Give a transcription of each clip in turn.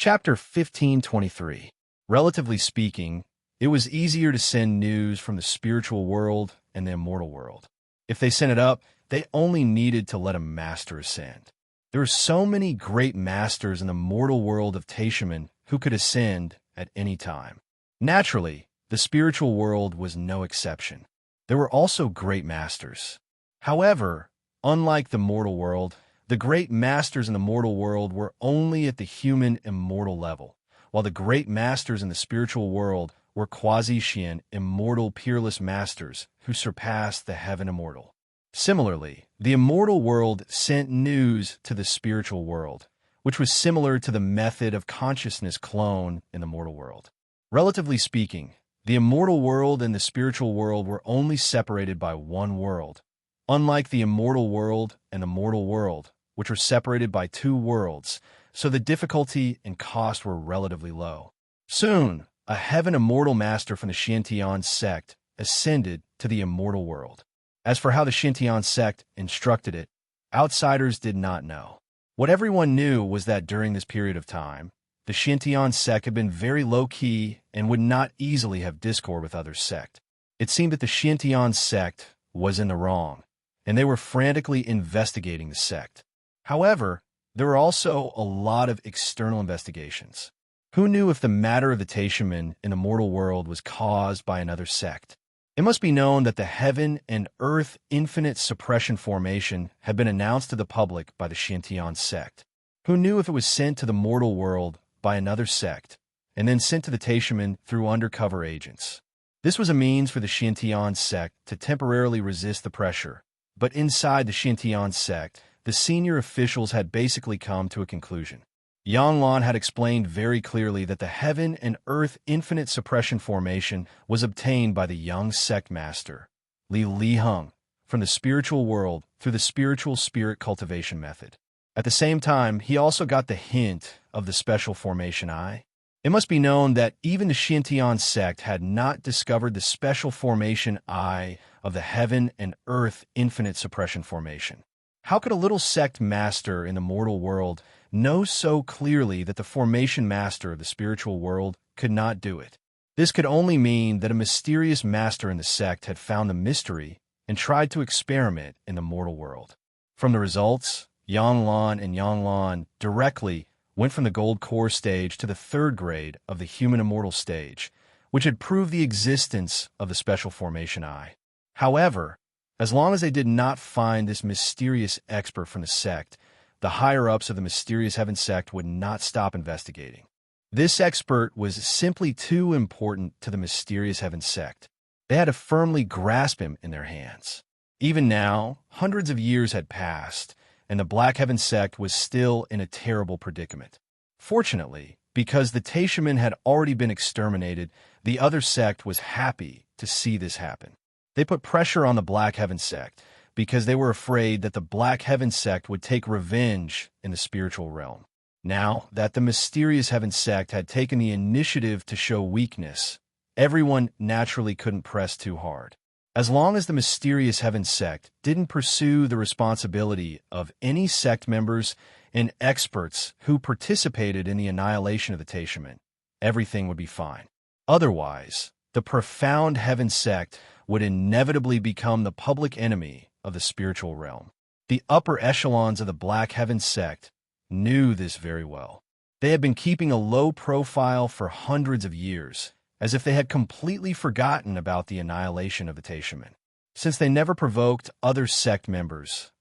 Chapter 1523. Relatively speaking, it was easier to send news from the spiritual world and the immortal world. If they sent it up, they only needed to let a master ascend. There were so many great masters in the mortal world of Teshumon who could ascend at any time. Naturally, the spiritual world was no exception. There were also great masters. However, unlike the mortal world, the great masters in the mortal world were only at the human immortal level, while the great masters in the spiritual world were quasi-Xian, immortal peerless masters who surpassed the heaven immortal. Similarly, the immortal world sent news to the spiritual world, which was similar to the method of consciousness clone in the mortal world. Relatively speaking, the immortal world and the spiritual world were only separated by one world, unlike the immortal world and the mortal world, which were separated by two worlds, so the difficulty and cost were relatively low. Soon, a heaven immortal master from the Shintian sect ascended to the immortal world. As for how the Shintian sect instructed it, outsiders did not know. What everyone knew was that during this period of time, the Shintian sect had been very low-key and would not easily have discord with other sect. It seemed that the Shintian sect was in the wrong, and they were frantically investigating the sect. However, there were also a lot of external investigations. Who knew if the matter of the Teshumon in the mortal world was caused by another sect? It must be known that the heaven and earth infinite suppression formation had been announced to the public by the Shintian sect. Who knew if it was sent to the mortal world by another sect, and then sent to the Teshumon through undercover agents? This was a means for the Shintian sect to temporarily resist the pressure, but inside the Shintian sect, the senior officials had basically come to a conclusion. Yanglan had explained very clearly that the heaven and earth infinite suppression formation was obtained by the young sect master, Li Liheng, from the spiritual world through the spiritual spirit cultivation method. At the same time, he also got the hint of the special formation eye. It must be known that even the Shintian sect had not discovered the special formation eye of the heaven and earth infinite suppression formation. How could a little sect master in the mortal world know so clearly that the formation master of the spiritual world could not do it? This could only mean that a mysterious master in the sect had found the mystery and tried to experiment in the mortal world. From the results, Yanglan directly went from the gold core stage to the third grade of the human immortal stage, which had proved the existence of the special formation eye. However, as long as they did not find this mysterious expert from the sect, the higher-ups of the mysterious heaven sect would not stop investigating. This expert was simply too important to the mysterious heaven sect. They had to firmly grasp him in their hands. Even now, hundreds of years had passed, and the Black Heaven sect was still in a terrible predicament. Fortunately, because the Teshumon had already been exterminated, the other sect was happy to see this happen. They put pressure on the Black Heaven sect because they were afraid that the Black Heaven sect would take revenge in the spiritual realm. Now that the mysterious heaven sect had taken the initiative to show weakness, everyone naturally couldn't press too hard. As long as the mysterious heaven sect didn't pursue the responsibility of any sect members and experts who participated in the annihilation of the Teshumon, everything would be fine. Otherwise, the profound heaven sect would inevitably become the public enemy of the spiritual realm. The upper echelons of the Black Heaven sect knew this very well. They had been keeping a low profile for hundreds of years, as if they had completely forgotten about the annihilation of the Teshumon. Since they never provoked other sect members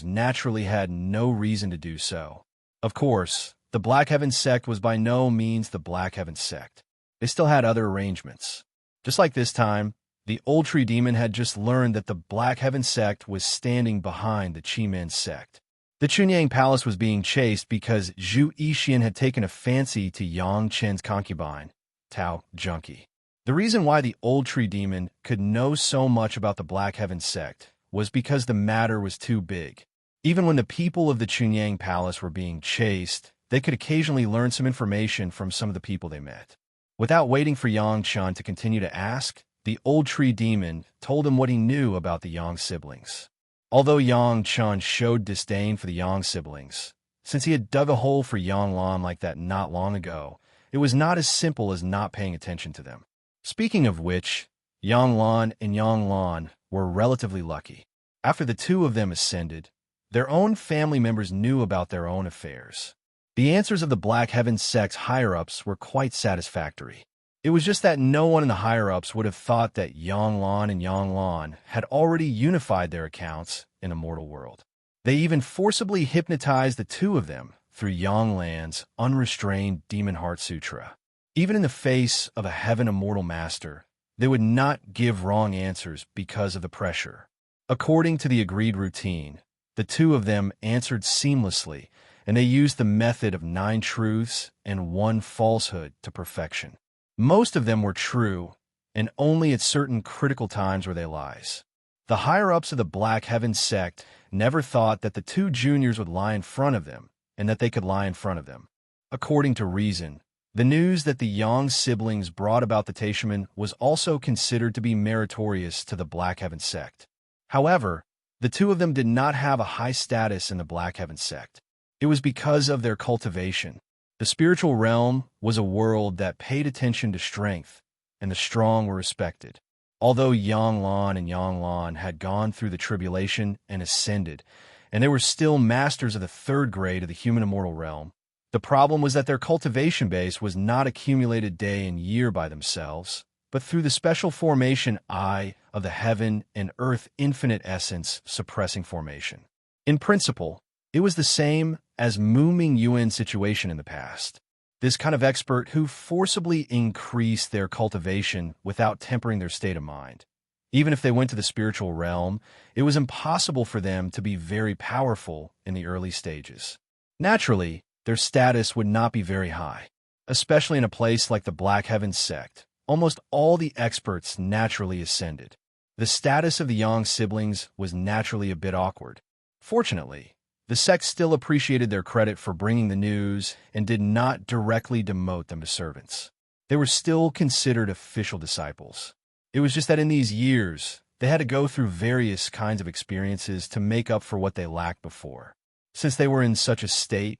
naturally had no reason to do so. Of course, the Black Heaven sect was by no means the Black Heaven sect. They still had other arrangements. Just like this time, the Old Tree Demon had just learned that the Black Heaven sect was standing behind the Chi-Men sect. The Chunyang Palace was being chased because Zhu Yixian had taken a fancy to Yang Chen's concubine, Tao Junkie. The reason why the Old Tree Demon could know so much about the Black Heaven sect was because the matter was too big. Even when the people of the Chunyang Palace were being chased, they could occasionally learn some information from some of the people they met. Without waiting for Yang Chen to continue to ask, the Old Tree Demon told him what he knew about the Yang siblings. Although Yang Chen showed disdain for the Yang siblings, Since he had dug a hole for Yanglan like that not long ago, it was not as simple as not paying attention to them. Speaking of which, Yanglan and Yanglan were relatively lucky. After the two of them ascended, their own family members knew about their own affairs. The answers of the Black Heaven sect's higher-ups were quite satisfactory. It was just that no one in the higher-ups would have thought that Yanglan and Yanglan had already unified their accounts in the mortal world. They even forcibly hypnotized the two of them through Yanglan's unrestrained Demon Heart Sutra. Even in the face of a heaven immortal master, they would not give wrong answers because of the pressure. According to the agreed routine, the two of them answered seamlessly, and they used the method of 9 truths and 1 falsehood to perfection. Most of them were true, and only at certain critical times were they lies. The higher-ups of the Black Heaven sect never thought that the 2 juniors would lie in front of them, and that they could lie in front of them. According to reason, the news that the Yang siblings brought about the Taishaman was also considered to be meritorious to the Black Heaven sect. However, the two of them did not have a high status in the Black Heaven sect. It was because of their cultivation. The spiritual realm was a world that paid attention to strength, and the strong were respected. Although Yanglan and Yanglan had gone through the tribulation and ascended, and they were still masters of the 3rd grade of the human immortal realm, the problem was that their cultivation base was not accumulated day and year by themselves, but through the special formation I of the heaven and earth infinite essence suppressing formation. In principle, it was the same as Mu Ming Yuan's situation in the past. This kind of expert who forcibly increased their cultivation without tempering their state of mind. Even if they went to the spiritual realm, it was impossible for them to be very powerful in the early stages. Naturally, their status would not be very high, especially in a place like the Black Heaven sect. Almost all the experts naturally ascended. The status of the Yang siblings was naturally a bit awkward. Fortunately, the sect still appreciated their credit for bringing the news and did not directly demote them to servants. They were still considered official disciples. It was just that in these years, they had to go through various kinds of experiences to make up for what they lacked before. Since they were in such a state,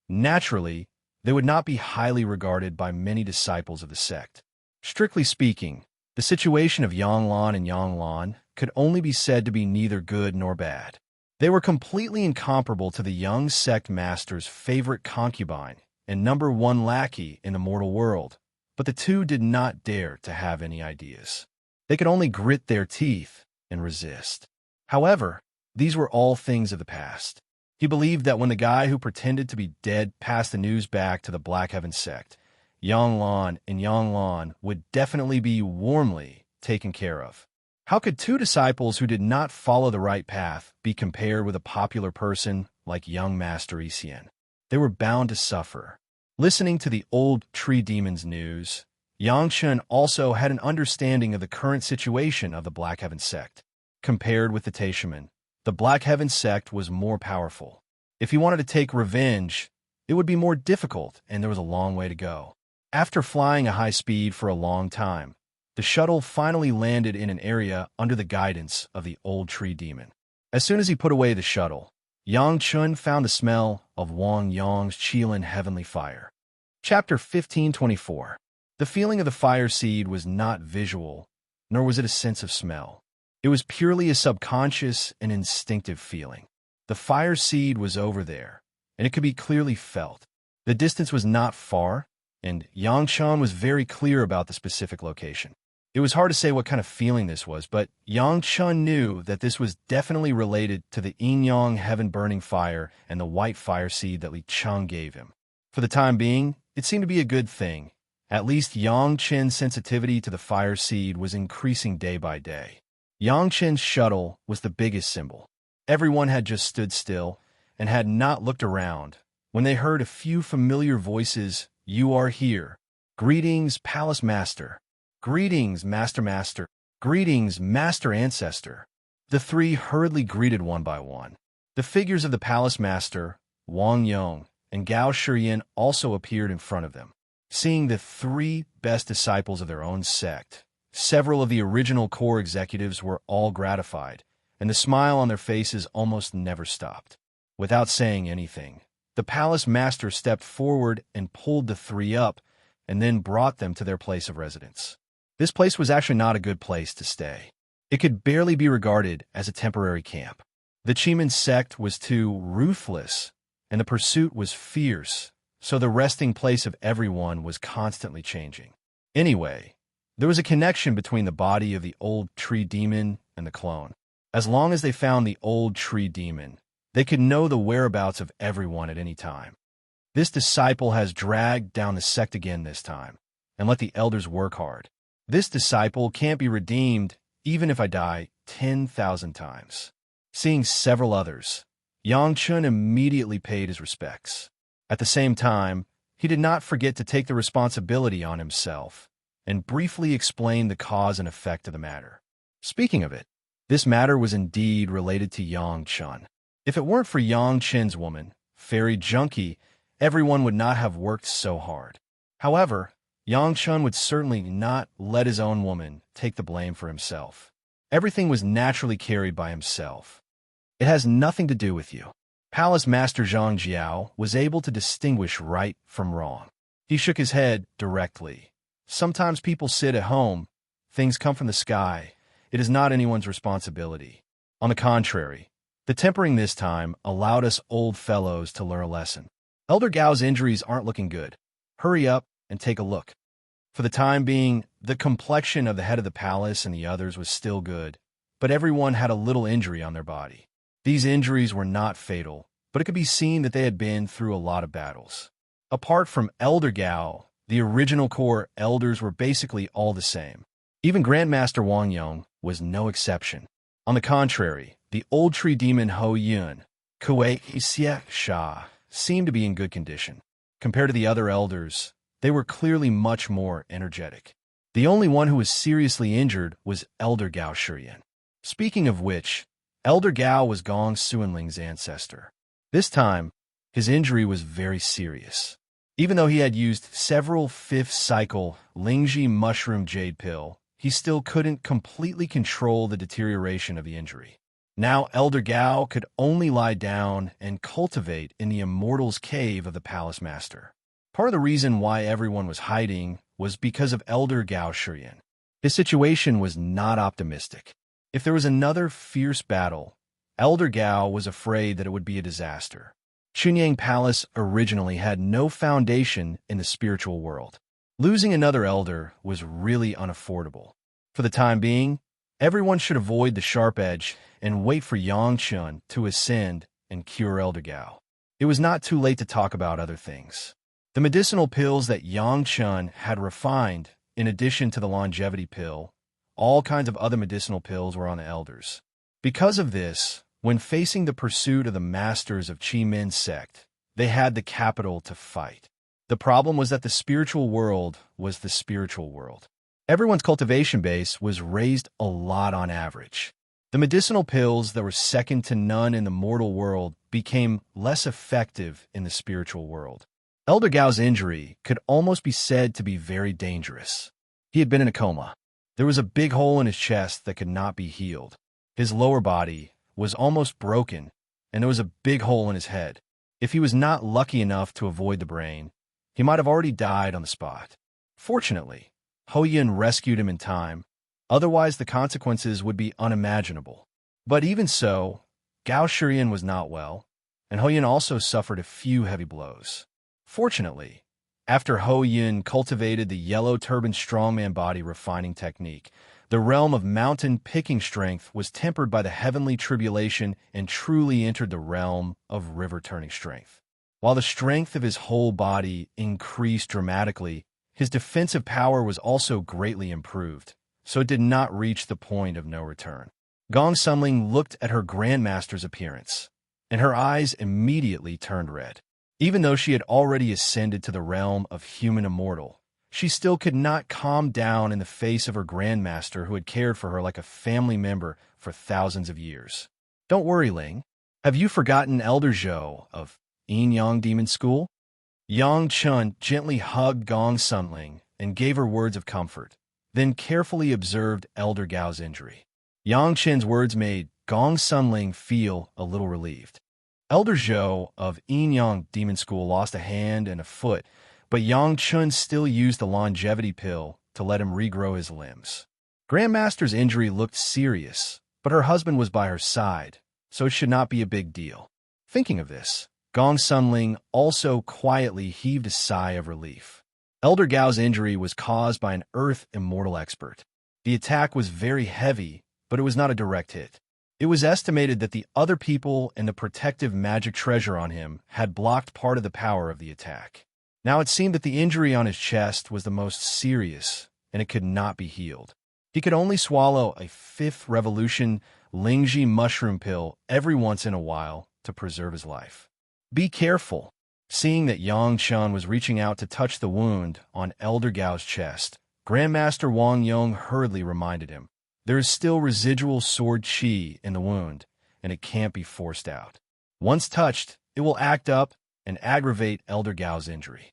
naturally, they would not be highly regarded by many disciples of the sect. Strictly speaking, the situation of Yanglan and Yanglan could only be said to be neither good nor bad. They were completely incomparable to the young sect master's favorite concubine and number 1 lackey in the mortal world, but the two did not dare to have any ideas. They could only grit their teeth and resist. However, these were all things of the past. He believed that when the guy who pretended to be dead passed the news back to the Black Heaven sect, Yanglan and Yanglan would definitely be warmly taken care of. How could 2 disciples who did not follow the right path be compared with a popular person like young Master Isian? They were bound to suffer. Listening to the old tree demon's news, Yangchen also had an understanding of the current situation of the Black Heaven sect. Compared with the Taishaman, the Black Heaven sect was more powerful. If he wanted to take revenge, it would be more difficult, and there was a long way to go. After flying at high speed for a long time, the shuttle finally landed in an area under the guidance of the old tree demon. As soon as he put away the shuttle, Yang Chun found the smell of Wang Yang's Qilin heavenly fire. Chapter 1524. The feeling of the fire seed was not visual, nor was it a sense of smell. It was purely a subconscious and instinctive feeling. The fire seed was over there, and it could be clearly felt. The distance was not far, and Yang Chun was very clear about the specific location. It was hard to say what kind of feeling this was, but Yang Chun knew that this was definitely related to the yin-yang heaven-burning fire and the white fire seed that Li Cheng gave him. For the time being, it seemed to be a good thing. At least Yang Chen's sensitivity to the fire seed was increasing day by day. Yang Chen's shuttle was the biggest symbol. Everyone had just stood still and had not looked around when they heard a few familiar voices. "You are here. Greetings, Palace Master. Greetings, Master Master. Greetings, Master Ancestor." The 3 hurriedly greeted one by one. The figures of the Palace Master, Wang Yong, and Gao Shiyin also appeared in front of them. Seeing the 3 best disciples of their own sect, several of the original core executives were all gratified, and the smile on their faces almost never stopped. Without saying anything, The palace master stepped forward and pulled the three up, and then brought them to their place of residence. This place was actually not a good place to stay. It could barely be regarded as a temporary camp. The Chiman sect was too ruthless, and the pursuit was fierce, so the resting place of everyone was constantly changing. Anyway, there was a connection between the body of the old tree demon and the clone. As long as they found the old tree demon, they could know the whereabouts of everyone at any time. This disciple has dragged down the sect again this time, and let the elders work hard. This disciple can't be redeemed even if I die 10,000 times. Seeing several others, Yang Chun immediately paid his respects. At the same time, he did not forget to take the responsibility on himself and briefly explain the cause and effect of the matter. Speaking of it, this matter was indeed related to Yang Chun. If it weren't for Yang Chun's woman, Fairy Junkie, everyone would not have worked so hard. However, Yang Chun would certainly not let his own woman take the blame for himself. Everything was naturally carried by himself. It has nothing to do with you. Palace Master Zhang Jiao was able to distinguish right from wrong. He shook his head directly. Sometimes people sit at home. Things come from the sky. It is not anyone's responsibility. On the contrary, the tempering this time allowed us old fellows to learn a lesson. Elder Gao's injuries aren't looking good. Hurry up and take a look. For the time being, the complexion of the head of the palace and the others was still good, but everyone had a little injury on their body. These injuries were not fatal, but it could be seen that they had been through a lot of battles. Apart from Elder Gao, the original core elders were basically all the same. Even Grandmaster Wang Yong was no exception. On the contrary, the old tree demon Ho Yun, Kuei Xie Sha, seemed to be in good condition. Compared to the other elders, they were clearly much more energetic. The only one who was seriously injured was Elder Gao Shiyan. Speaking of which, Elder Gao was Gong Suanling's ancestor. This time, his injury was very serious. Even though he had used several fifth cycle Lingji mushroom jade pill, he still couldn't completely control the deterioration of the injury. Now Elder Gao could only lie down and cultivate in the Immortal's cave of the Palace Master. Part of the reason why everyone was hiding was because of Elder Gao Shiyan. His situation was not optimistic. If there was another fierce battle, Elder Gao was afraid that it would be a disaster. Chunyang Palace originally had no foundation in the spiritual world. Losing another elder was really unaffordable. For the time being, everyone should avoid the sharp edge and wait for Yang Chun to ascend and cure Elder Gao. It was not too late to talk about other things. The medicinal pills that Yang Chun had refined, in addition to the longevity pill, all kinds of other medicinal pills were on the elders. Because of this, when facing the pursuit of the masters of Qi Min sect, they had the capital to fight. The problem was that the spiritual world was the spiritual world. Everyone's cultivation base was raised a lot on average. The medicinal pills that were second to none in the mortal world became less effective in the spiritual world. Elder Gao's injury could almost be said to be very dangerous. He had been in a coma. There was a big hole in his chest that could not be healed. His lower body was almost broken, and there was a big hole in his head. If he was not lucky enough to avoid the brain, he might have already died on the spot. Fortunately, Ho Yin rescued him in time, otherwise the consequences would be unimaginable. But even so, Gao Shiyan was not well, and Ho Yin also suffered a few heavy blows. Fortunately, after Ho Yin cultivated the yellow turban strongman body refining technique, the realm of mountain picking strength was tempered by the heavenly tribulation and truly entered the realm of river turning strength. While the strength of his whole body increased dramatically, his defensive power was also greatly improved, so it did not reach the point of no return. Gong Sunling looked at her grandmaster's appearance, and her eyes immediately turned red. Even though she had already ascended to the realm of human immortal, she still could not calm down in the face of her grandmaster who had cared for her like a family member for thousands of years. Don't worry, Ling. Have you forgotten Elder Zhou of Yin Yang Demon School? Yang Chun gently hugged Gong Sunling and gave her words of comfort, then carefully observed Elder Gao's injury. Yang Chen's words made Gong Sunling feel a little relieved. Elder Zhou of Yin Demon School lost a hand and a foot, but Yang Chun still used the longevity pill to let him regrow his limbs. Grandmaster's injury looked serious, but her husband was by her side, so it should not be a big deal. Thinking of this, Gong Sunling also quietly heaved a sigh of relief. Elder Gao's injury was caused by an Earth Immortal expert. The attack was very heavy, but it was not a direct hit. It was estimated that the other people and the protective magic treasure on him had blocked part of the power of the attack. Now it seemed that the injury on his chest was the most serious, and it could not be healed. He could only swallow a 5th revolution Lingji mushroom pill every once in a while to preserve his life. Be careful. Seeing that Yang Chun was reaching out to touch the wound on Elder Gao's chest, Grandmaster Wang Yong hurriedly reminded him, there is still residual sword qi in the wound, and it can't be forced out. Once touched, it will act up and aggravate Elder Gao's injury.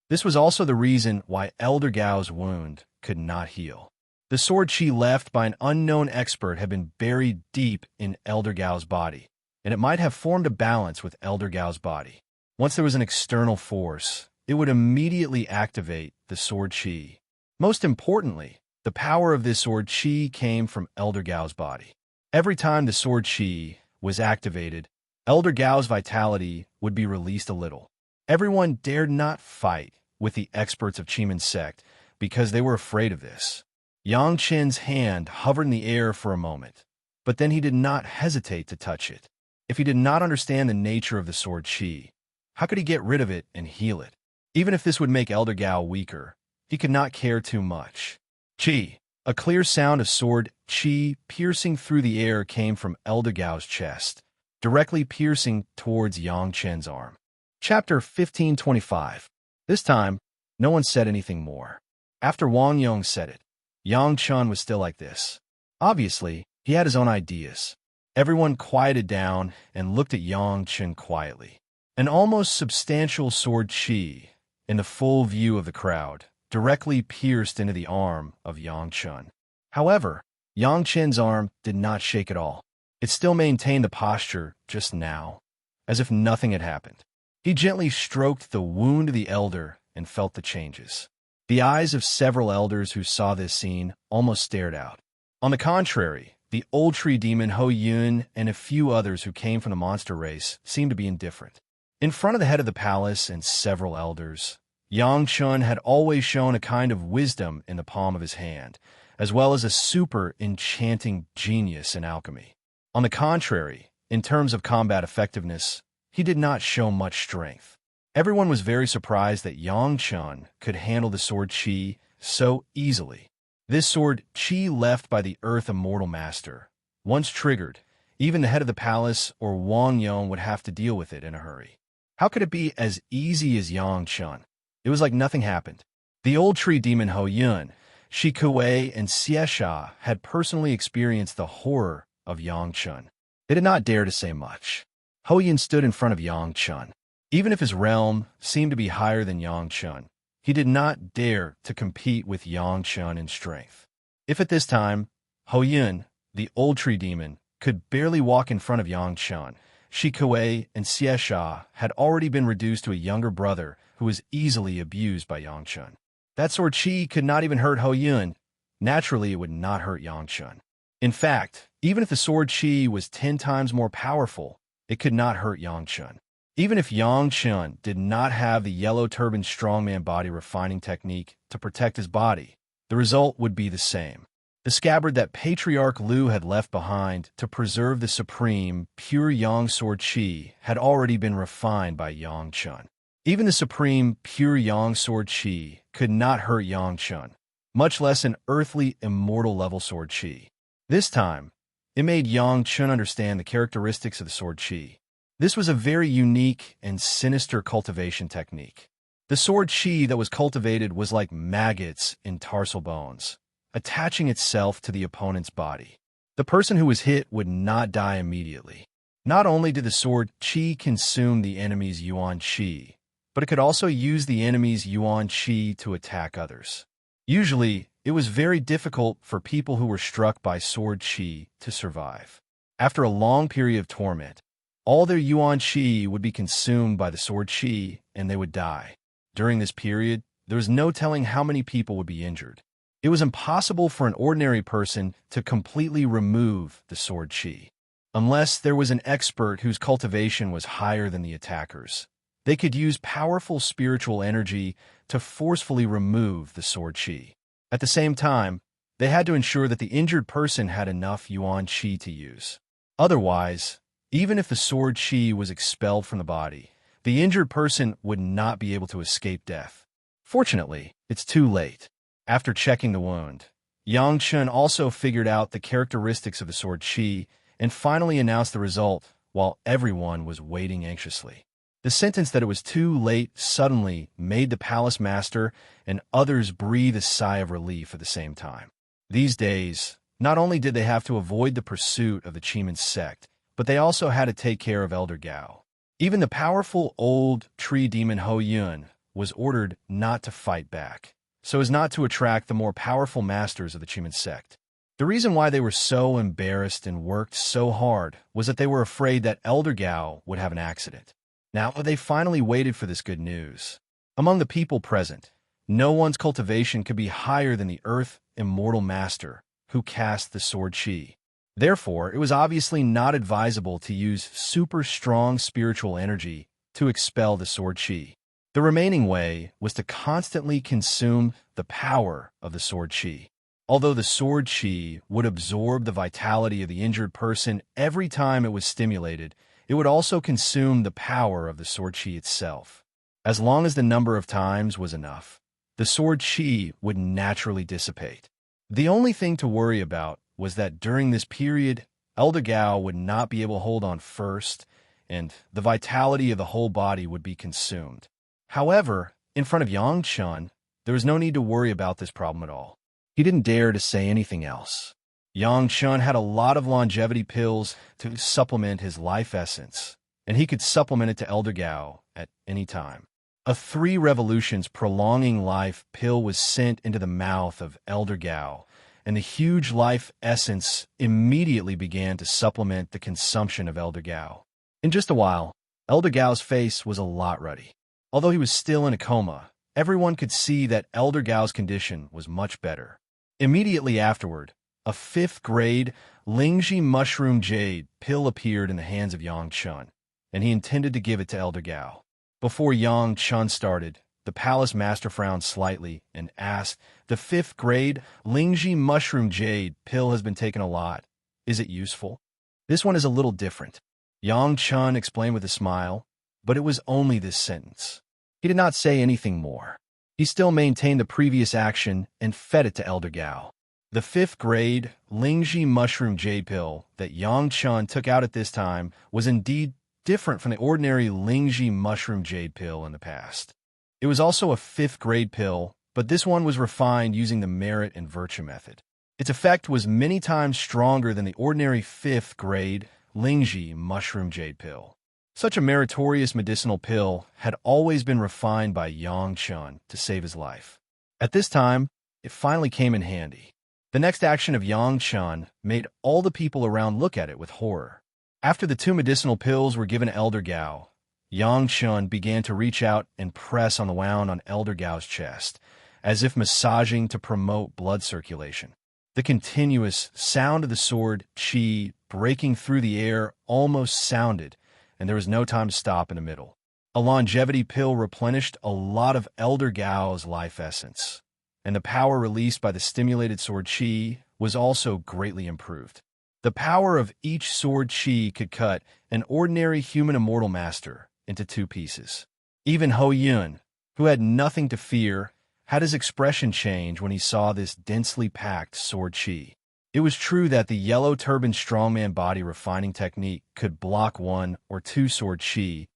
This was also the reason why Elder Gao's wound could not heal. The sword qi left by an unknown expert had been buried deep in Elder Gao's body, and it might have formed a balance with Elder Gao's body. Once there was an external force, it would immediately activate the sword qi. Most importantly, the power of this sword qi came from Elder Gao's body. Every time the sword qi was activated, Elder Gao's vitality would be released a little. Everyone dared not fight with the experts of Chimen sect because they were afraid of this. Yang Chen's hand hovered in the air for a moment, but then he did not hesitate to touch it. If he did not understand the nature of the sword qi, how could he get rid of it and heal it? Even if this would make Elder Gao weaker, he could not care too much. Qi. A clear sound of sword qi piercing through the air came from Elder Gao's chest, directly piercing towards Yang Chen's arm. Chapter 1525. This time, no one said anything more. After Wang Yong said it, Yang Chun was still like this. Obviously, he had his own ideas. Everyone quieted down and looked at Yang Chun quietly. An almost substantial sword qi, in the full view of the crowd, directly pierced into the arm of Yang Chun. However, Yang Chen's arm did not shake at all. It still maintained the posture just now, as if nothing had happened. He gently stroked the wound of the elder and felt the changes. The eyes of several elders who saw this scene almost stared out. On the contrary, the old tree demon Ho Yun and a few others who came from the monster race seemed to be indifferent. In front of the head of the palace and several elders, Yang Chun had always shown a kind of wisdom in the palm of his hand, as well as a super enchanting genius in alchemy. On the contrary, in terms of combat effectiveness, he did not show much strength. Everyone was very surprised that Yang Chun could handle the sword qi so easily. This sword qi left by the Earth Immortal Master, once triggered, even the head of the palace or Wang Yong would have to deal with it in a hurry. How could it be as easy as Yang Chun? It was like nothing happened. The old tree demon Ho Yun, Shi Kuei, and Xiesha had personally experienced the horror of Yang Chun. They did not dare to say much. Ho Yun stood in front of Yang Chun. Even if his realm seemed to be higher than Yang Chun, he did not dare to compete with Yang Chun in strength. If at this time, Ho Yun, the old tree demon, could barely walk in front of Yang Chun, Shi Kuei and Xiesha had already been reduced to a younger brother who was easily abused by Yang Chun. That sword qi could not even hurt Ho Yun. Naturally, it would not hurt Yang Chun. In fact, even if the sword qi was 10 times more powerful, it could not hurt Yang Chun. Even if Yang Chun did not have the yellow turban strongman body refining technique to protect his body, the result would be the same. The scabbard that Patriarch Liu had left behind to preserve the supreme, pure Yang sword qi had already been refined by Yang Chun. Even the supreme, pure Yang sword qi could not hurt Yang Chun, much less an earthly, immortal level sword qi. This time, it made Yang Chun understand the characteristics of the sword qi. This was a very unique and sinister cultivation technique. The sword qi that was cultivated was like maggots in tarsal bones, attaching itself to the opponent's body. The person who was hit would not die immediately. Not only did the sword qi consume the enemy's yuan qi, but it could also use the enemy's yuan qi to attack others. Usually, it was very difficult for people who were struck by sword qi to survive. After a long period of torment, All their yuan qi would be consumed by the sword qi, and they would die. During this period, there was no telling how many people would be injured. It was impossible for an ordinary person to completely remove the sword qi, unless there was an expert whose cultivation was higher than the attackers. They could use powerful spiritual energy to forcefully remove the sword qi. At the same time, they had to ensure that the injured person had enough yuan qi to use. Otherwise, even if the sword qi was expelled from the body, the injured person would not be able to escape death. Fortunately, it's too late. After checking the wound, Yang Chun also figured out the characteristics of the sword qi and finally announced the result while everyone was waiting anxiously. The sentence that it was too late suddenly made the palace master and others breathe a sigh of relief at the same time. These days, not only did they have to avoid the pursuit of the Chiman sect, but they also had to take care of Elder Gao. Even the powerful old tree demon Ho Yun was ordered not to fight back, so as not to attract the more powerful masters of the Chiman sect. The reason why they were so embarrassed and worked so hard was that they were afraid that Elder Gao would have an accident. Now they finally waited for this good news. Among the people present, no one's cultivation could be higher than the Earth Immortal Master, who cast the sword qi. Therefore, it was obviously not advisable to use super strong spiritual energy to expel the sword qi. The remaining way was to constantly consume the power of the sword qi. Although the sword qi would absorb the vitality of the injured person every time it was stimulated, it would also consume the power of the sword qi itself. As long as the number of times was enough, the sword qi would naturally dissipate. The only thing to worry about was that during this period, Elder Gao would not be able to hold on first, and the vitality of the whole body would be consumed. However, in front of Yang Chun, there was no need to worry about this problem at all. He didn't dare to say anything else. Yang Chun had a lot of longevity pills to supplement his life essence, and he could supplement it to Elder Gao at any time. A 3 revolutions prolonging life pill was sent into the mouth of Elder Gao, and the huge life essence immediately began to supplement the consumption of Elder Gao. In just a while, Elder Gao's face was a lot ruddy. Although he was still in a coma, everyone could see that Elder Gao's condition was much better. Immediately afterward, a 5th grade Lingji mushroom jade pill appeared in the hands of Yang Chun, and he intended to give it to Elder Gao. Before Yang Chun started, the palace master frowned slightly and asked, "The 5th grade Lingji mushroom jade pill has been taken a lot. Is it useful?" "This one is a little different," Yang Chun explained with a smile, but it was only this sentence. He did not say anything more. He still maintained the previous action and fed it to Elder Gao. The 5th grade Lingji mushroom jade pill that Yang Chun took out at this time was indeed different from the ordinary Lingji mushroom jade pill in the past. It was also a 5th grade pill, but this one was refined using the merit and virtue method. Its effect was many times stronger than the ordinary 5th grade Lingji mushroom jade pill. Such a meritorious medicinal pill had always been refined by Yang Chun to save his life. At this time, it finally came in handy. The next action of Yang Chun made all the people around look at it with horror. After the 2 medicinal pills were given to Elder Gao, Yang Chun began to reach out and press on the wound on Elder Gao's chest, as if massaging to promote blood circulation. The continuous sound of the sword qi breaking through the air almost sounded, and there was no time to stop in the middle. A longevity pill replenished a lot of Elder Gao's life essence, and the power released by the stimulated sword qi was also greatly improved. The power of each sword qi could cut an ordinary human immortal master into 2 pieces. Even Ho Yun, who had nothing to fear, had his expression change when he saw this densely packed sword qi. It was true that the yellow turban strongman body refining technique could block 1 or 2 sword qi,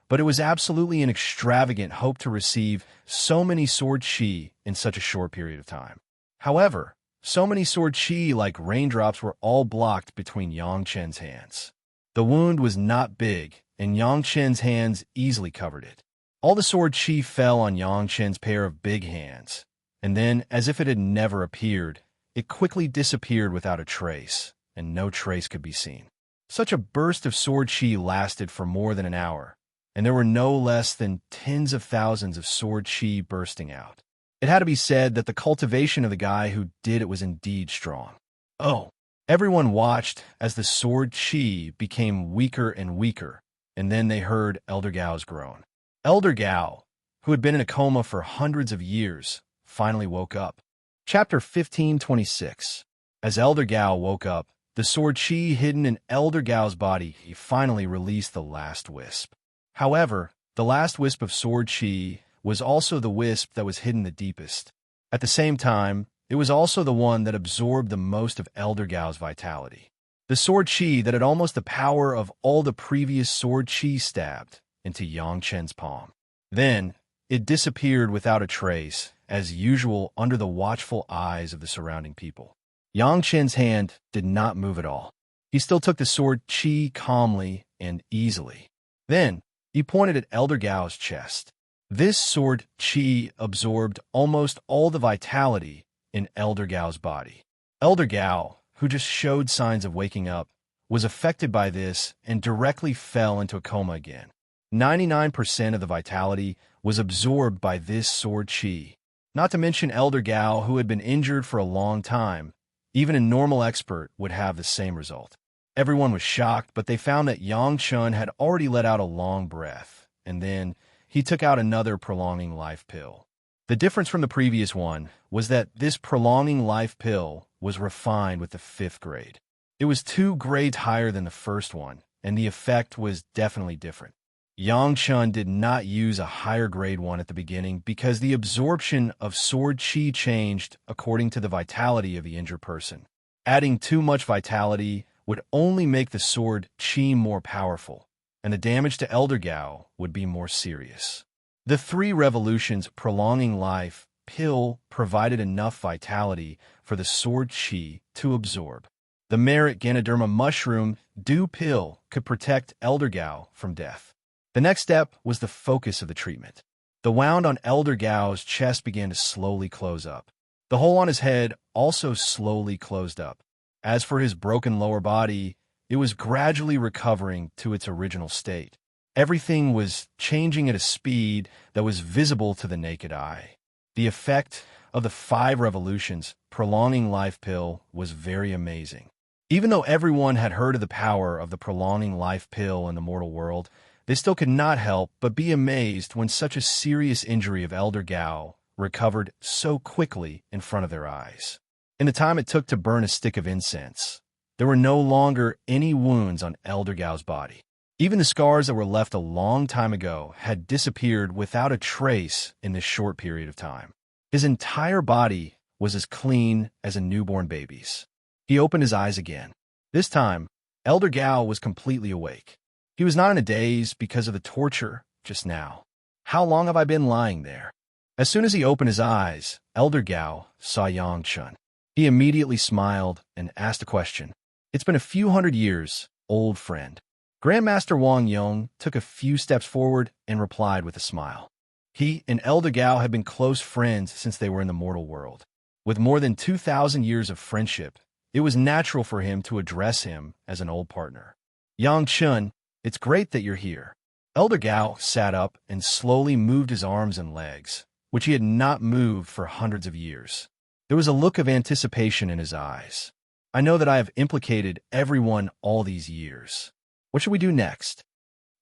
but it was absolutely an extravagant hope to receive so many sword qi in such a short period of time. However, so many sword qi like raindrops were all blocked between Yang Chen's hands. The wound was not big, and Yang Chen's hands easily covered it. All the sword qi fell on Yang Chen's pair of big hands, and then, as if it had never appeared, it quickly disappeared without a trace, and no trace could be seen. Such a burst of sword chi lasted for more than an hour, and there were no less than tens of thousands of sword chi bursting out. It had to be said that the cultivation of the guy who did it was indeed strong. Oh, everyone watched as the sword chi became weaker and weaker, and then they heard Elder Gao's groan. Elder Gao, who had been in a coma for hundreds of years, finally woke up. Chapter 1526. As Elder Gao woke up, the sword chi hidden in Elder Gao's body, he finally released the last wisp. However, the last wisp of sword chi was also the wisp that was hidden the deepest. At the same time, it was also the one that absorbed the most of Elder Gao's vitality. The sword chi that had almost the power of all the previous sword chi stabbed into Yang Chen's palm. Then, it disappeared without a trace, as usual under the watchful eyes of the surrounding people. Yang Chen's hand did not move at all. He still took the sword chi calmly and easily. Then, he pointed at Elder Gao's chest. This sword chi absorbed almost all the vitality in Elder Gao's body. Elder Gao, who just showed signs of waking up, was affected by this and directly fell into a coma again. 99% of the vitality was absorbed by this sword chi. Not to mention Elder Gao, who had been injured for a long time. Even a normal expert would have the same result. Everyone was shocked, but they found that Yang Chun had already let out a long breath, and then he took out another prolonging life pill. The difference from the previous one was that this prolonging life pill was refined with the 5th grade. It was 2 grades higher than the first one, and the effect was definitely different. Yang Chun did not use a higher grade one at the beginning because the absorption of sword chi changed according to the vitality of the injured person. Adding too much vitality would only make the sword chi more powerful, and the damage to Elder Gao would be more serious. The 3 revolutions prolonging life pill provided enough vitality for the sword chi to absorb. The merit Ganoderma mushroom dew pill could protect Elder Gao from death. The next step was the focus of the treatment. The wound on Elder Gao's chest began to slowly close up. The hole on his head also slowly closed up. As for his broken lower body, it was gradually recovering to its original state. Everything was changing at a speed that was visible to the naked eye. The effect of the 5 revolutions prolonging life pill was very amazing. Even though everyone had heard of the power of the prolonging life pill in the mortal world, they still could not help but be amazed when such a serious injury of Elder Gao recovered so quickly in front of their eyes. In the time it took to burn a stick of incense, there were no longer any wounds on Elder Gao's body. Even the scars that were left a long time ago had disappeared without a trace in this short period of time. His entire body was as clean as a newborn baby's. He opened his eyes again. This time, Elder Gao was completely awake. He was not in a daze because of the torture just now. How long have I been lying there? As soon as he opened his eyes, Elder Gao saw Yang Chun. He immediately smiled and asked a question. It's been a few hundred years, old friend. Grandmaster Wang Yong took a few steps forward and replied with a smile. He and Elder Gao had been close friends since they were in the mortal world. With more than 2,000 years of friendship, it was natural for him to address him as an old partner. Yang Chun, it's great that you're here. Elder Gao sat up and slowly moved his arms and legs, which he had not moved for hundreds of years. There was a look of anticipation in his eyes. I know that I have implicated everyone all these years. What should we do next?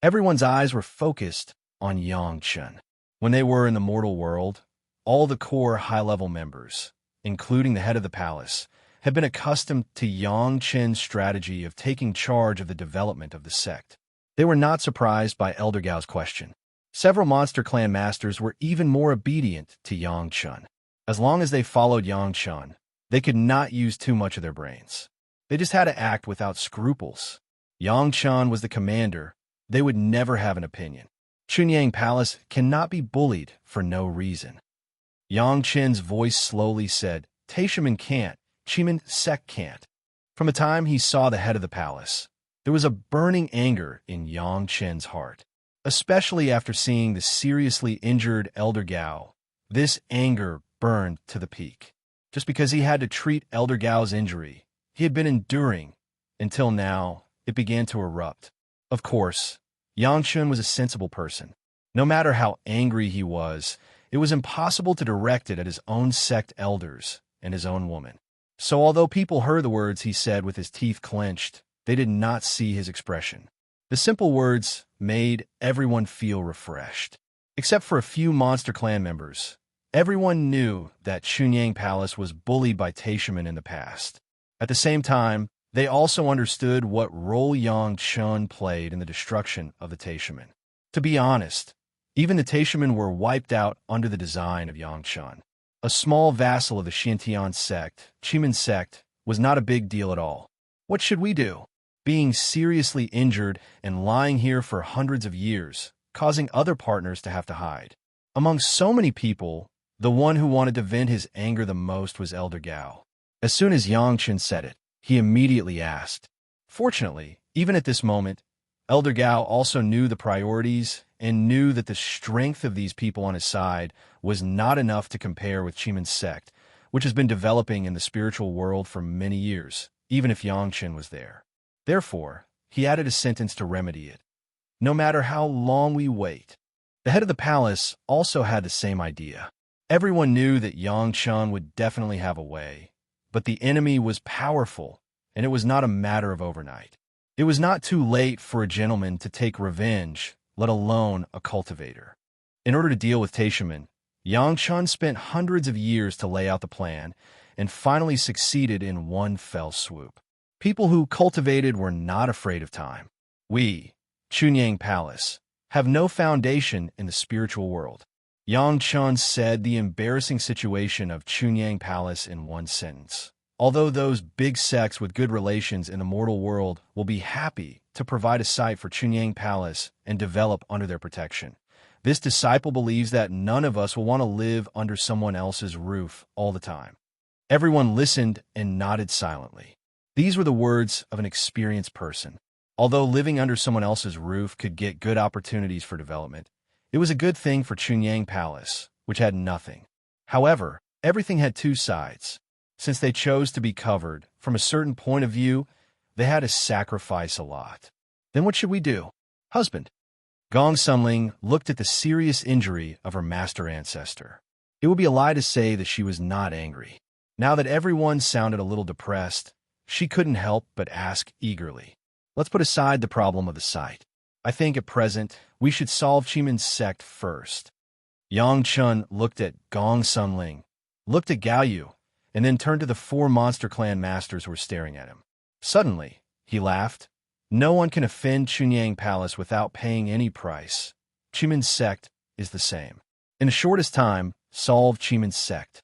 Everyone's eyes were focused on Yang Chun. When they were in the mortal world, all the core high-level members, including the head of the palace, had been accustomed to Yang Chen's strategy of taking charge of the development of the sect. They were not surprised by Elder Gao's question. Several Monster Clan masters were even more obedient to Yang Chun. As long as they followed Yang Chun, they could not use too much of their brains. They just had to act without scruples. Yang Chun was the commander. They would never have an opinion. Chunyang Palace cannot be bullied for no reason. Yang Chen's voice slowly said, Taishaman can't, Chiman Sek can't. From the time he saw the head of the palace, there was a burning anger in Yang Chen's heart, especially after seeing the seriously injured Elder Gao. This anger burned to the peak. Just because he had to treat Elder Gao's injury, he had been enduring until now, it began to erupt. Of course, Yangchun was a sensible person. No matter how angry he was, it was impossible to direct it at his own sect elders and his own woman. So although people heard the words he said with his teeth clenched, they did not see his expression. The simple words made everyone feel refreshed. Except for a few Monster Clan members, everyone knew that Chunyang Palace was bullied by Taishaman in the past. At the same time, they also understood what role Yangchun played in the destruction of the Taishaman. To be honest, even the Taishaman were wiped out under the design of Yangchun. A small vassal of the Xintian sect, Chiman sect, was not a big deal at all. What should we do? Being seriously injured and lying here for hundreds of years, causing other partners to have to hide. Among so many people, the one who wanted to vent his anger the most was Elder Gao. As soon as Yangchun said it, he immediately asked. Fortunately, even at this moment, Elder Gao also knew the priorities and knew that the strength of these people on his side was not enough to compare with Chiman's sect, which has been developing in the spiritual world for many years, even if Yangchun was there. Therefore, he added a sentence to remedy it. No matter how long we wait. The head of the palace also had the same idea. Everyone knew that Yangchun would definitely have a way, but the enemy was powerful, and it was not a matter of overnight. It was not too late for a gentleman to take revenge, let alone a cultivator. In order to deal with Taishaman, Yangchun spent hundreds of years to lay out the plan, and finally succeeded in one fell swoop. People who cultivated were not afraid of time. We, Chunyang Palace, have no foundation in the spiritual world. Yangchun said the embarrassing situation of Chunyang Palace in one sentence. Although those big sects with good relations in the mortal world will be happy to provide a site for Chunyang Palace and develop under their protection, this disciple believes that none of us will want to live under someone else's roof all the time. Everyone listened and nodded silently. These were the words of an experienced person. Although living under someone else's roof could get good opportunities for development, it was a good thing for Chunyang Palace, which had nothing. However, everything had two sides. Since they chose to be covered, from a certain point of view, they had to sacrifice a lot. Then what should we do? Husband. Gong Sunling looked at the serious injury of her master ancestor. It would be a lie to say that she was not angry. Now that everyone sounded a little depressed, she couldn't help but ask eagerly. Let's put aside the problem of the site. I think at present, we should solve Chiman's sect first. Yangchun looked at Gong Sunling, looked at Gao Yu, and then turned to the 4 Monster Clan masters who were staring at him. Suddenly, he laughed. No one can offend Chunyang Palace without paying any price. Chiman's sect is the same. In the shortest time, solve Chiman's sect.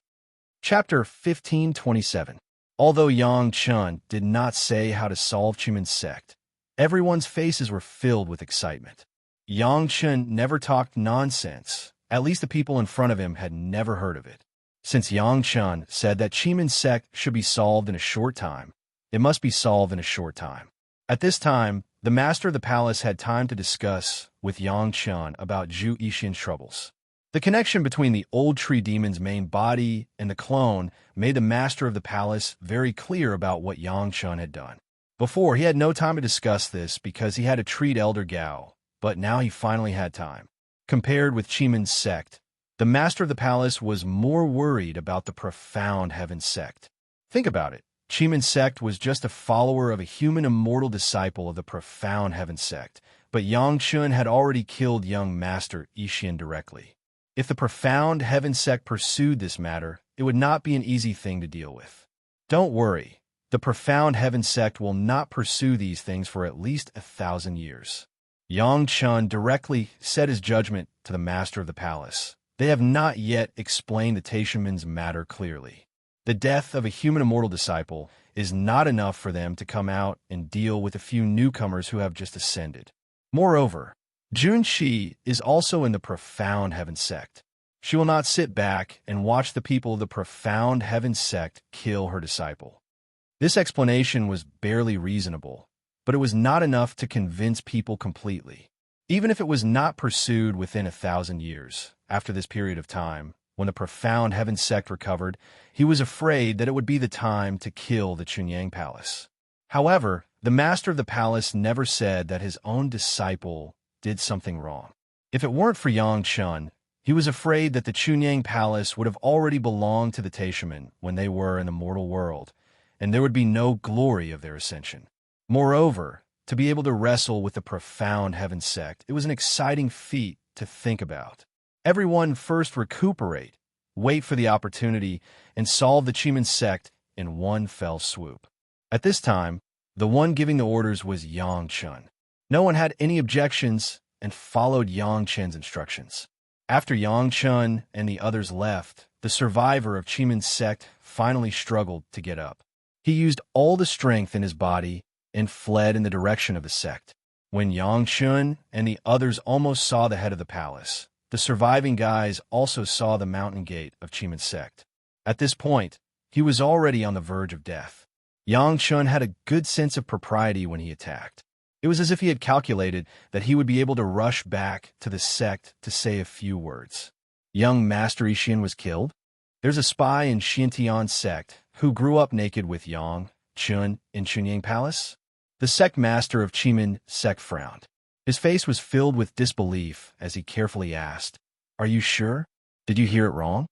Chapter 1527. Although Yangchun did not say how to solve Chiman's sect, everyone's faces were filled with excitement. Yangchun never talked nonsense. At least the people in front of him had never heard of it. Since Yangchun said that Chiman's sect should be solved in a short time, it must be solved in a short time. At this time, the master of the palace had time to discuss with Yangchun about Zhu Yixin's troubles. The connection between the old tree demon's main body and the clone made the master of the palace very clear about what Yangchun had done. Before, he had no time to discuss this because he had to treat Elder Gao, but now he finally had time. Compared with Chiman's sect, the master of the palace was more worried about the profound heaven sect. Think about it. Chiman's sect was just a follower of a human immortal disciple of the profound heaven sect, but Yangchun had already killed young master Yixin directly. If the profound heaven sect pursued this matter, it would not be an easy thing to deal with. Don't worry. The profound heaven sect will not pursue these things for at least 1,000 years. Yangchun directly said his judgment to the master of the palace. They have not yet explained the Taishaman's matter clearly. The death of a human immortal disciple is not enough for them to come out and deal with a few newcomers who have just ascended. Moreover, Junshi is also in the profound heaven sect. She will not sit back and watch the people of the profound heaven sect kill her disciple. This explanation was barely reasonable, but it was not enough to convince people completely. Even if it was not pursued within 1,000 years, after this period of time, when the profound heaven sect recovered, he was afraid that it would be the time to kill the Chunyang Palace. However, The master of the palace never said that his own disciple did something wrong. If it weren't for Yang Chun, he was afraid that the Chunyang Palace would have already belonged to the Taishamen when they were in the mortal world, and there would be no glory of their ascension. Moreover, to be able to wrestle with the profound heaven sect, it was an exciting feat to think about. Everyone first recuperate, wait for the opportunity, and solve the Chiman sect in one fell swoop. At this time, the one giving the orders was Yang Chun. No one had any objections and followed Yang Chun's instructions. After Yang Chun and the others left, the survivor of Chiman's sect finally struggled to get up. He used all the strength in his body and fled in the direction of the sect. When Yang Chun and the others almost saw the head of the palace, the surviving guys also saw the mountain gate of Chiman's sect. At this point, he was already on the verge of death. Yang Chun had a good sense of propriety when he attacked. It was as if he had calculated that he would be able to rush back to the sect to say a few words. Young Master Ishian was killed? There's a spy in Xiantian's sect who grew up naked with Yang Chun in Chunyang Palace. The sect master of Chiman sect frowned. His face was filled with disbelief as he carefully asked, "Are you sure? Did you hear it wrong?"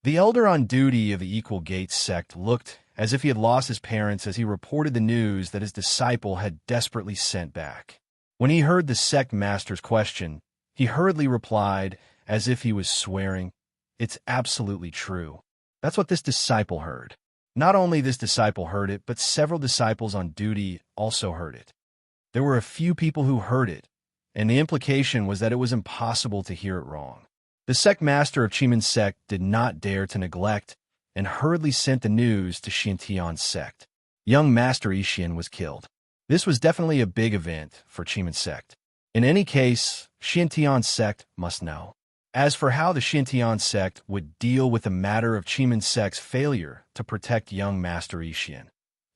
The elder on duty of the Equal Gates sect looked as if he had lost his parents as he reported the news that his disciple had desperately sent back. When he heard the sect master's question, he hurriedly replied as if he was swearing, "It's absolutely true." That's what this disciple heard. Not only this disciple heard it, but several disciples on duty also heard it. There were a few people who heard it, and the implication was that it was impossible to hear it wrong. The sect master of Chiman's sect did not dare to neglect and hurriedly sent the news to Xiantian's sect. Young Master Ishian was killed. This was definitely a big event for Chiman's sect. In any case, Xiantian's sect must know. As for how the Xiantian sect would deal with the matter of Chiman's sect's failure to protect young Master Ishian,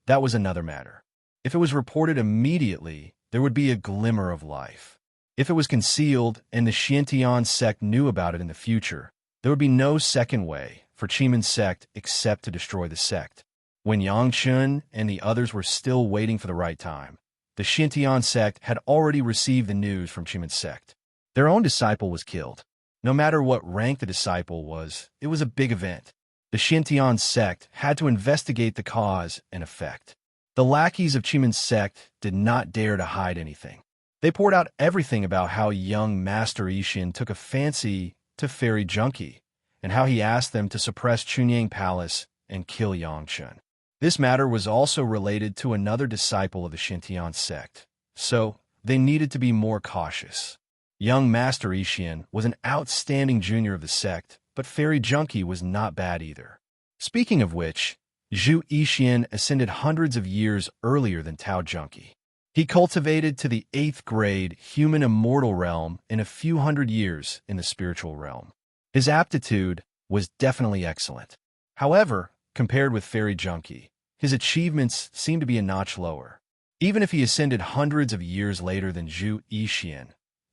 that was another matter. If it was reported immediately, there would be a glimmer of life. If it was concealed and the Xiantian sect knew about it in the future, there would be no second way for Chiman's sect except to destroy the sect. When Yang Chun and the others were still waiting for the right time, the Xiantian sect had already received the news from Chiman's sect. Their own disciple was killed. No matter what rank the disciple was, it was a big event. The Xiantian sect had to investigate the cause and effect. The lackeys of Chiman's sect did not dare to hide anything. They poured out everything about how young Master Ishian took a fancy to Fairy Junkie, and how he asked them to suppress Chunyang Palace and kill Yang Chun. This matter was also related to another disciple of the Xiantian sect, so they needed to be more cautious. Young Master Ishian was an outstanding junior of the sect, but Fairy Junkie was not bad either. Speaking of which, Zhu Ishian ascended hundreds of years earlier than Tao Junkie. He cultivated to the 8th grade human immortal realm in a few hundred years in the spiritual realm. His aptitude was definitely excellent. However, compared with Fairy Junkie, his achievements seemed to be a notch lower. Even if he ascended hundreds of years later than Zhu Ishian,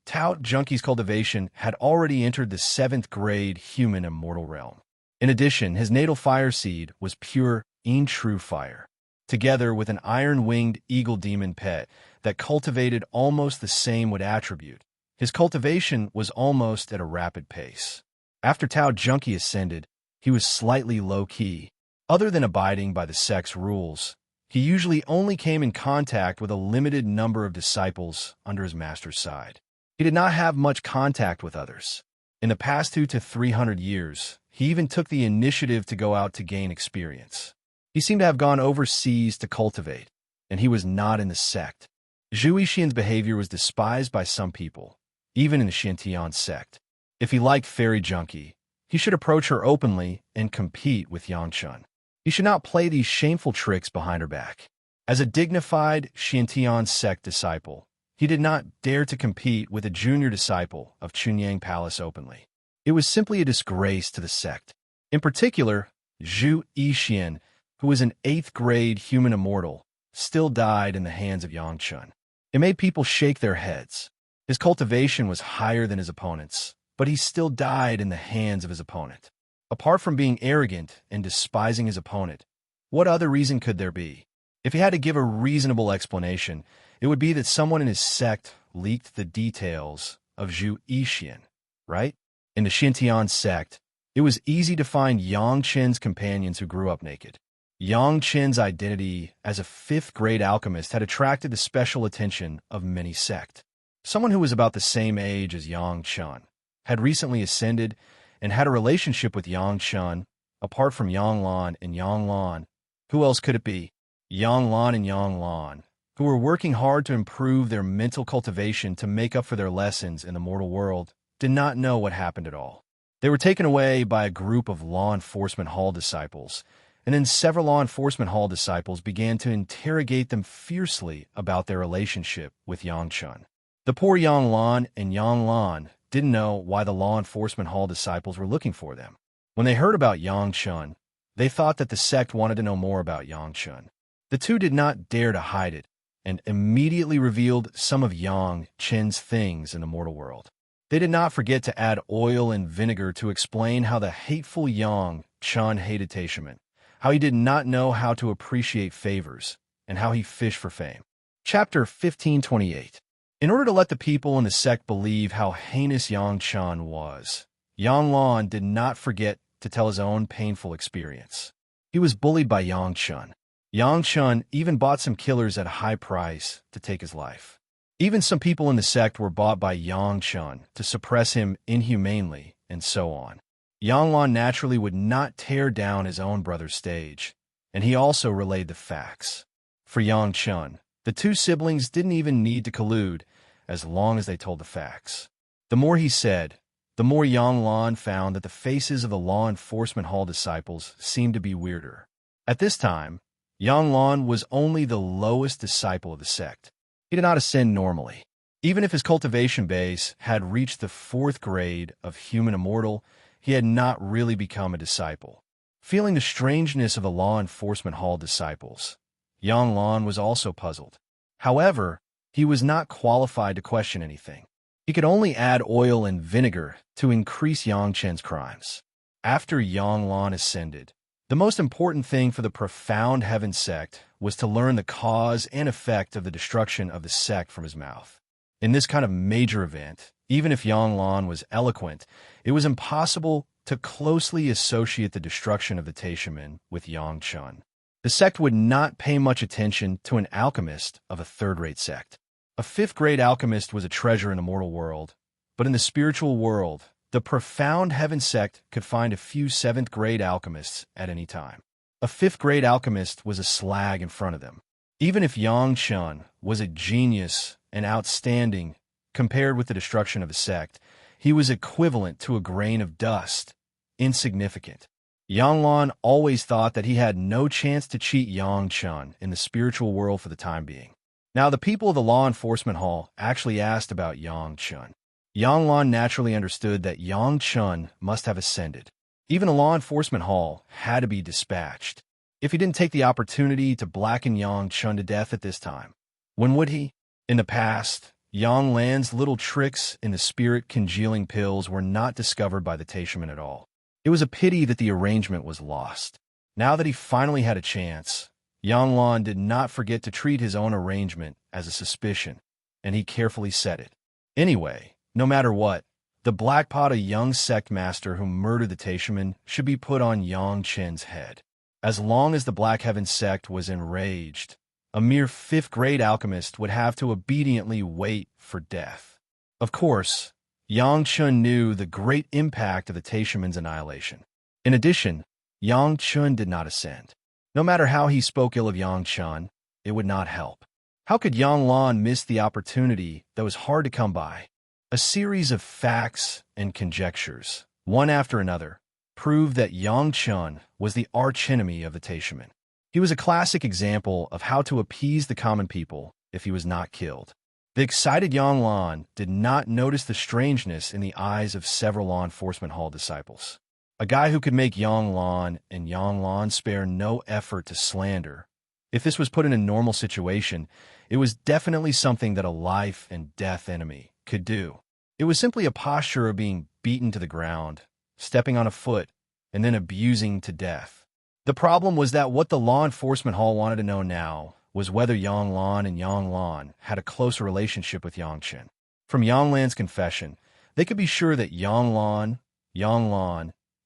Tao Junkie's cultivation had already entered the 7th grade human immortal realm. In addition, his natal fire seed was pure, true fire, together with an iron-winged eagle demon pet that cultivated almost the same wood attribute. His cultivation was almost at a rapid pace. After Tao Junkie ascended, he was slightly low-key. Other than abiding by the sect's rules, he usually only came in contact with a limited number of disciples under his master's side. He did not have much contact with others. In the past 200 to 300 years, he even took the initiative to go out to gain experience. He seemed to have gone overseas to cultivate, and he was not in the sect. Zhu Ishian's behavior was despised by some people, even in the Xiantian sect. If he liked Fairy Junkie, he should approach her openly and compete with Yang Chun. He should not play these shameful tricks behind her back. As a dignified Xiantian sect disciple, he did not dare to compete with a junior disciple of Chunyang Palace openly. It was simply a disgrace to the sect. In particular, Zhu Ishian, who was an 8th grade human immortal, still died in the hands of Yang Chun. It made people shake their heads. His cultivation was higher than his opponent's, but he still died in the hands of his opponent. Apart from being arrogant and despising his opponent, what other reason could there be? If he had to give a reasonable explanation, it would be that someone in his sect leaked the details of Zhu Yixian, right? In the Xintian sect, it was easy to find Yang Qin's companions who grew up naked. Yang Qin's identity as a fifth-grade alchemist had attracted the special attention of many sects. Someone who was about the same age as Yang Qin had recently ascended and had a relationship with Yang Qin. Apart from Yang Lan and Yang Lan, who else could it be? Yang Lan and Yang Lan, who were working hard to improve their mental cultivation to make up for their lessons in the mortal world, did not know what happened at all. They were taken away by a group of law enforcement hall disciples, and then several law enforcement hall disciples began to interrogate them fiercely about their relationship with Yang Qin. The poor Yang Lan and Yang Lan didn't know why the law enforcement hall disciples were looking for them. When they heard about Yang Qin, they thought that the sect wanted to know more about Yang Qin. The two did not dare to hide it, and immediately revealed some of Yang Qin's things in the mortal world. They did not forget to add oil and vinegar to explain how the hateful Yang Qin hated Teshiment, how he did not know how to appreciate favors, and how he fished for fame. Chapter 1528. In order to let the people in the sect believe how heinous Yang Qin was, Yang Lan did not forget to tell his own painful experience. He was bullied by Yang Qin. Yang Qin even bought some killers at a high price to take his life. Even some people in the sect were bought by Yang Qin to suppress him inhumanely, and so on. Yang Lan naturally would not tear down his own brother's stage, and he also relayed the facts. For Yang Qin, the two siblings didn't even need to collude as long as they told the facts. The more he said, the more Yang Lan found that the faces of the law enforcement hall disciples seemed to be weirder. At this time, Yang Lan was only the lowest disciple of the sect. He did not ascend normally. Even if his cultivation base had reached the 4th grade of human immortal, he had not really become a disciple. Feeling the strangeness of the law enforcement hall disciples, Yang Lan was also puzzled. However, he was not qualified to question anything. He could only add oil and vinegar to increase Yang Qin's crimes. After Yang Lan ascended, the most important thing for the profound heaven sect was to learn the cause and effect of the destruction of the sect from his mouth. In this kind of major event, even if Yang Lan was eloquent, it was impossible to closely associate the destruction of the Teshiment with Yang Qin. The sect would not pay much attention to an alchemist of a third-rate sect. A 5th-grade alchemist was a treasure in the mortal world, but in the spiritual world, the profound heaven sect could find a few 7th-grade alchemists at any time. A 5th-grade alchemist was a slag in front of them. Even if Yang Qin was a genius and outstanding compared with the destruction of the sect, he was equivalent to a grain of dust, insignificant. Yang Lan always thought that he had no chance to cheat Yang Qin in the spiritual world for the time being. Now, the people of the law enforcement hall actually asked about Yang Qin. Yang Lan naturally understood that Yang Qin must have ascended. Even a law enforcement hall had to be dispatched. If he didn't take the opportunity to blacken Yang Qin to death at this time, when would he? In the past, Yang Lan's little tricks in the spirit congealing pills were not discovered by the Teshiment at all. It was a pity that the arrangement was lost. Now that he finally had a chance, Yang Lan did not forget to treat his own arrangement as a suspicion, and he carefully said it. Anyway, no matter what, the black pot of young sect master who murdered the Teshiment should be put on Yang Qin's head. As long as the Black Heaven sect was enraged, a mere 5th-grade alchemist would have to obediently wait for death. Of course, Yang Qin knew the great impact of the Teshiment's annihilation. In addition, Yang Qin did not ascend. No matter how he spoke ill of Yang Qin, it would not help. How could Yang Lan miss the opportunity that was hard to come by? A series of facts and conjectures, one after another, proved that Yang Qin was the archenemy of the Teshiment. He was a classic example of how to appease the common people if he was not killed. The excited Yang Lan did not notice the strangeness in the eyes of several law enforcement hall disciples. A guy who could make Yang Lan and Yang Lan spare no effort to slander. If this was put in a normal situation, it was definitely something that a life and death enemy could do. It was simply a posture of being beaten to the ground, stepping on a foot, and then abusing to death. The problem was that what the law enforcement hall wanted to know now was whether Yang Lan and Yang Lan had a closer relationship with Yang Chen. From Yang Lan's confession, they could be sure that Yang Lan,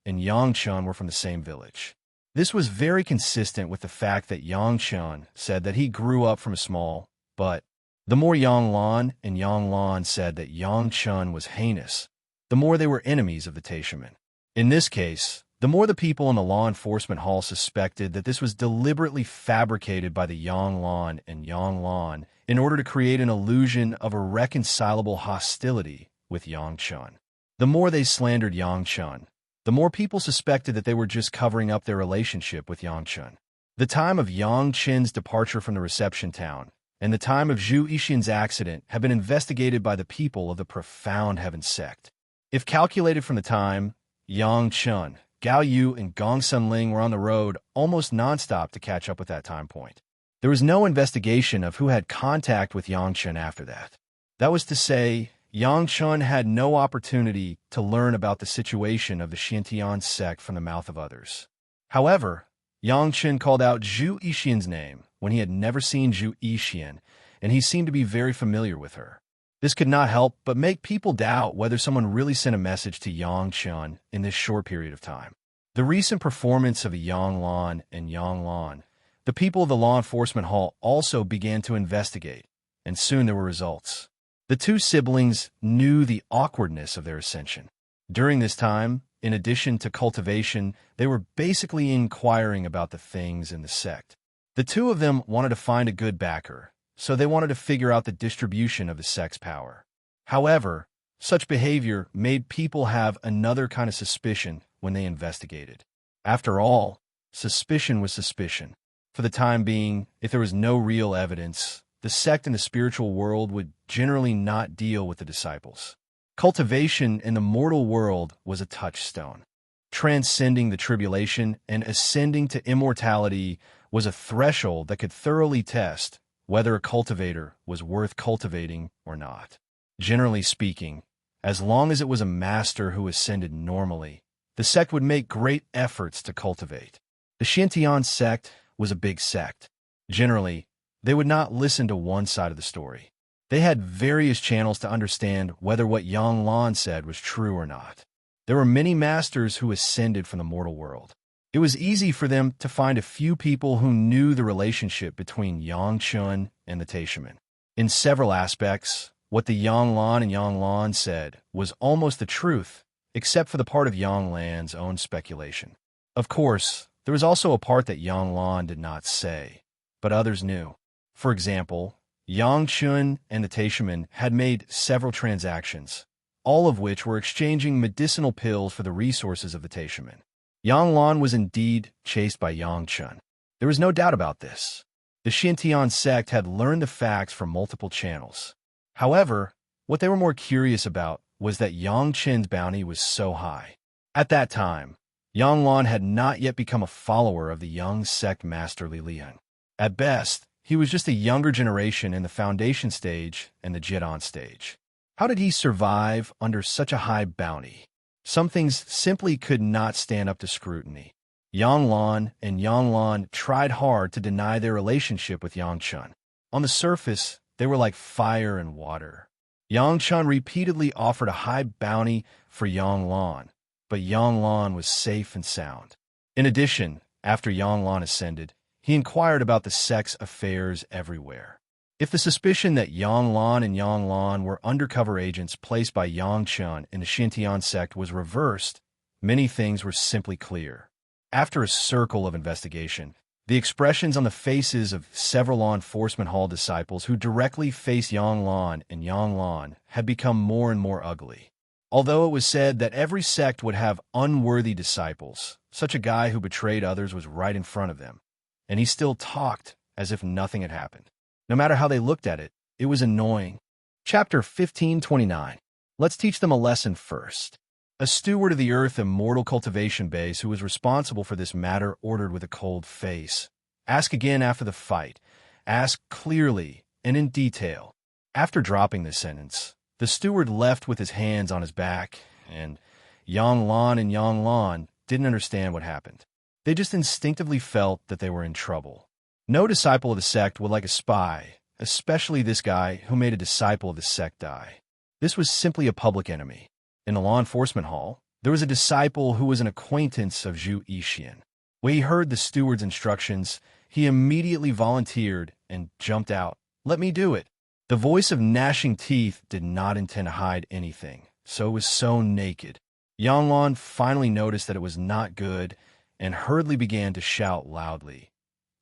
and Yang Chen were from the same village. This was very consistent with the fact that Yang Chen said that he grew up from a small, but the more Yang Lan and Yang Lan said that Yang Chen was heinous, the more they were enemies of the Taishaman. In this case, the more the people in the law enforcement hall suspected that this was deliberately fabricated by the Yang Lan and Yang Lan in order to create an illusion of a reconcilable hostility with Yang Chen. The more they slandered Yang Chen, the more people suspected that they were just covering up their relationship with Yang Chen. The time of Yang Chen's departure from the reception town and the time of Zhu Yixian's accident have been investigated by the people of the Profound Heaven sect. If calculated from the time, Yang Chen, Gao Yu, and Gong Sunling were on the road almost nonstop to catch up with that time point. There was no investigation of who had contact with Yang Chen after that. That was to say, Yang Chen had no opportunity to learn about the situation of the Xiantian sect from the mouth of others. However, Yang Chen called out Zhu Yixian's name when he had never seen Zhu Yixian, and he seemed to be very familiar with her. This could not help but make people doubt whether someone really sent a message to Yang Chen in this short period of time. The recent performance of Yang Lan and Yang Lan, the people of the law enforcement hall also began to investigate, and soon there were results. The two siblings knew the awkwardness of their ascension. During this time, in addition to cultivation, they were basically inquiring about the things in the sect. The two of them wanted to find a good backer, so they wanted to figure out the distribution of the sect's power. However, such behavior made people have another kind of suspicion when they investigated. After all, suspicion was suspicion. For the time being, if there was no real evidence, the sect in the spiritual world would generally not deal with the disciples. Cultivation in the mortal world was a touchstone. Transcending the tribulation and ascending to immortality was a threshold that could thoroughly test whether a cultivator was worth cultivating or not. Generally speaking, as long as it was a master who ascended normally, the sect would make great efforts to cultivate. The Xiantian sect was a big sect. Generally, they would not listen to one side of the story. They had various channels to understand whether what Yang Lan said was true or not. There were many masters who ascended from the mortal world. It was easy for them to find a few people who knew the relationship between Yang Chen and the Taishaman. In several aspects, what the Yang Lan and Yang Lan said was almost the truth, except for the part of Yang Lan's own speculation. Of course, there was also a part that Yang Lan did not say, but others knew. For example, Yang Chen and the Taishaman had made several transactions, all of which were exchanging medicinal pills for the resources of the Taishaman. Yang Lan was indeed chased by Yang Chen. There was no doubt about this. The Xiantian sect had learned the facts from multiple channels. However, what they were more curious about was that Yang Chen's bounty was so high. At that time, Yang Lan had not yet become a follower of the young sect master Li Liang. At best, he was just a younger generation in the foundation stage and the Jidan stage. How did he survive under such a high bounty? Some things simply could not stand up to scrutiny. Yang Lan and Yang Lan tried hard to deny their relationship with Yang Chen. On the surface, they were like fire and water. Yang Chen repeatedly offered a high bounty for Yang Lan, but Yang Lan was safe and sound. In addition, after Yang Lan ascended, he inquired about the sect's affairs everywhere. If the suspicion that Yang Lan and Yang Lan were undercover agents placed by Yang Chen in the Xiantian sect was reversed, many things were simply clear. After a circle of investigation, the expressions on the faces of several law enforcement hall disciples who directly faced Yang Lan and Yang Lan had become more and more ugly. Although it was said that every sect would have unworthy disciples, such a guy who betrayed others was right in front of them, and he still talked as if nothing had happened. No matter how they looked at it, it was annoying. Chapter 1529. Let's teach them a lesson first. A steward of the Earth Immortal cultivation base who was responsible for this matter ordered with a cold face. Ask again after the fight. Ask clearly and in detail. After dropping this sentence, the steward left with his hands on his back, and Yang Lan and Yang Lan didn't understand what happened. They just instinctively felt that they were in trouble. No disciple of the sect would like a spy, especially this guy who made a disciple of the sect die. This was simply a public enemy. In the law enforcement hall, there was a disciple who was an acquaintance of Zhu Yixian. When he heard the steward's instructions, he immediately volunteered and jumped out. "Let me do it." The voice of gnashing teeth did not intend to hide anything, so it was sewn naked. Yanglon finally noticed that it was not good and hurriedly began to shout loudly,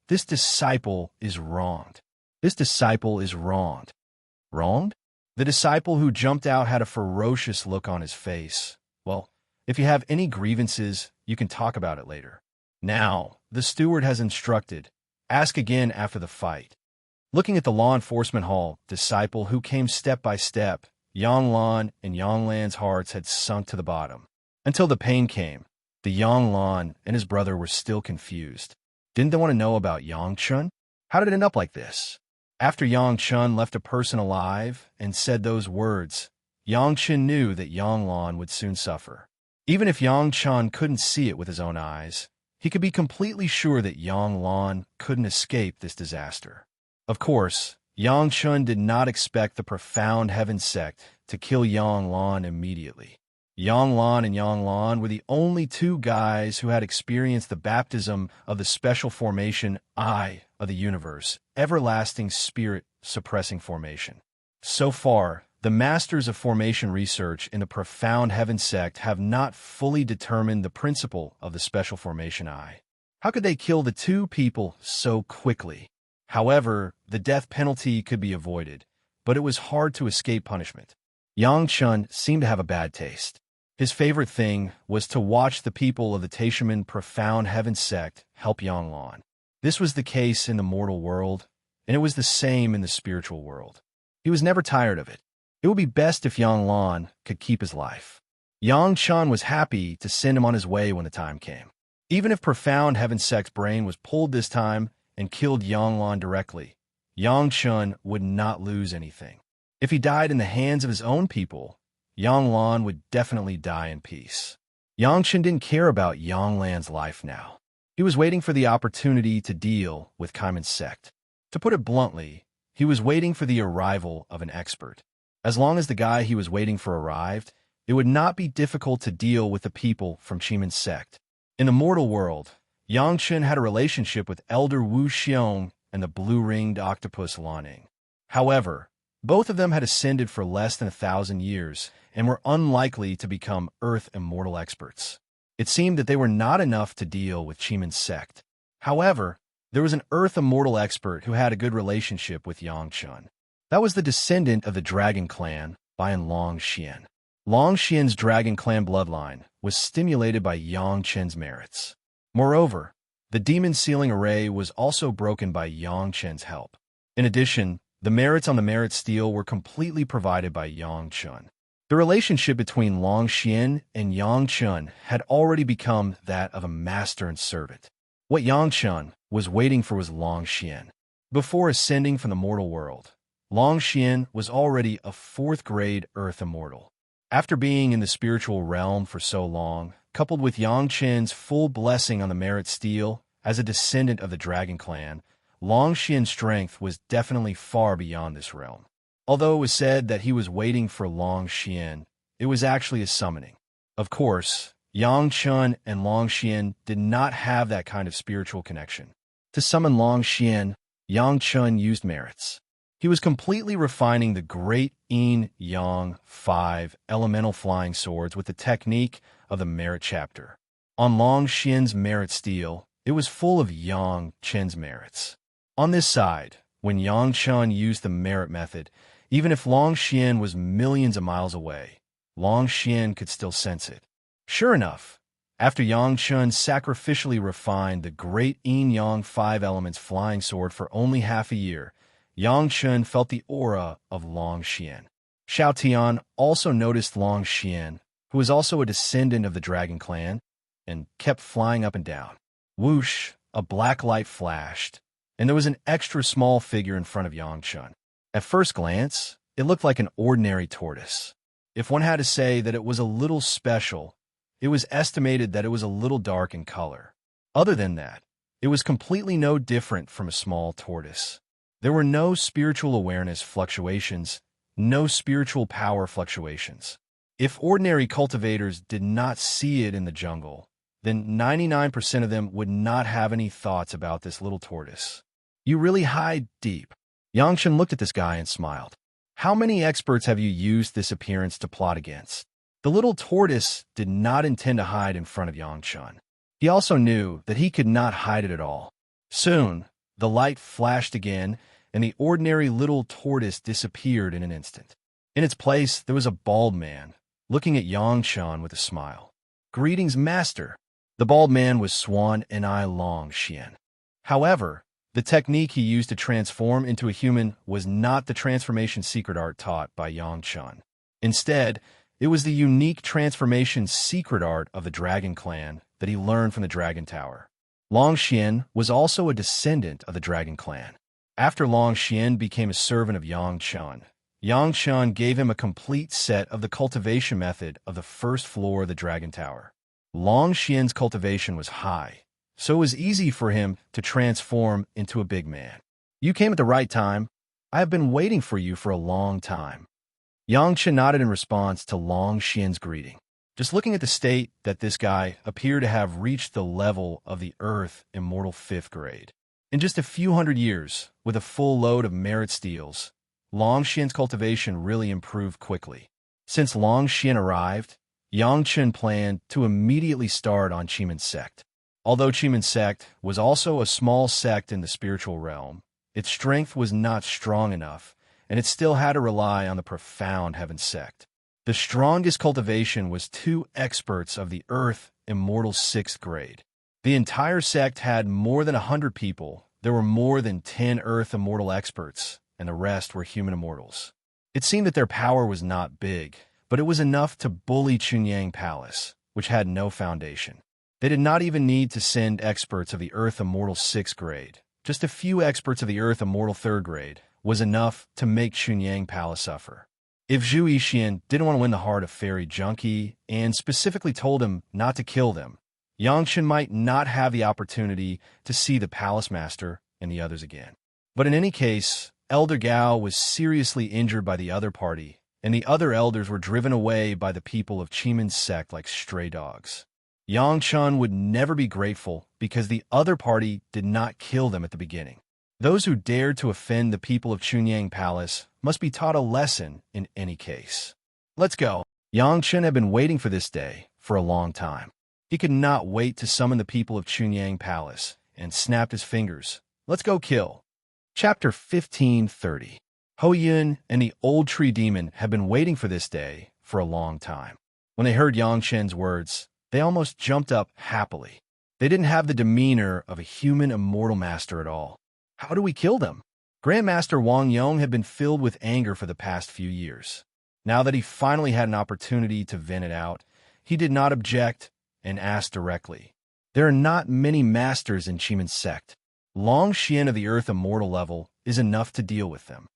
"This disciple is wronged. This disciple is wronged." Wronged? The disciple who jumped out had a ferocious look on his face. "Well, if you have any grievances, you can talk about it later. Now, the steward has instructed. Ask again after the fight." Looking at the law enforcement hall disciple who came step by step, Yanglon and Yanglan's hearts had sunk to the bottom. Until the pain came, the Yanglon and his brother were still confused. Didn't they want to know about Yangchun? How did it end up like this? After Yangchun left a person alive and said those words, Yangchun knew that Yanglon would soon suffer. Even if Yangchun couldn't see it with his own eyes, he could be completely sure that Yanglon couldn't escape this disaster. Of course, Yangchun did not expect the profound heaven sect to kill Yanglon immediately. Yanglon and Yanglon were the only two guys who had experienced the baptism of the special formation Eye of the universe, everlasting spirit suppressing formation. So far, the masters of formation research in the profound heaven sect have not fully determined the principle of the special formation Eye. How could they kill the two people so quickly? However, the death penalty could be avoided, but it was hard to escape punishment. Yangchun seemed to have a bad taste. His favorite thing was to watch the people of the Taishaman profound heaven sect help Yanglon. This was the case in the mortal world, and it was the same in the spiritual world. He was never tired of it. It would be best if Yanglon could keep his life. Yangchun was happy to send him on his way when the time came. Even if profound heaven sect's brain was pulled this time and killed Yanglon directly, Yangchun would not lose anything. If he died in the hands of his own people, Yanglon would definitely die in peace. Yangchun didn't care about Yanglan's life now. He was waiting for the opportunity to deal with Kaiman's sect. To put it bluntly, he was waiting for the arrival of an expert. As long as the guy he was waiting for arrived, it would not be difficult to deal with the people from Chiman's sect. In the mortal world, Yangchun had a relationship with Elder Wu Xiong and the blue-ringed octopus Laning. However, both of them had ascended for less than 1,000 years and were unlikely to become Earth Immortal experts. It seemed that they were not enough to deal with Chiman's sect. However, there was an Earth Immortal expert who had a good relationship with Yangchun. That was the descendant of the Dragon Clan, Bayan Longxian. Longxian's Dragon Clan bloodline was stimulated by Yangchun's merits. Moreover, the demon sealing array was also broken by Yangchun's help. In addition, the merits on the merit steel were completely provided by Yangchun. The relationship between Longxian and Yangchun had already become that of a master and servant. What Yangchun was waiting for was Longxian. Before ascending from the mortal world, Longxian was already a 4th-grade Earth Immortal. After being in the spiritual realm for so long, coupled with Yangchun's full blessing on the merit steel as a descendant of the Dragon Clan, Longxian's strength was definitely far beyond this realm. Although it was said that he was waiting for Longxian, it was actually a summoning. Of course, Yangchun and Longxian did not have that kind of spiritual connection. To summon Longxian, Yangchun used merits. He was completely refining the great Yin Yang 5 elemental flying swords with the technique of the merit chapter. On Longxian's merit steel, it was full of Yangchun's merits. On this side, when Yangchun used the merit method, even if Longxian was millions of miles away, Longxian could still sense it. Sure enough, after Yangchun sacrificially refined the great Yin Yang 5 elements flying sword for only half a year, Yangchun felt the aura of Longxian. Xiao Tian also noticed Longxian, who was also a descendant of the Dragon Clan, and kept flying up and down. Whoosh, a black light flashed, and there was an extra small figure in front of Yangchun. At first glance, it looked like an ordinary tortoise. If one had to say that it was a little special, it was estimated that it was a little dark in color. Other than that, it was completely no different from a small tortoise. There were no spiritual awareness fluctuations, no spiritual power fluctuations. If ordinary cultivators did not see it in the jungle, then 99% of them would not have any thoughts about this little tortoise. You really hide deep. Yangshan looked at this guy and smiled. How many experts have you used this appearance to plot against? The little tortoise did not intend to hide in front of Yangshan. He also knew that he could not hide it at all. Soon, the light flashed again, and the ordinary little tortoise disappeared in an instant. In its place, there was a bald man, looking at Yangshan with a smile. "Greetings, master." The bald man was Swan and I Long Xian. However, the technique he used to transform into a human was not the transformation secret art taught by Yangshan. Instead, it was the unique transformation secret art of the Dragon Clan that he learned from the Dragon Tower. Long Xian was also a descendant of the Dragon Clan. After Long Xian became a servant of Yangshan gave him a complete set of the cultivation method of the first floor of the Dragon Tower. Long Xian's cultivation was high, so it was easy for him to transform into a big man. "You came at the right time. I have been waiting for you for a long time." Yangshan nodded in response to Long Xian's greeting. Just looking at the state that this guy appeared to have reached the level of the Earth Immortal 5th grade. In just a few hundred years, with a full load of merit steals, Long Xian's cultivation really improved quickly. Since Long Xian arrived, Yangshan planned to immediately start on Chiman's sect. Although Chiman's sect was also a small sect in the spiritual realm, its strength was not strong enough, and it still had to rely on the profound Heaven sect. The strongest cultivation was 2 experts of the Earth Immortal 6th grade. The entire sect had more than 100 people. There were more than 10 Earth Immortal experts, and the rest were human immortals. It seemed that their power was not big, but it was enough to bully Chunyang Palace, which had no foundation. They did not even need to send experts of the Earth Immortal 6th grade. Just a few experts of the Earth Immortal 3rd grade was enough to make Chunyang Palace suffer. If Zhu Yixian didn't want to win the heart of Fairy Junkie and specifically told him not to kill them, Yangshan might not have the opportunity to see the Palace Master and the others again. But in any case, Elder Gao was seriously injured by the other party, and the other elders were driven away by the people of Chiman's sect like stray dogs. Yangshan would never be grateful because the other party did not kill them at the beginning. Those who dared to offend the people of Chunyang Palace must be taught a lesson in any case. "Let's go." Yangshan had been waiting for this day for a long time. He could not wait to summon the people of Chunyang Palace and snapped his fingers. "Let's go kill." Chapter 1530. Ho Yun and the Old Tree Demon had been waiting for this day for a long time. When they heard Yangshan's words, they almost jumped up happily. They didn't have the demeanor of a human immortal master at all. "How do we kill them?" Grandmaster Wang Yong had been filled with anger for the past few years. Now that he finally had an opportunity to vent it out, he did not object and asked directly. "There are not many masters in Chiman's sect. Long Xian of the Earth Immortal level is enough to deal with them."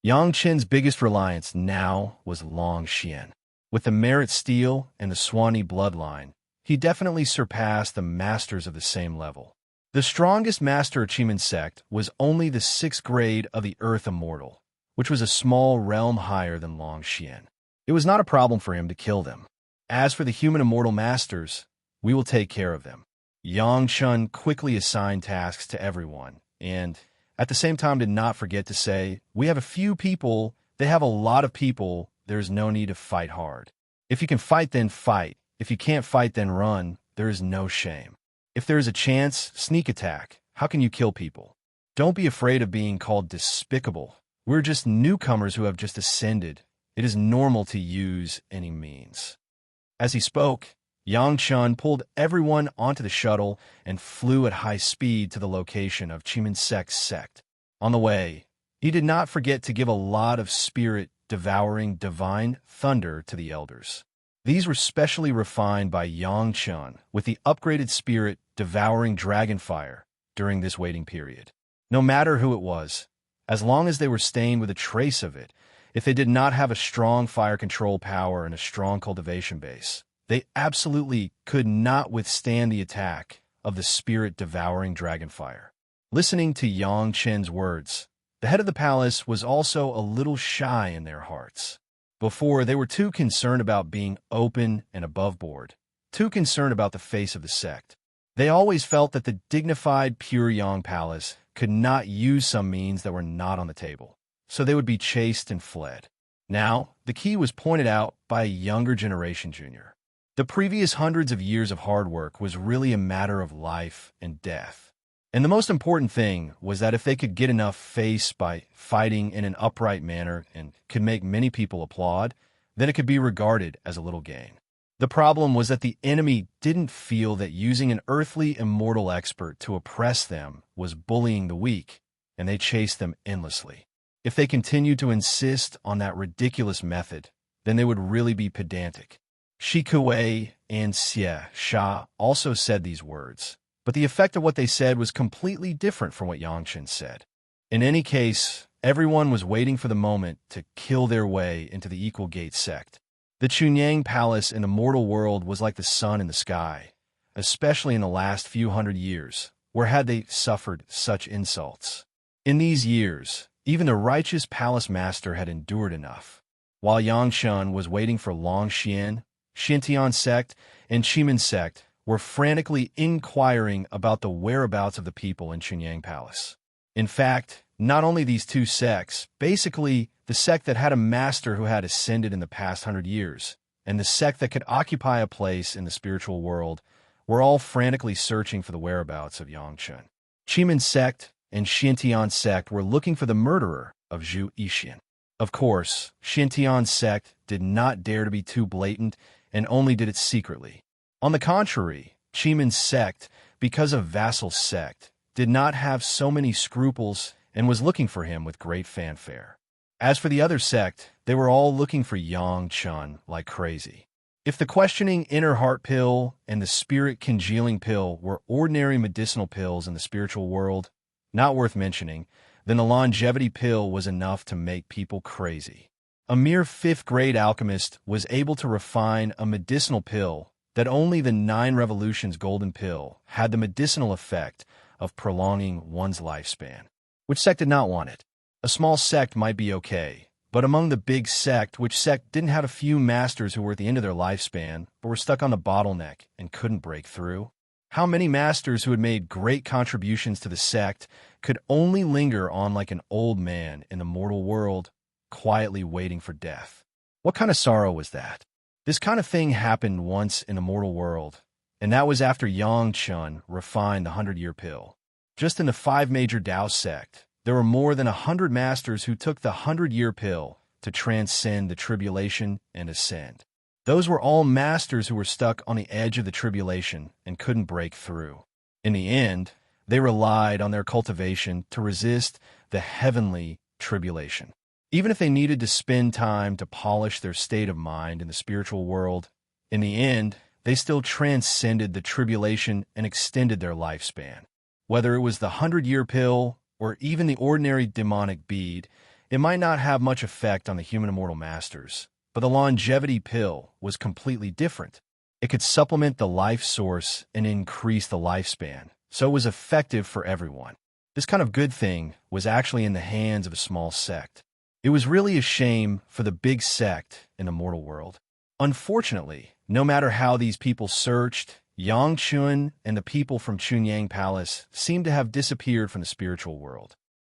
Yangchen's biggest reliance now was Long Xian. With the Merit Steel and the Swanee bloodline, he definitely surpassed the masters of the same level. The strongest master of Chiman's sect was only the 6th grade of the Earth Immortal, which was a small realm higher than Long Xian. It was not a problem for him to kill them. As for the human immortal masters, we will take care of them. Yangshan quickly assigned tasks to everyone, and at the same time did not forget to say, "We have a few people, they have a lot of people, there is no need to fight hard. If you can fight, then fight. If you can't fight, then run. There is no shame. If there is a chance, sneak attack. How can you kill people? Don't be afraid of being called despicable. We're just newcomers who have just ascended. It is normal to use any means." As he spoke, Yangshan pulled everyone onto the shuttle and flew at high speed to the location of Chiman's sect. On the way, he did not forget to give a lot of spirit-devouring divine thunder to the elders. These were specially refined by Yangshan with the upgraded spirit-devouring dragon fire during this waiting period. No matter who it was, as long as they were staying with a trace of it, if they did not have a strong fire control power and a strong cultivation base, they absolutely could not withstand the attack of the spirit-devouring dragonfire. Listening to Yang Chen's words, the head of the palace was also a little shy in their hearts. Before, they were too concerned about being open and above board, too concerned about the face of the sect. They always felt that the dignified, pure Yang Palace could not use some means that were not on the table, so they would be chased and fled. Now, the key was pointed out by a younger generation junior. The previous hundreds of years of hard work was really a matter of life and death. And the most important thing was that if they could get enough face by fighting in an upright manner and could make many people applaud, then it could be regarded as a little gain. The problem was that the enemy didn't feel that using an earthly immortal expert to oppress them was bullying the weak, and they chased them endlessly. If they continued to insist on that ridiculous method, then they would really be pedantic. Shi Kuei and Xie Sha also said these words, but the effect of what they said was completely different from what Yang Chen said. In any case, everyone was waiting for the moment to kill their way into the Equal Gate sect. The Chunyang Palace in the mortal world was like the sun in the sky, especially in the last few hundred years, where had they suffered such insults. In these years, even the righteous palace master had endured enough. While Yang Shun was waiting for Longxian, Xintian sect, and Chimen sect were frantically inquiring about the whereabouts of the people in Chunyang Palace. In fact, not only these two sects, basically the sect that had a master who had ascended in the past 100 years, and the sect that could occupy a place in the spiritual world, were all frantically searching for the whereabouts of Yang Chen. Chimen sect and Xintian sect were looking for the murderer of Zhu Yixin. Of course, Xintian sect did not dare to be too blatant and only did it secretly. On the contrary, Chimen sect, because of vassal sect, did not have so many scruples and was looking for him with great fanfare. As for the other sect, they were all looking for Yang Chen like crazy. If the questioning inner heart pill and the spirit congealing pill were ordinary medicinal pills in the spiritual world, not worth mentioning, then the longevity pill was enough to make people crazy. A mere fifth-grade alchemist was able to refine a medicinal pill that only the 9 Revolutions golden pill had the medicinal effect of prolonging one's lifespan. Which sect did not want it? A small sect might be okay, but among the big sect, which sect didn't have a few masters who were at the end of their lifespan, but were stuck on the bottleneck and couldn't break through? How many masters who had made great contributions to the sect could only linger on like an old man in the mortal world, quietly waiting for death? What kind of sorrow was that? This kind of thing happened once in the mortal world, and that was after Yang Chen refined the 100-year pill. Just in the 5 major Dao sect, there were more than 100 masters who took the 100-year pill to transcend the tribulation and ascend. Those were all masters who were stuck on the edge of the tribulation and couldn't break through. In the end, they relied on their cultivation to resist the heavenly tribulation. Even if they needed to spend time to polish their state of mind in the spiritual world, in the end, they still transcended the tribulation and extended their lifespan. Whether it was the 100-year pill or even the ordinary demonic bead, it might not have much effect on the human immortal masters, but the longevity pill was completely different. It could supplement the life source and increase the lifespan, so it was effective for everyone. This kind of good thing was actually in the hands of a small sect. It was really a shame for the big sect in the mortal world. Unfortunately, no matter how these people searched, Yang Chun and the people from Chunyang Palace seemed to have disappeared from the spiritual world.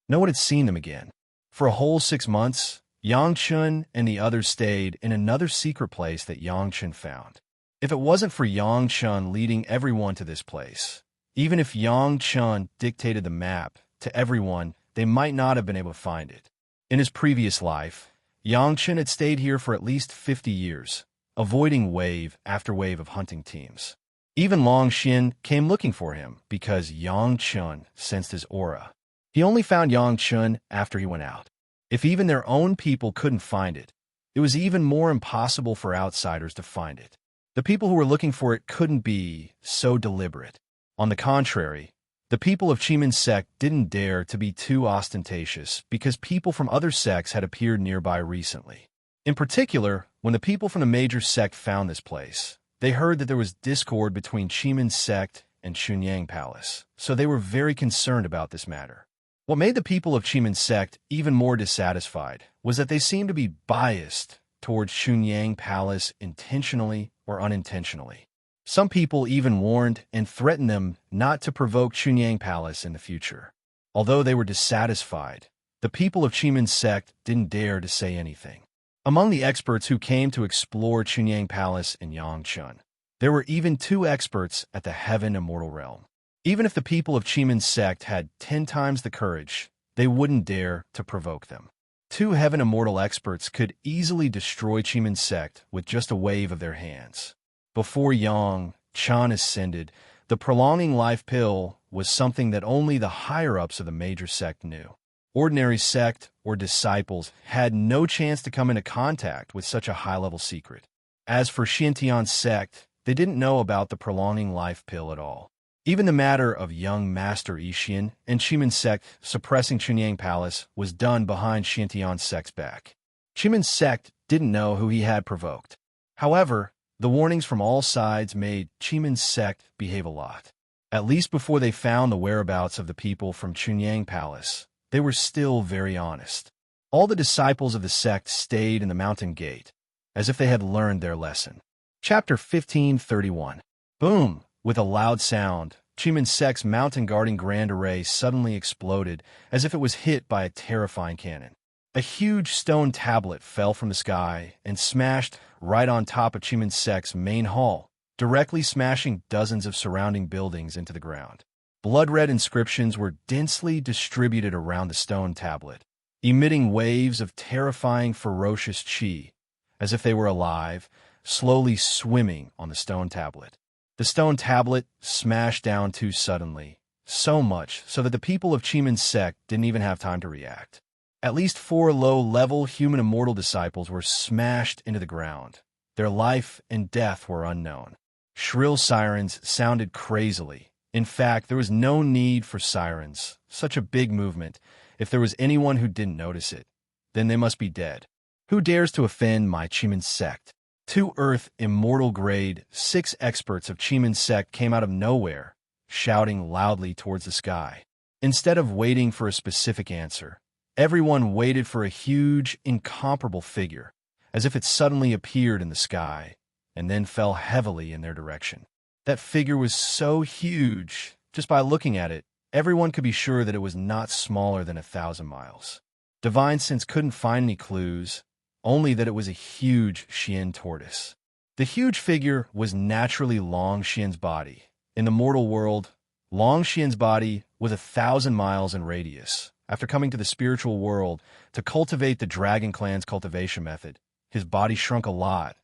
No one had seen them again. For a whole 6 months, Yang Chun and the others stayed in another secret place that Yang Chun found. If it wasn't for Yang Chun leading everyone to this place, even if Yang Chun dictated the map to everyone, they might not have been able to find it. In his previous life, Yang Chun had stayed here for at least 50 years, avoiding wave after wave of hunting teams. Even Long Xin came looking for him because Yang Chun sensed his aura. He only found Yang Chun after he went out. If even their own people couldn't find it, it was even more impossible for outsiders to find it. The people who were looking for it couldn't be so deliberate. On the contrary, the people of Chimen sect didn't dare to be too ostentatious because people from other sects had appeared nearby recently. In particular, when the people from the major sect found this place, they heard that there was discord between Chimen sect and Chunyang Palace, so they were very concerned about this matter. What made the people of Chimen sect even more dissatisfied was that they seemed to be biased towards Chunyang Palace intentionally or unintentionally. Some people even warned and threatened them not to provoke Chunyang Palace in the future. Although they were dissatisfied, the people of Chimen sect didn't dare to say anything. Among the experts who came to explore Chunyang Palace in Yangchun, there were even 2 experts at the Heaven Immortal realm. Even if the people of Chimen sect had 10 times the courage, they wouldn't dare to provoke them. 2 Heaven Immortal experts could easily destroy Chimen sect with just a wave of their hands. Before Yang Chan ascended, the prolonging life pill was something that only the higher-ups of the major sect knew. Ordinary sect or disciples had no chance to come into contact with such a high-level secret. As for Xintian sect, they didn't know about the prolonging life pill at all. Even the matter of young Master Yixian and Chimen sect suppressing Chunyang Palace was done behind Xintian sect's back. Chimen sect didn't know who he had provoked. However, the warnings from all sides made Chimen sect behave a lot. At least before they found the whereabouts of the people from Chunyang Palace, they were still very honest. All the disciples of the sect stayed in the mountain gate, as if they had learned their lesson. Chapter 1531. Boom! With a loud sound, Chimen sect's mountain guarding grand array suddenly exploded as if it was hit by a terrifying cannon. A huge stone tablet fell from the sky and smashed right on top of Chimen sect's main hall, directly smashing dozens of surrounding buildings into the ground. Blood-red inscriptions were densely distributed around the stone tablet, emitting waves of terrifying, ferocious chi, as if they were alive, slowly swimming on the stone tablet. The stone tablet smashed down too suddenly, so much so that the people of Chimen sect didn't even have time to react. At least 4 low-level human immortal disciples were smashed into the ground. Their life and death were unknown. Shrill sirens sounded crazily. In fact, there was no need for sirens. Such a big movement. If there was anyone who didn't notice it, then they must be dead. Who dares to offend my Chimen sect? 2 Earth Immortal Grade 6 experts of Chimen sect came out of nowhere, shouting loudly towards the sky. Instead of waiting for a specific answer, everyone waited for a huge, incomparable figure, as if it suddenly appeared in the sky, and then fell heavily in their direction. That figure was so huge, just by looking at it, everyone could be sure that it was not smaller than 1,000 miles. Divine Sense couldn't find any clues, only that it was a huge Xian tortoise. The huge figure was naturally Long Xian's body. In the mortal world, Long Xian's body was 1,000 miles in radius. After coming to the spiritual world to cultivate the Dragon Clan's cultivation method, his body shrunk a lot,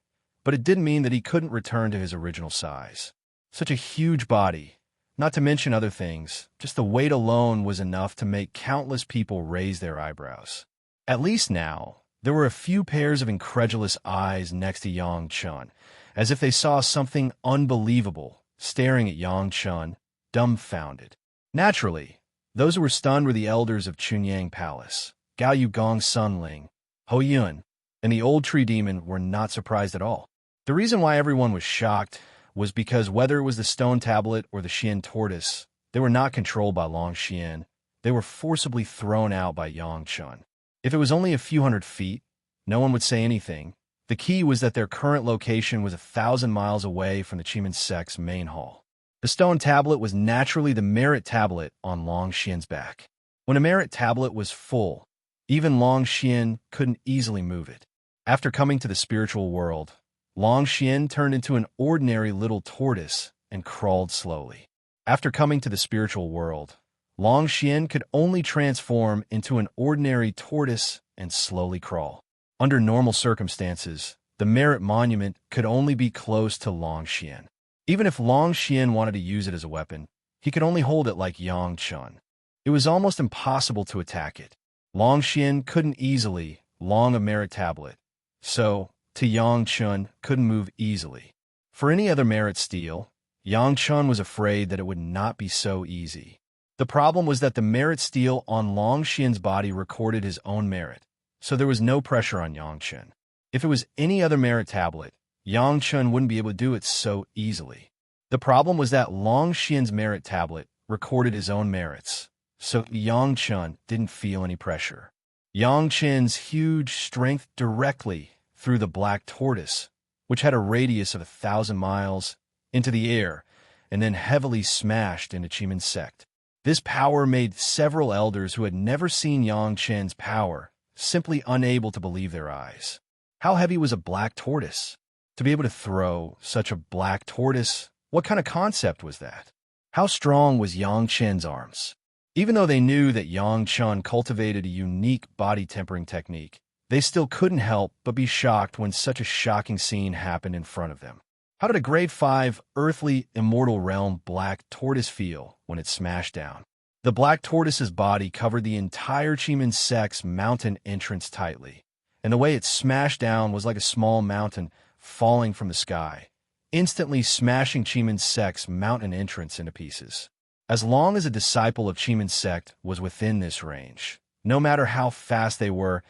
but it didn't mean that he couldn't return to his original size. Such a huge body, not to mention other things, just the weight alone was enough to make countless people raise their eyebrows. At least now, there were a few pairs of incredulous eyes next to Yang Chun, as if they saw something unbelievable, staring at Yang Chun, dumbfounded. Naturally, those who were stunned were the elders of Chunyang Palace. Gao Yu Gong Sunling, Ho Yun, and the old tree demon were not surprised at all. The reason why everyone was shocked was because whether it was the stone tablet or the Xian tortoise, they were not controlled by Long Xian. They were forcibly thrown out by Yang Chun. If it was only a few hundred feet, no one would say anything. The key was that their current location was 1,000 miles away from the Chimen sect's main hall. The stone tablet was naturally the merit tablet on Long Xian's back. When a merit tablet was full, even Long Xian couldn't easily move it. After coming to the spiritual world, Long Xian turned into an ordinary little tortoise and crawled slowly. After coming to the spiritual world, Long Xian could only transform into an ordinary tortoise and slowly crawl. Under normal circumstances, the merit monument could only be close to Long Xian. Even if Long Xian wanted to use it as a weapon, he could only hold it like Yang Chun. It was almost impossible to attack it. Long Xian couldn't easily long a merit tablet, so to Yang Chun couldn't move easily. For any other merit steel, Yang Chun was afraid that it would not be so easy. The problem was that the merit steel on Long Xian's body recorded his own merit, so there was no pressure on Yang Chun. If it was any other merit tablet, Yang Chun wouldn't be able to do it so easily. The problem was that Long Xian's merit tablet recorded his own merits, so Yang Chun didn't feel any pressure. Yang Chen's huge strength directly threw the black tortoise, which had a radius of 1,000 miles, into the air, and then heavily smashed into Chiman's sect. This power made several elders who had never seen Yang Chen's power simply unable to believe their eyes. How heavy was a black tortoise? To be able to throw such a black tortoise, what kind of concept was that? How strong was Yang Chen's arms? Even though they knew that Yang Chun cultivated a unique body tempering technique, they still couldn't help but be shocked when such a shocking scene happened in front of them. How did a grade 5 earthly immortal realm black tortoise feel when it smashed down? The black tortoise's body covered the entire Chiman sect's mountain entrance tightly, and the way it smashed down was like a small mountain falling from the sky, instantly smashing Chiman sect's mountain entrance into pieces. As long as a disciple of Chiman sect was within this range, no matter how fast they were,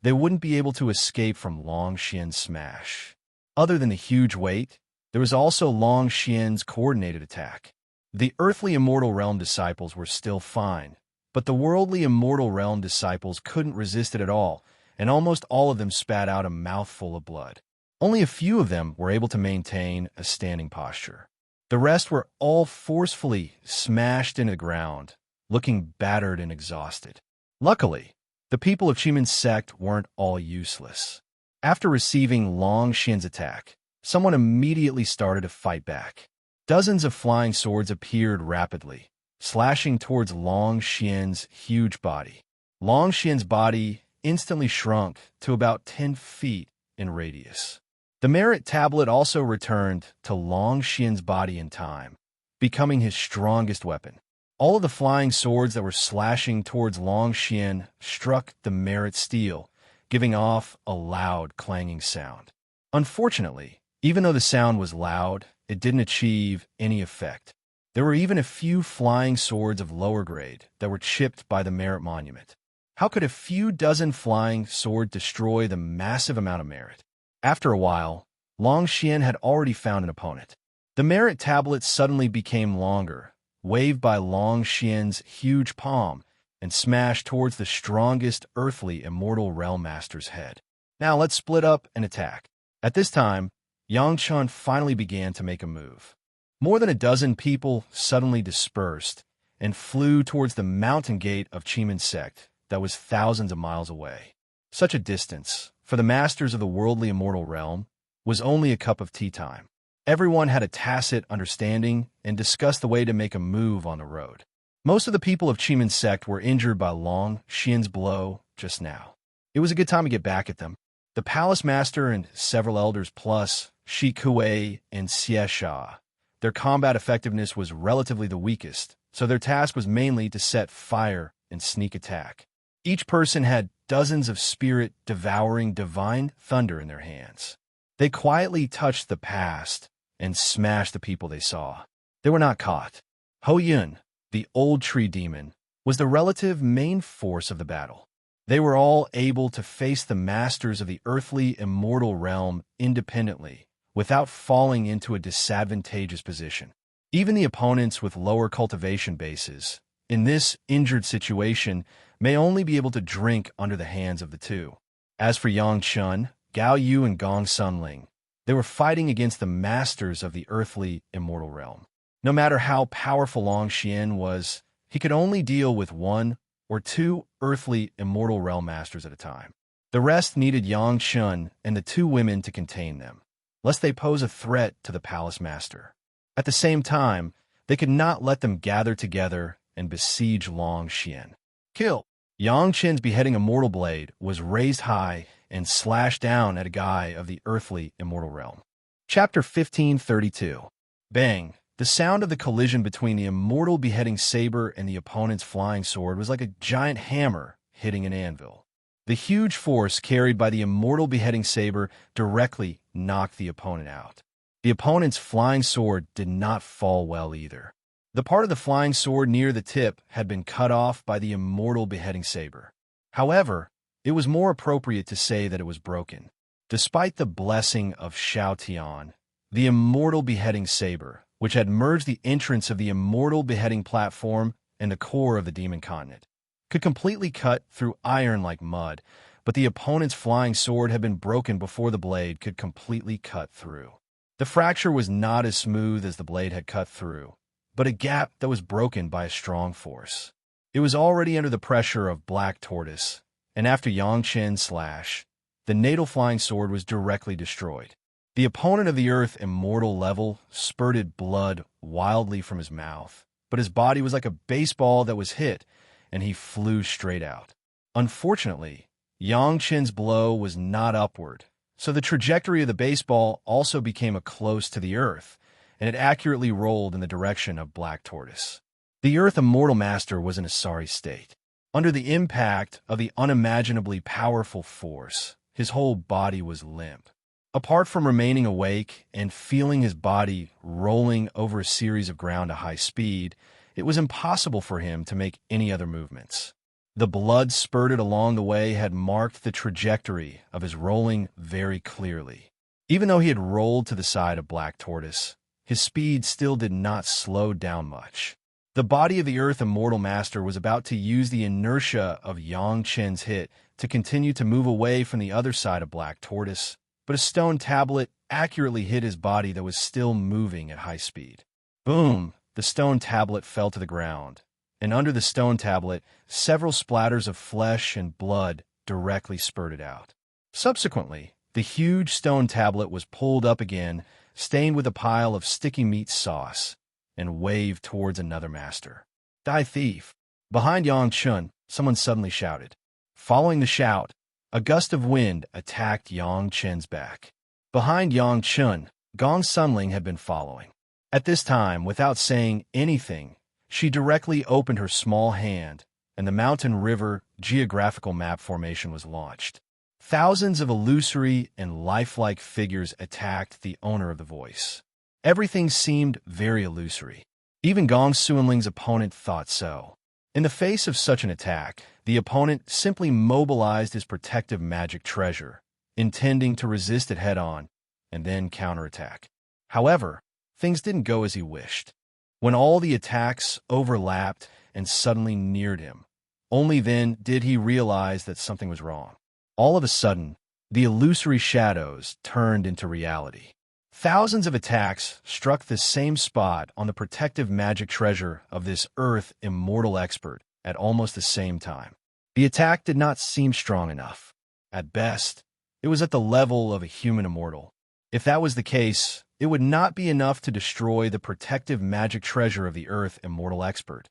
they wouldn't be able to escape from Long Xian's smash. Other than the huge weight, there was also Long Xian's coordinated attack. The earthly immortal realm disciples were still fine, but the worldly immortal realm disciples couldn't resist it at all, and almost all of them spat out a mouthful of blood. Only a few of them were able to maintain a standing posture. The rest were all forcefully smashed into the ground, looking battered and exhausted. Luckily, the people of Chiman's sect weren't all useless. After receiving Long Xian's attack, someone immediately started to fight back. Dozens of flying swords appeared rapidly, slashing towards Long Xian's huge body. Long Xian's body instantly shrunk to about 10 feet in radius. The merit tablet also returned to Long Xian's body in time, becoming his strongest weapon. All of the flying swords that were slashing towards Long Xian struck the merit steel, giving off a loud clanging sound. Unfortunately, even though the sound was loud, it didn't achieve any effect. There were even a few flying swords of lower grade that were chipped by the merit monument. How could a few dozen flying swords destroy the massive amount of merit? After a while, Long Xian had already found an opponent. The merit tablet suddenly became longer, waved by Long Xian's huge palm, and smashed towards the strongest earthly immortal realm master's head. Now let's split up and attack. At this time, Yang Chun finally began to make a move. More than a dozen people suddenly dispersed and flew towards the mountain gate of Chiman sect that was thousands of miles away. Such a distance, for the masters of the worldly immortal realm, was only a cup of tea time. Everyone had a tacit understanding and discussed the way to make a move on the road. Most of the people of Chiman sect were injured by Long Xian's blow just now. It was a good time to get back at them. The palace master and several elders plus Shi Kuei and Xie Sha, their combat effectiveness was relatively the weakest, so their task was mainly to set fire and sneak attack. Each person had dozens of spirit-devouring divine thunder in their hands. They quietly touched the past and smashed the people they saw. They were not caught. Ho Yun, the old tree demon, was the relative main force of the battle. They were all able to face the masters of the earthly immortal realm independently, without falling into a disadvantageous position. Even the opponents with lower cultivation bases, in this injured situation, may only be able to drink under the hands of the two. As for Yang Chun, Gao Yu, and Gong Sunling, they were fighting against the masters of the earthly immortal realm. No matter how powerful Long Xian was, he could only deal with one or two earthly immortal realm masters at a time. The rest needed Yang Chun and the two women to contain them, lest they pose a threat to the palace master. At the same time, they could not let them gather together and besiege Long Xian. Kill! Yang Chen's beheading immortal blade was raised high and slashed down at a guy of the earthly immortal realm. Chapter 1532. Bang! The sound of the collision between the immortal beheading saber and the opponent's flying sword was like a giant hammer hitting an anvil. The huge force carried by the immortal beheading saber directly knocked the opponent out. The opponent's flying sword did not fall well either. The part of the flying sword near the tip had been cut off by the immortal beheading saber. However, it was more appropriate to say that it was broken. Despite the blessing of Shao Tian, the immortal beheading saber which had merged the entrance of the Immortal beheading platform and the core of the demon continent, could completely cut through iron like mud, but the opponent's flying sword had been broken before the blade could completely cut through. The fracture was not as smooth as the blade had cut through, but a gap that was broken by a strong force. It was already under the pressure of Black Tortoise, and after Yang Chen's slash, the natal flying sword was directly destroyed. The opponent of the Earth Immortal level spurted blood wildly from his mouth, but his body was like a baseball that was hit, and he flew straight out. Unfortunately, Yang Chen's blow was not upward, so the trajectory of the baseball also became a close to the Earth, and it accurately rolled in the direction of Black Tortoise. The Earth Immortal Master was in a sorry state. Under the impact of the unimaginably powerful force, his whole body was limp. Apart from remaining awake and feeling his body rolling over a series of ground at high speed, it was impossible for him to make any other movements. The blood spurted along the way had marked the trajectory of his rolling very clearly. Even though he had rolled to the side of Black Tortoise, his speed still did not slow down much. The body of the Earth Immortal Master was about to use the inertia of Yang Chen's hit to continue to move away from the other side of Black Tortoise, but a stone tablet accurately hit his body that was still moving at high speed. Boom! The stone tablet fell to the ground, and under the stone tablet, several splatters of flesh and blood directly spurted out. Subsequently, the huge stone tablet was pulled up again, stained with a pile of sticky meat sauce, and waved towards another master. Die thief! Behind Yang Chen, someone suddenly shouted. Following the shout, a gust of wind attacked Yang Chen's back. Behind Yang Chen, Gong Sunling had been following. At this time, without saying anything, she directly opened her small hand, and the mountain river geographical map formation was launched. Thousands of illusory and lifelike figures attacked the owner of the voice. Everything seemed very illusory. Even Gong Sunling's opponent thought so. In the face of such an attack, the opponent simply mobilized his protective magic treasure, intending to resist it head-on and then counterattack. However, things didn't go as he wished. When all the attacks overlapped and suddenly neared him, only then did he realize that something was wrong. All of a sudden, the illusory shadows turned into reality. Thousands of attacks struck the same spot on the protective magic treasure of this Earth Immortal expert at almost the same time. The attack did not seem strong enough. At best, it was at the level of a human immortal. If that was the case, it would not be enough to destroy the protective magic treasure of the Earth Immortal expert,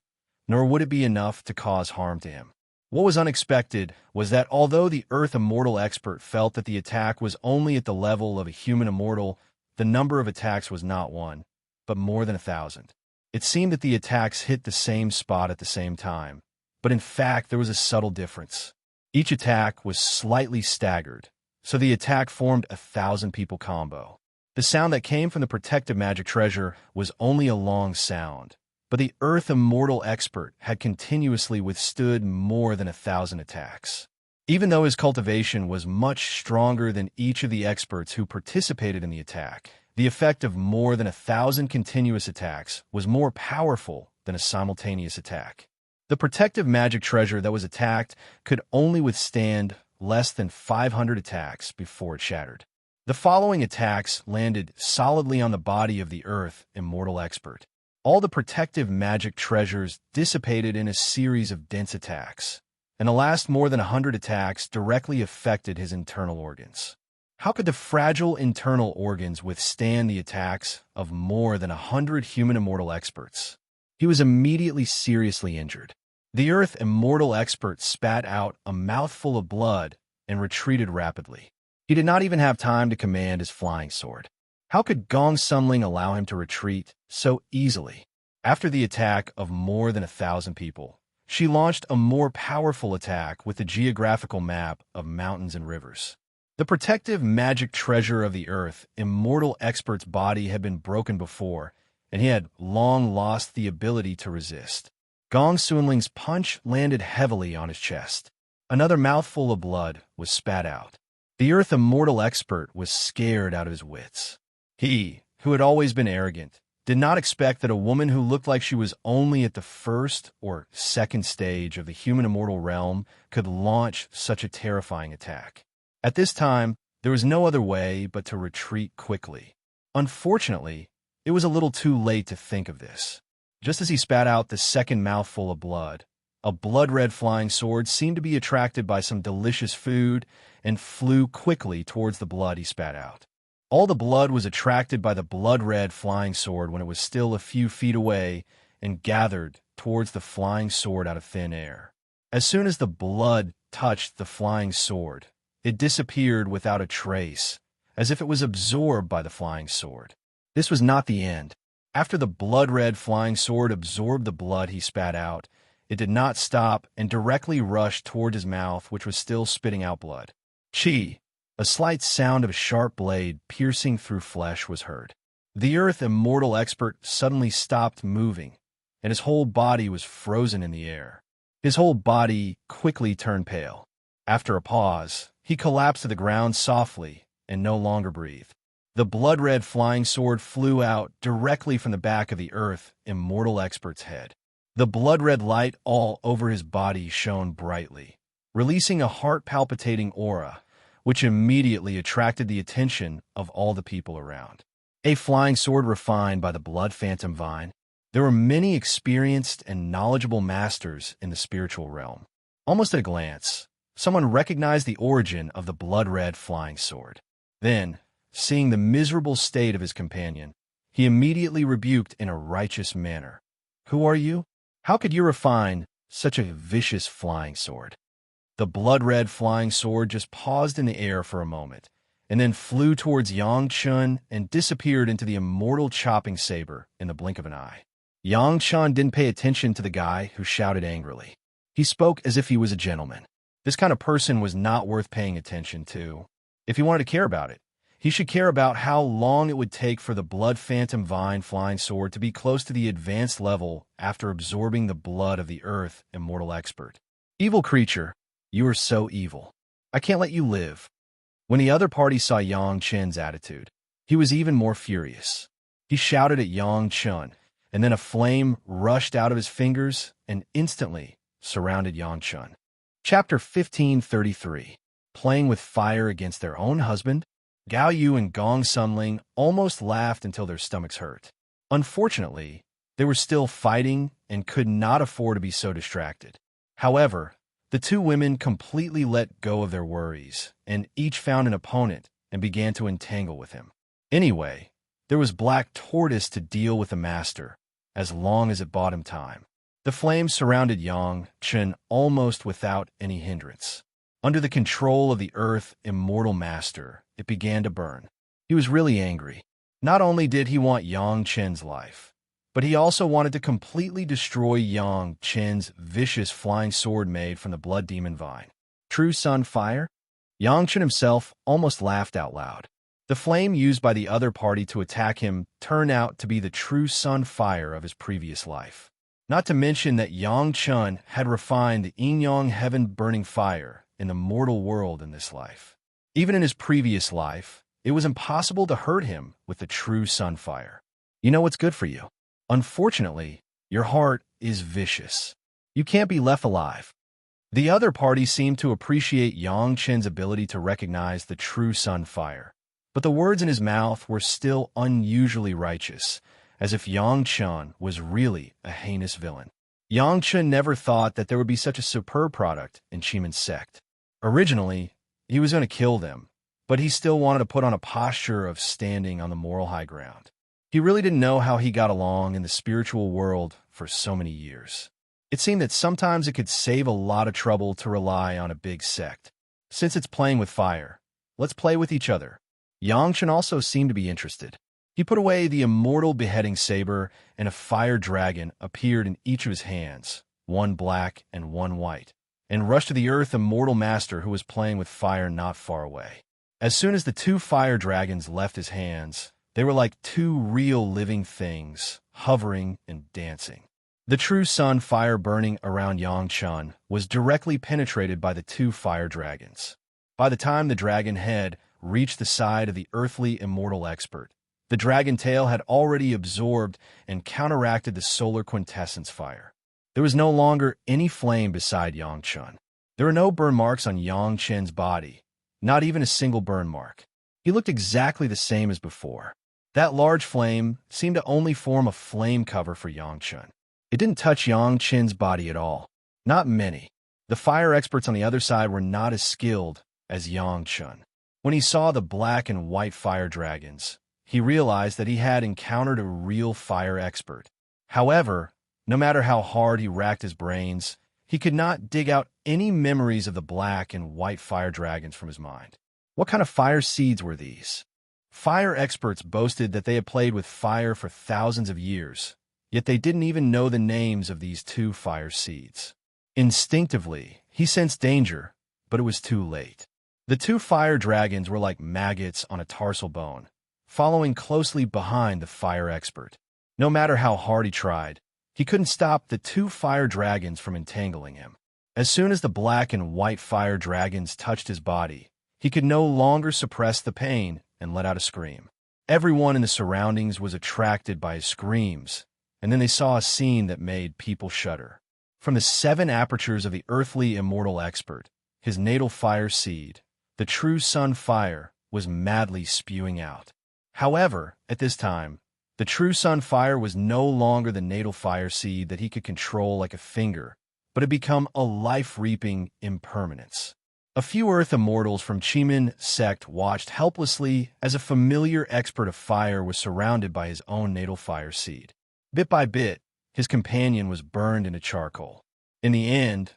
nor would it be enough to cause harm to him. What was unexpected was that although the Earth Immortal expert felt that the attack was only at the level of a human immortal, the number of attacks was not one, but more than 1,000. It seemed that the attacks hit the same spot at the same time, but in fact there was a subtle difference. Each attack was slightly staggered, so the attack formed a 1,000-people combo. The sound that came from the protective magic treasure was only a long sound, but the Earth Immortal expert had continuously withstood more than 1,000 attacks. Even though his cultivation was much stronger than each of the experts who participated in the attack, the effect of more than 1,000 continuous attacks was more powerful than a simultaneous attack. The protective magic treasure that was attacked could only withstand less than 500 attacks before it shattered. The following attacks landed solidly on the body of the Earth Immortal expert. All the protective magic treasures dissipated in a series of dense attacks, and the last more than 100 attacks directly affected his internal organs. How could the fragile internal organs withstand the attacks of more than 100 human immortal experts? He was immediately seriously injured. The Earth Immortal expert spat out a mouthful of blood and retreated rapidly. He did not even have time to command his flying sword. How could Gong Sunling allow him to retreat so easily? After the attack of more than 1,000 people, she launched a more powerful attack with the geographical map of mountains and rivers. The protective magic treasure of the Earth Immortal expert's body had been broken before, and he had long lost the ability to resist. Gong Sunling's punch landed heavily on his chest. Another mouthful of blood was spat out. The Earth Immortal expert was scared out of his wits. He, who had always been arrogant, did not expect that a woman who looked like she was only at the first or second stage of the human immortal realm could launch such a terrifying attack. At this time, there was no other way but to retreat quickly. Unfortunately, it was a little too late to think of this. Just as he spat out the second mouthful of blood, a blood-red flying sword seemed to be attracted by some delicious food and flew quickly towards the blood he spat out. All the blood was attracted by the blood-red flying sword when it was still a few feet away and gathered towards the flying sword out of thin air. As soon as the blood touched the flying sword, it disappeared without a trace, as if it was absorbed by the flying sword. This was not the end. After the blood-red flying sword absorbed the blood he spat out, it did not stop and directly rushed toward his mouth, which was still spitting out blood. Chi! A slight sound of a sharp blade piercing through flesh was heard. The Earth Immortal expert suddenly stopped moving, and his whole body was frozen in the air. His whole body quickly turned pale. After a pause, he collapsed to the ground softly and no longer breathed. The blood-red flying sword flew out directly from the back of the Earth Immortal expert's head. The blood-red light all over his body shone brightly, releasing a heart-palpitating aura, which immediately attracted the attention of all the people around. A flying sword refined by the blood phantom vine. There were many experienced and knowledgeable masters in the spiritual realm. Almost at a glance, someone recognized the origin of the blood-red flying sword. Then, seeing the miserable state of his companion, he immediately rebuked in a righteous manner. "Who are you? How could you refine such a vicious flying sword?" The blood-red flying sword just paused in the air for a moment, and then flew towards Yang Chun and disappeared into the immortal chopping saber in the blink of an eye. Yang Chun didn't pay attention to the guy who shouted angrily. He spoke as if he was a gentleman. This kind of person was not worth paying attention to. If he wanted to care about it, he should care about how long it would take for the blood phantom vine flying sword to be close to the advanced level after absorbing the blood of the Earth Immortal expert. "Evil creature, you are so evil. I can't let you live." When the other party saw Yang Chun's attitude, he was even more furious. He shouted at Yang Chun, and then a flame rushed out of his fingers and instantly surrounded Yang Chun. Chapter 1533. Playing with fire against their own husband? Gao Yu and Gong Sunling almost laughed until their stomachs hurt. Unfortunately, they were still fighting and could not afford to be so distracted. However, the two women completely let go of their worries, and each found an opponent and began to entangle with him. Anyway, there was Black Tortoise to deal with the master, as long as it bought him time. The flames surrounded Yang Chun almost without any hindrance. Under the control of the Earth Immortal Master, it began to burn. He was really angry. Not only did he want Yang Chun's life, but he also wanted to completely destroy Yang Chun's vicious flying sword made from the blood demon vine. True Sun Fire? Yang Chun himself almost laughed out loud. The flame used by the other party to attack him turned out to be the true Sun Fire of his previous life. Not to mention that Yang Chun had refined the Yin-Yang heaven-burning fire in the mortal world in this life. Even in his previous life, it was impossible to hurt him with the true Sun Fire. You know what's good for you. Unfortunately, your heart is vicious. You can't be left alive. The other party seemed to appreciate Yang Chun's ability to recognize the true Sun Fire, but the words in his mouth were still unusually righteous, as if Yang Chun was really a heinous villain. Yang Chun never thought that there would be such a superb product in Chiman's sect. Originally, he was going to kill them, but he still wanted to put on a posture of standing on the moral high ground. He really didn't know how he got along in the spiritual world for so many years. It seemed that sometimes it could save a lot of trouble to rely on a big sect. Since it's playing with fire, let's play with each other. Yang Chun also seemed to be interested. He put away the immortal beheading saber, and a fire dragon appeared in each of his hands, one black and one white, and rushed to the Earth Immortal Master who was playing with fire not far away. As soon as the two fire dragons left his hands, they were like two real living things, hovering and dancing. The true Sun Fire burning around Yang Chun was directly penetrated by the two fire dragons. By the time the dragon head reached the side of the earthly immortal expert, The dragon tail had already absorbed and counteracted the solar quintessence fire. There was no longer any flame beside Yang Chun. There were no burn marks on Yang Chen's body, not even a single burn mark. He looked exactly the same as before. That large flame seemed to only form a flame cover for Yang Chun. It didn't touch Yang Chen's body at all. Not many. The fire experts on the other side were not as skilled as Yang Chun. When he saw the black and white fire dragons, he realized that he had encountered a real fire expert. However, no matter how hard he racked his brains, he could not dig out any memories of the black and white fire dragons from his mind. What kind of fire seeds were these? Fire experts boasted that they had played with fire for thousands of years, yet they didn't even know the names of these two fire seeds. Instinctively, he sensed danger, but it was too late. The two fire dragons were like maggots on a tarsal bone, following closely behind the fire expert. No matter how hard he tried, he couldn't stop the two fire dragons from entangling him. As soon as the black and white fire dragons touched his body, he could no longer suppress the pain and let out a scream. Everyone in the surroundings was attracted by his screams, and then they saw a scene that made people shudder. From the 7 apertures of the earthly immortal expert, his natal fire seed, the true sun fire, was madly spewing out. However, at this time, the true sun fire was no longer the natal fire seed that he could control like a finger, but had become a life-reaping impermanence. A few Earth immortals from Chimin sect watched helplessly as a familiar expert of fire was surrounded by his own natal fire seed. Bit by bit, his companion was burned into charcoal. In the end,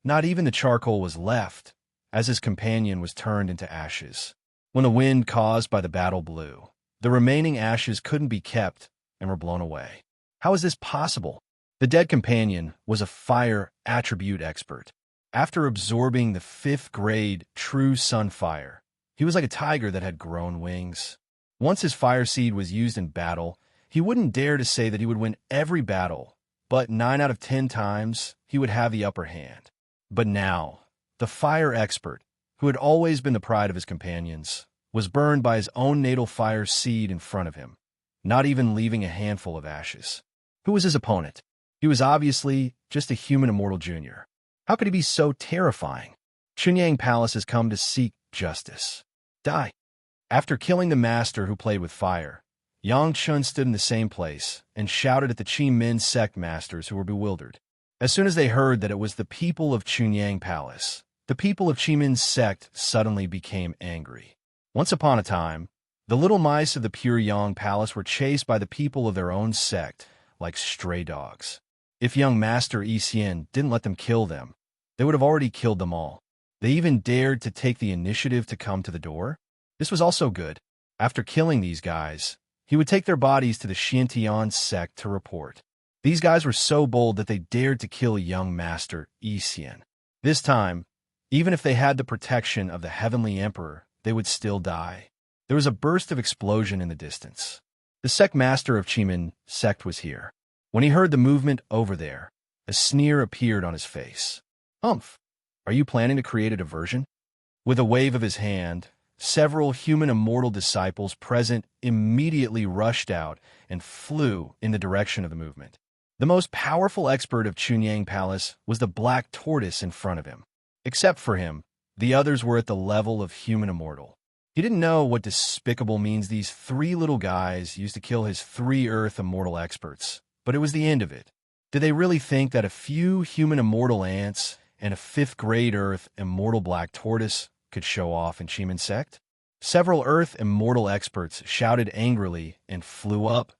not even the charcoal was left, as his companion was turned into ashes. When the wind caused by the battle blew, the remaining ashes couldn't be kept and were blown away. How is this possible? The dead companion was a fire attribute expert. After absorbing the 5th grade true sun fire, he was like a tiger that had grown wings. Once his fire seed was used in battle, he wouldn't dare to say that he would win every battle, but 9 out of 10 times he would have the upper hand. But now, the fire expert, who had always been the pride of his companions, was burned by his own natal fire seed in front of him, not even leaving a handful of ashes. Who was his opponent? He was obviously just a human immortal junior. How could he be so terrifying? Chunyang Palace has come to seek justice. Die. After killing the master who played with fire, Yang Chun stood in the same place and shouted at the Chi Min sect masters who were bewildered. As soon as they heard that it was the people of Chunyang Palace, the people of Chi Min's sect suddenly became angry. Once upon a time, the little mice of the Pure Yang Palace were chased by the people of their own sect like stray dogs. If young Master Yi Xian didn't let them kill them, they would have already killed them all. They even dared to take the initiative to come to the door. This was also good. After killing these guys, he would take their bodies to the Xiantian sect to report. These guys were so bold that they dared to kill young Master Yi Xian. This time, even if they had the protection of the Heavenly Emperor, they would still die. There was a burst of explosion in the distance. The sect master of Chimin sect was here. When he heard the movement over there, a sneer appeared on his face. Humph, are you planning to create a diversion? With a wave of his hand, several human immortal disciples present immediately rushed out and flew in the direction of the movement. The most powerful expert of Chunyang Palace was the black tortoise in front of him. Except for him, the others were at the level of human immortal. He didn't know what despicable means these 3 little guys used to kill his 3 Earth immortal experts, but it was the end of it. Did they really think that a few human immortal ants and a 5th grade Earth immortal black tortoise could show off in Chimin sect? Several Earth immortal experts shouted angrily and flew up,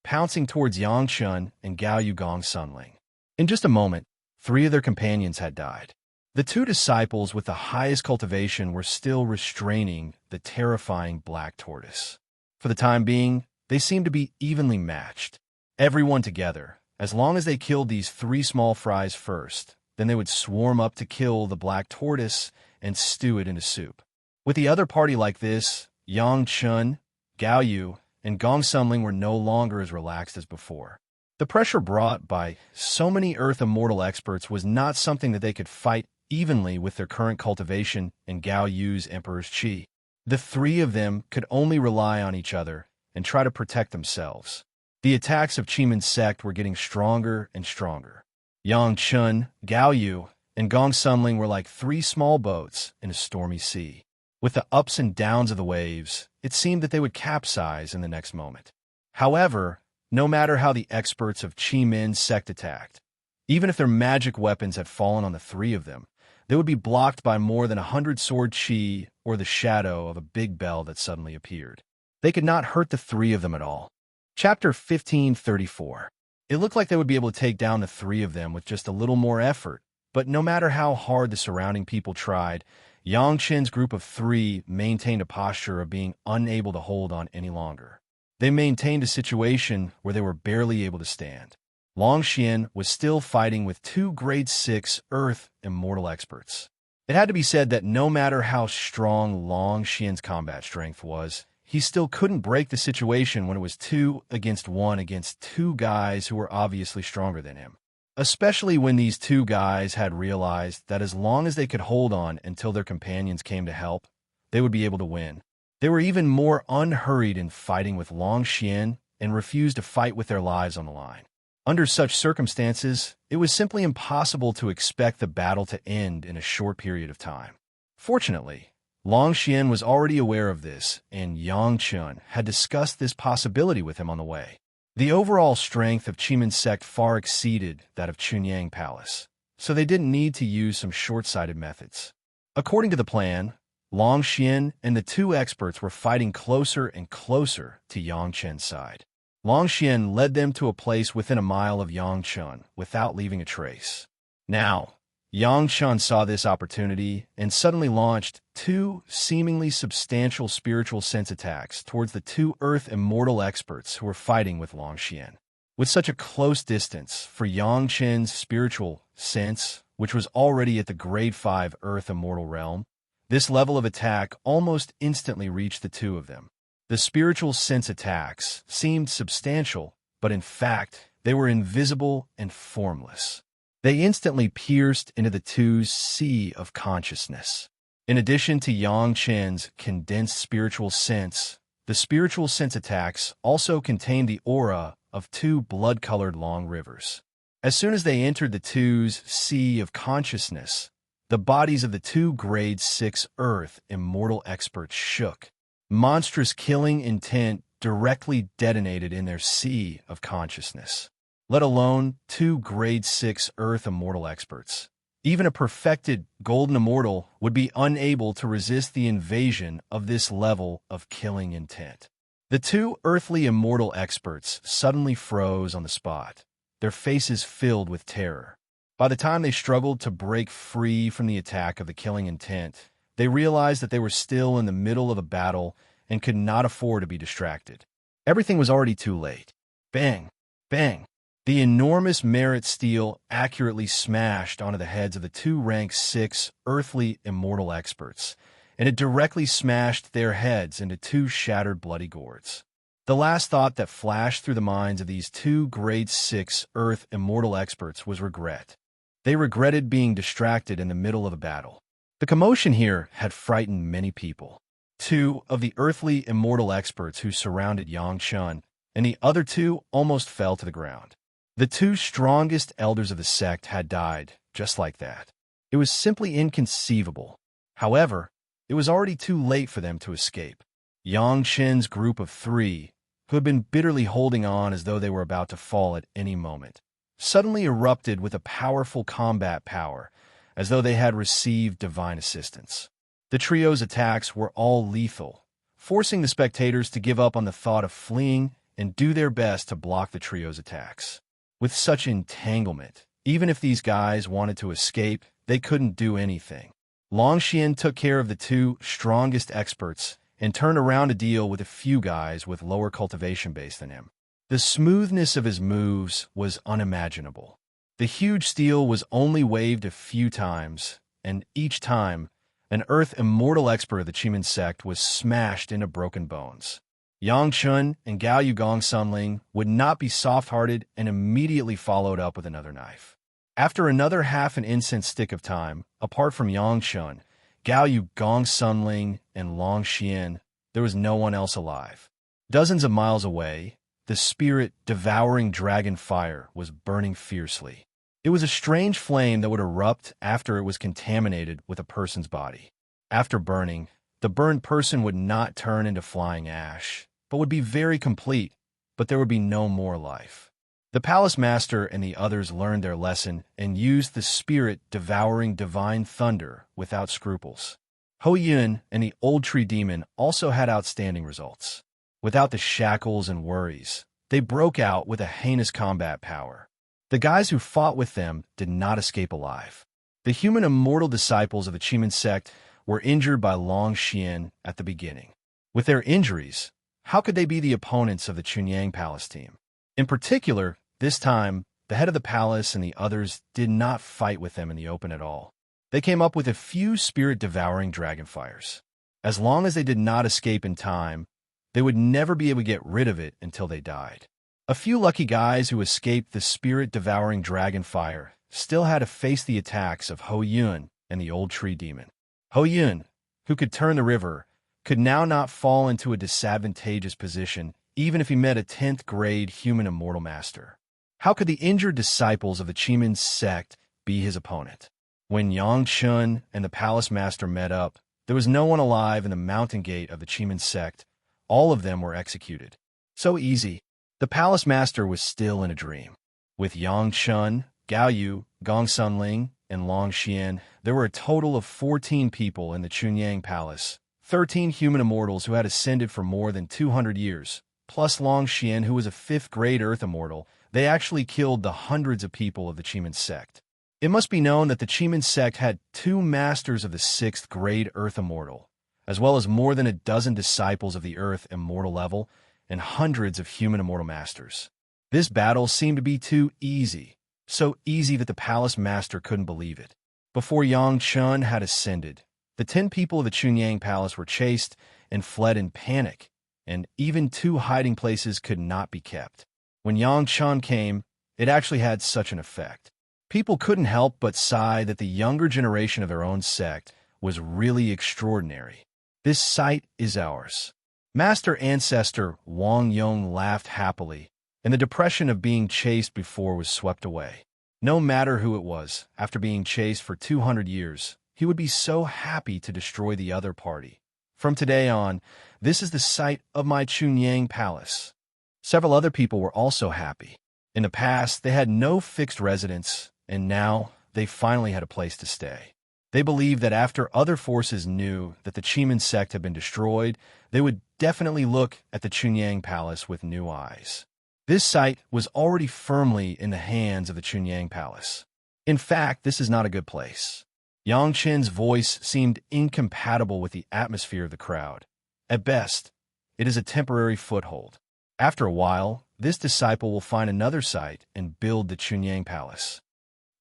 pouncing towards Yang Chun and Gao Yu Gong Sunling. In just a moment, 3 of their companions had died. The 2 disciples with the highest cultivation were still restraining the terrifying black tortoise. For the time being, they seemed to be evenly matched. Everyone together, as long as they killed these 3 small fries first, then they would swarm up to kill the black tortoise and stew it into soup. With the other party like this, Yang Chun, Gao Yu, and Gong Sunling were no longer as relaxed as before. The pressure brought by so many Earth immortal experts was not something that they could fight evenly with their current cultivation and Gao Yu's Emperor's Qi. The 3 of them could only rely on each other and try to protect themselves. The attacks of Chimin's sect were getting stronger and stronger. Yang Chun, Gao Yu, and Gong Sunling were like three small boats in a stormy sea. With the ups and downs of the waves, it seemed that they would capsize in the next moment. However, no matter how the experts of Chimin's sect attacked, even if their magic weapons had fallen on the three of them, they would be blocked by more than 100 sword chi or the shadow of a big bell that suddenly appeared. They could not hurt the three of them at all. Chapter 1534. It looked like they would be able to take down the three of them with just a little more effort, but no matter how hard the surrounding people tried, Yang Chen's group of three maintained a posture of being unable to hold on any longer. They maintained a situation where they were barely able to stand. Long Xian was still fighting with two grade 6 Earth Immortal experts. It had to be said that no matter how strong Long Xian's combat strength was, he still couldn't break the situation when it was 2 against 1 against two guys who were obviously stronger than him. Especially when these two guys had realized that as long as they could hold on until their companions came to help, they would be able to win. They were even more unhurried in fighting with Long Xian and refused to fight with their lives on the line. Under such circumstances, it was simply impossible to expect the battle to end in a short period of time. Fortunately, Long Xian was already aware of this, and Yang Chun had discussed this possibility with him on the way. The overall strength of Chimin's sect far exceeded that of Chunyang Palace, so they didn't need to use some short-sighted methods. According to the plan, Long Xian and the two experts were fighting closer and closer to Yang Chen's side. Long Xian led them to a place within a mile of Yang Chun without leaving a trace. Now, Yang Chun saw this opportunity and suddenly launched two seemingly substantial spiritual sense attacks towards the two Earth Immortal experts who were fighting with Long Xian. With such a close distance for Yang Chen's spiritual sense, which was already at the grade 5 Earth Immortal realm, this level of attack almost instantly reached the two of them. The spiritual sense attacks seemed substantial, but in fact, they were invisible and formless. They instantly pierced into the two's sea of consciousness. In addition to Yang Chen's condensed spiritual sense, the spiritual sense attacks also contained the aura of two blood-colored long rivers. As soon as they entered the two's sea of consciousness, the bodies of the two grade 6 Earth Immortal experts shook. Monstrous killing intent directly detonated in their sea of consciousness. Let alone two grade 6 Earth Immortal experts. Even a perfected Golden Immortal would be unable to resist the invasion of this level of killing intent. The two earthly Immortal experts suddenly froze on the spot, their faces filled with terror. By the time they struggled to break free from the attack of the killing intent, they realized that they were still in the middle of a battle and could not afford to be distracted. Everything was already too late. Bang! Bang! The enormous merit steel accurately smashed onto the heads of the two rank 6 earthly Immortal experts, and it directly smashed their heads into two shattered bloody gourds. The last thought that flashed through the minds of these two grade 6 Earth Immortal experts was regret. They regretted being distracted in the middle of a battle. The commotion here had frightened many people. Two of the earthly Immortal experts who surrounded Yang Chun and the other two almost fell to the ground. The two strongest elders of the sect had died just like that. It was simply inconceivable. However, it was already too late for them to escape. Yang Chen's group of three, who had been bitterly holding on as though they were about to fall at any moment, suddenly erupted with a powerful combat power, as though they had received divine assistance. The trio's attacks were all lethal, forcing the spectators to give up on the thought of fleeing and do their best to block the trio's attacks. With such entanglement, even if these guys wanted to escape, they couldn't do anything. Long Xian took care of the two strongest experts and turned around to deal with a few guys with lower cultivation base than him. The smoothness of his moves was unimaginable. The huge steel was only waved a few times, and each time, an Earth Immortal expert of the Chimin sect was smashed into broken bones. Yang Chun and Gao Yu Gong Sunling would not be soft-hearted and immediately followed up with another knife. After another half an incense stick of time, apart from Yang Chun, Gao Yu Gong Sunling, and Long Xian, there was no one else alive. Dozens of miles away, the spirit-devouring dragon fire was burning fiercely. It was a strange flame that would erupt after it was contaminated with a person's body. After burning, the burned person would not turn into flying ash, but would be very complete, but there would be no more life. The palace master and the others learned their lesson and used the spirit-devouring divine thunder without scruples. Ho Yun and the old tree demon also had outstanding results. Without the shackles and worries, they broke out with a heinous combat power. The guys who fought with them did not escape alive. The human immortal disciples of the Chiman sect were injured by Long Xian at the beginning. With their injuries, how could they be the opponents of the Chunyang Palace team? In particular, this time, the head of the palace and the others did not fight with them in the open at all. They came up with a few spirit-devouring dragonfires. As long as they did not escape in time, they would never be able to get rid of it until they died. A few lucky guys who escaped the spirit-devouring dragonfire still had to face the attacks of Ho Yun and the old tree demon. Ho Yun, who could turn the river, could now not fall into a disadvantageous position even if he met a 10th grade human immortal master. How could the injured disciples of the Chiman sect be his opponent? When Yang Chun and the palace master met up, there was no one alive in the mountain gate of the Chiman sect. All of them were executed. So easy. The palace master was still in a dream. With Yang Chun, Gao Yu, Gong Sunling, and Long Xian, there were a total of 14 people in the Chunyang Palace, 13 human immortals who had ascended for more than 200 years, plus Long Xian, who was a 5th grade Earth Immortal. They actually killed the hundreds of people of the Chiman sect. It must be known that the Chiman sect had 2 masters of the 6th grade Earth Immortal, as well as more than a dozen disciples of the Earth Immortal level, and hundreds of human immortal masters. This battle seemed to be too easy, so easy that the palace master couldn't believe it. Before Yang Chun had ascended, the 10 people of the Chunyang Palace were chased and fled in panic, and even 2 hiding places could not be kept. When Yang Chun came, it actually had such an effect. People couldn't help but sigh that the younger generation of their own sect was really extraordinary. This site is ours. Master Ancestor Wang Yong laughed happily, and the depression of being chased before was swept away. No matter who it was, after being chased for 200 years, he would be so happy to destroy the other party. From today on, this is the site of my Chunyang Palace. Several other people were also happy. In the past, they had no fixed residence, and now they finally had a place to stay. They believed that after other forces knew that the Chiman sect had been destroyed, they would definitely look at the Chunyang Palace with new eyes. This site was already firmly in the hands of the Chunyang Palace. In fact, this is not a good place. Yang Chen's voice seemed incompatible with the atmosphere of the crowd. At best, it is a temporary foothold. After a while, this disciple will find another site and build the Chunyang Palace.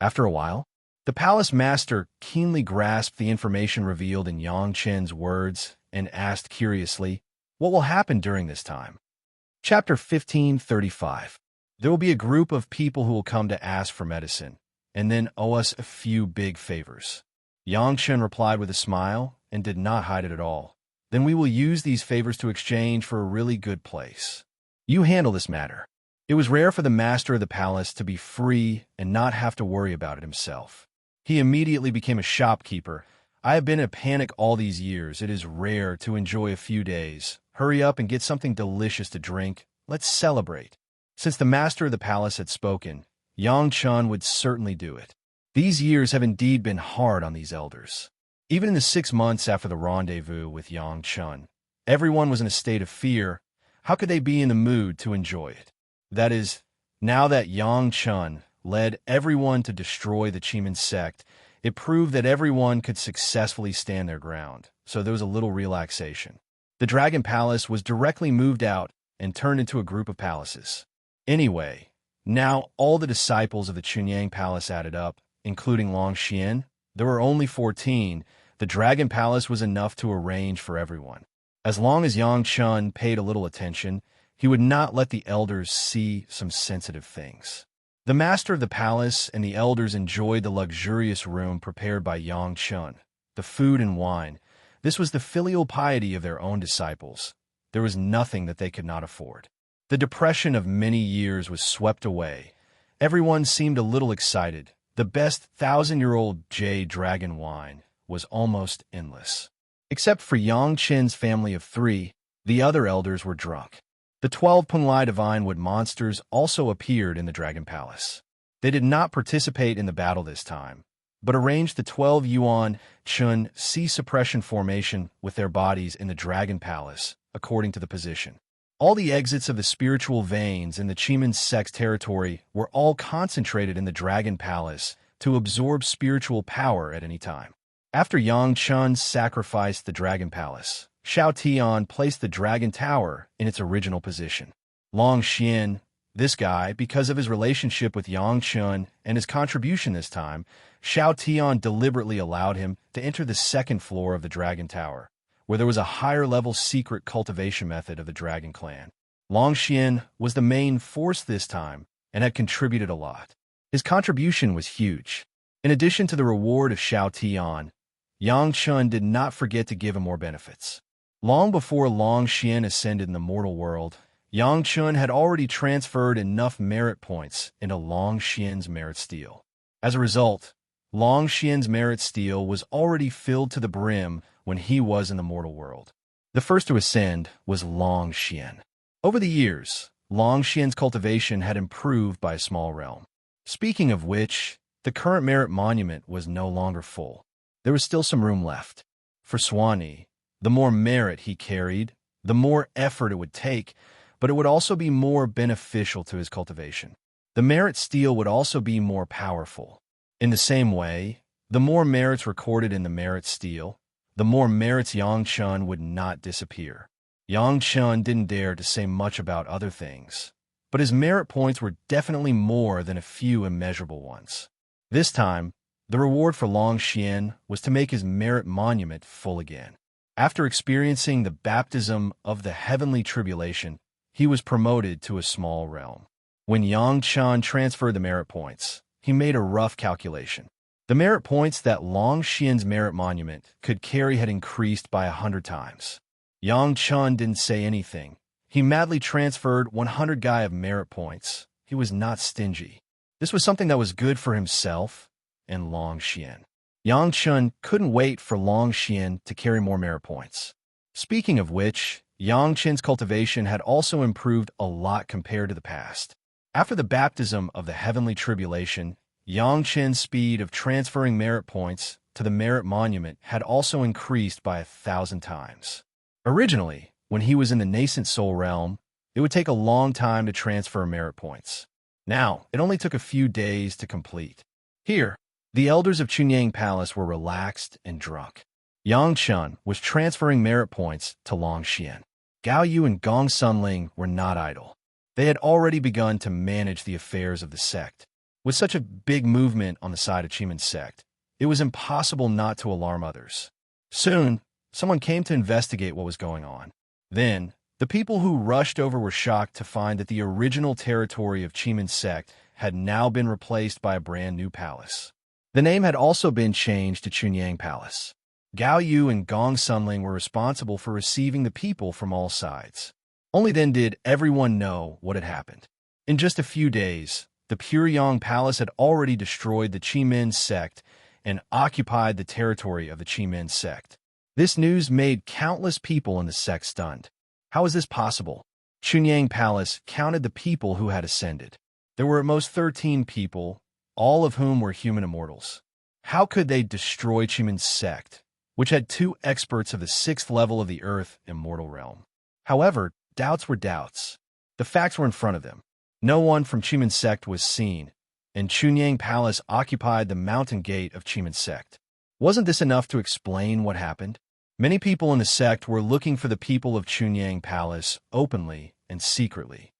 After a while, the palace master keenly grasped the information revealed in Yang Chen's words and asked curiously, "What will happen during this time?" Chapter 1535. There will be a group of people who will come to ask for medicine, and then owe us a few big favors. Yang Chen replied with a smile and did not hide it at all. Then we will use these favors to exchange for a really good place. You handle this matter. It was rare for the master of the palace to be free and not have to worry about it himself. He immediately became a shopkeeper. I have been in a panic all these years. It is rare to enjoy a few days. Hurry up and get something delicious to drink. Let's celebrate. Since the master of the palace had spoken, Yang Chun would certainly do it. These years have indeed been hard on these elders. Even in the 6 months after the rendezvous with Yang Chun, everyone was in a state of fear. How could they be in the mood to enjoy it? That is, now that Yang Chun led everyone to destroy the Chiman sect, it proved that everyone could successfully stand their ground, so there was a little relaxation. The Dragon Palace was directly moved out and turned into a group of palaces. Anyway, now all the disciples of the Chunyang Palace added up, including Long Xian. There were only 14. The Dragon Palace was enough to arrange for everyone. As long as Yang Chun paid a little attention, he would not let the elders see some sensitive things. The master of the palace and the elders enjoyed the luxurious room prepared by Yang Chun, the food and wine. This was the filial piety of their own disciples. there was nothing that they could not afford. The depression of many years was swept away. Everyone seemed a little excited. The best 1,000-year-old jade dragon wine was almost endless. Except for Yang Qin's family of 3, the other elders were drunk. The 12 Punglai divine wood monsters also appeared in the Dragon Palace. They did not participate in the battle this time, but arranged the 12 Yuan Chun sea suppression formation with their bodies in the Dragon Palace, according to the position. All the exits of the spiritual veins in the Chimen sect's territory were all concentrated in the Dragon Palace to absorb spiritual power at any time. After Yang Chun sacrificed the Dragon Palace, Xiao Tian placed the Dragon Tower in its original position. Long Xian, this guy, because of his relationship with Yang Chun and his contribution this time, Xiao Tian deliberately allowed him to enter the second floor of the Dragon Tower, where there was a higher-level secret cultivation method of the Dragon Clan. Long Xian was the main force this time and had contributed a lot. His contribution was huge. In addition to the reward of Xiao Tian, Yang Chun did not forget to give him more benefits. Long before Long Xian ascended in the mortal world, Yang Chun had already transferred enough merit points into Long Xian's merit steel. As a result, Long Xian's merit steel was already filled to the brim when he was in the mortal world. The first to ascend was Long Xian. Over the years, Long Xian's cultivation had improved by a small realm. Speaking of which, the current merit monument was no longer full. There was still some room left. For Swanee, the more merit he carried, the more effort it would take, but it would also be more beneficial to his cultivation. The merit steel would also be more powerful. In the same way, the more merits recorded in the merit steel, the more merits Yang Chun would not disappear. Yang Chun didn't dare to say much about other things, but his merit points were definitely more than a few immeasurable ones. This time, the reward for Long Xian was to make his merit monument full again. After experiencing the baptism of the heavenly tribulation, he was promoted to a small realm. When Yang Chun transferred the merit points, he made a rough calculation. The merit points that Long Xian's merit monument could carry had increased by 100 times. Yang Chun didn't say anything. He madly transferred 100 Gai of merit points. He was not stingy. This was something that was good for himself and Long Xian. Yang Chun couldn't wait for Long Xian to carry more merit points. Speaking of which, Yang Chin's cultivation had also improved a lot compared to the past. After the baptism of the heavenly tribulation, Yang Chin's speed of transferring merit points to the merit monument had also increased by 1,000 times. Originally, when he was in the nascent soul realm, it would take a long time to transfer merit points. Now, it only took a few days to complete. Here, the elders of Chunyang Palace were relaxed and drunk. Yang Chun was transferring merit points to Long Xian. Gao Yu and Gong Sunling were not idle. They had already begun to manage the affairs of the sect. With such a big movement on the side of Chimen's sect, it was impossible not to alarm others. Soon, someone came to investigate what was going on. Then, the people who rushed over were shocked to find that the original territory of Chimen's sect had now been replaced by a brand new palace. The name had also been changed to Chunyang Palace. Gao Yu and Gong Sunling were responsible for receiving the people from all sides. Only then did everyone know what had happened. In just a few days, the Puryang Palace had already destroyed the Chimen sect and occupied the territory of the Chimen sect. This news made countless people in the sect stunned. How is this possible? Chunyang Palace counted the people who had ascended. There were at most 13 people, all of whom were human immortals. How could they destroy Chimen's sect, which had 2 experts of the 6th level of the Earth Immortal realm? However, doubts were doubts. The facts were in front of them. No one from Chimen's sect was seen, and Chunyang Palace occupied the mountain gate of Chimen's sect. Wasn't this enough to explain what happened? Many people in the sect were looking for the people of Chunyang Palace openly and secretly.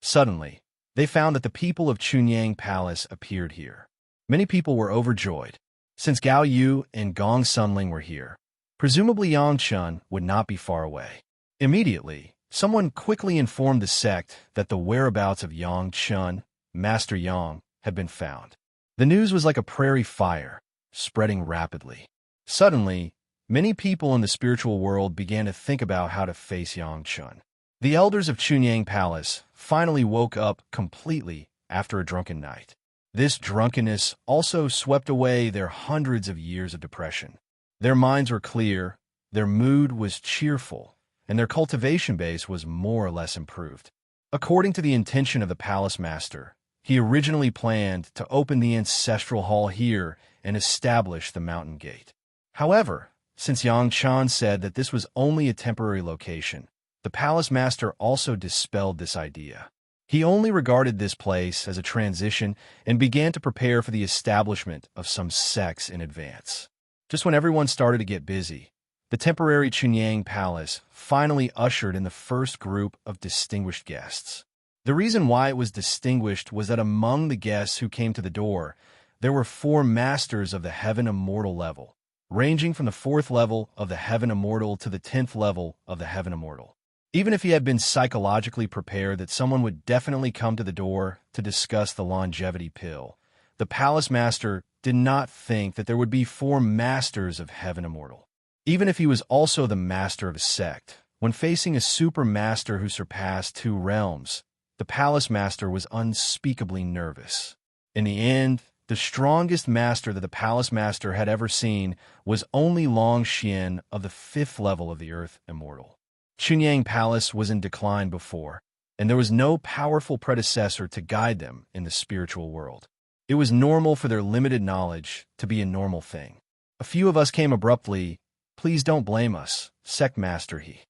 Suddenly, they found that the people of Chunyang Palace appeared here. Many people were overjoyed. Since Gao Yu and Gong Sunling were here, presumably Yang Chun would not be far away. Immediately, someone quickly informed the sect that the whereabouts of Yang Chun, Master Yang, had been found. The news was like a prairie fire, spreading rapidly. Suddenly, many people in the spiritual world began to think about how to face Yang Chun. The elders of Chunyang Palace finally woke up completely after a drunken night. This drunkenness also swept away their hundreds of years of depression. Their minds were clear, their mood was cheerful, and their cultivation base was more or less improved. According to the intention of the palace master, he originally planned to open the ancestral hall here and establish the mountain gate. However, since Yang Chan said that this was only a temporary location, the palace master also dispelled this idea. He only regarded this place as a transition and began to prepare for the establishment of some sects in advance. Just when everyone started to get busy, the temporary Chunyang Palace finally ushered in the first group of distinguished guests. The reason why it was distinguished was that among the guests who came to the door, there were 4 masters of the Heaven Immortal level, ranging from the 4th level of the Heaven Immortal to the 10th level of the Heaven Immortal. Even if he had been psychologically prepared that someone would definitely come to the door to discuss the longevity pill, the palace master did not think that there would be 4 masters of Heaven Immortal. Even if he was also the master of a sect, when facing a super master who surpassed 2 realms, the palace master was unspeakably nervous. In the end, the strongest master that the palace master had ever seen was only Long Xian of the 5th level of the Earth Immortal. Chunyang Palace was in decline before, and there was no powerful predecessor to guide them in the spiritual world. It was normal for their limited knowledge to be a normal thing. A few of us came abruptly. Please don't blame us, sect master he.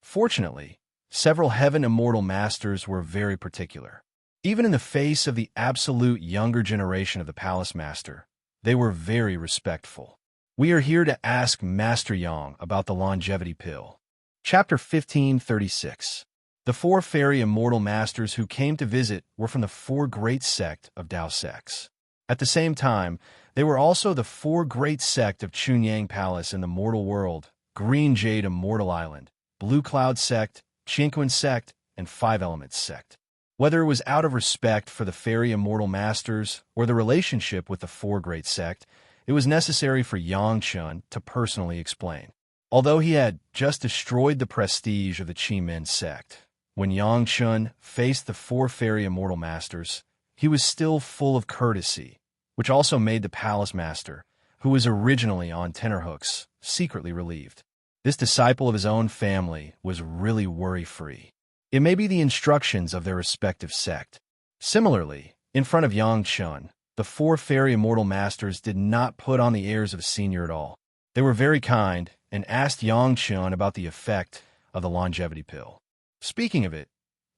Fortunately, several Heaven Immortal masters were very particular. Even in the face of the absolute younger generation of the palace master, they were very respectful. We are here to ask Master Yang about the longevity pill. Chapter 1536. The 4 fairy immortal masters who came to visit were from the 4 great sect of Dao sects. At the same time, they were also the 4 great sect of Chunyang Palace in the mortal world, Green Jade Immortal Island, Blue Cloud sect, Chinquan sect, and 5 Elements sect. Whether it was out of respect for the fairy immortal masters or the relationship with the 4 great sect, it was necessary for Yang Chun to personally explain. Although he had just destroyed the prestige of the Qi Men sect, when Yang Chun faced the 4 fairy immortal masters, he was still full of courtesy, which also made the palace master, who was originally on tenterhooks, secretly relieved. This disciple of his own family was really worry-free. It may be the instructions of their respective sect. Similarly, in front of Yang Chun, the 4 fairy immortal masters did not put on the airs of a senior at all. They were very kind and asked Yang Chun about the effect of the longevity pill. Speaking of it,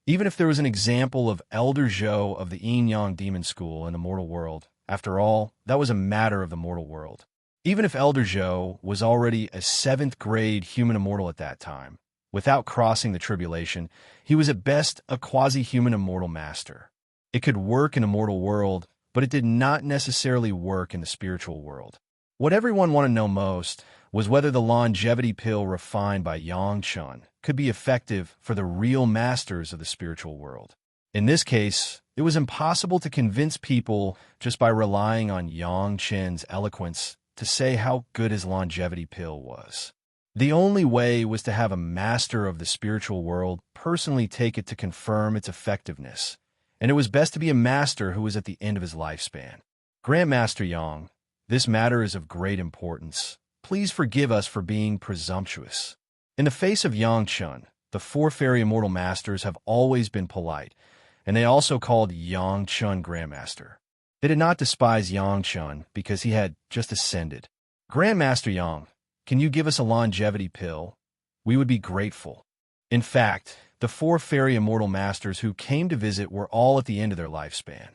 even if there was an example of Elder Zhou of the Yin-Yang Demon School in the mortal world, after all, that was a matter of the mortal world. Even if Elder Zhou was already a 7th grade human immortal at that time, without crossing the tribulation, he was at best a quasi-human immortal master. It could work in the mortal world, but it did not necessarily work in the spiritual world. What everyone wanted to know most was whether the longevity pill refined by Yang Chun could be effective for the real masters of the spiritual world. In this case, it was impossible to convince people just by relying on Yang Chun's eloquence to say how good his longevity pill was. The only way was to have a master of the spiritual world personally take it to confirm its effectiveness, and it was best to be a master who was at the end of his lifespan. Grandmaster Yang, this matter is of great importance. Please forgive us for being presumptuous. In the face of Yang Chun, the 4 fairy immortal masters have always been polite, and they also called Yang Chun Grandmaster. They did not despise Yang Chun because he had just ascended. Grandmaster Yang, can you give us a longevity pill? We would be grateful. In fact, the 4 fairy immortal masters who came to visit were all at the end of their lifespan.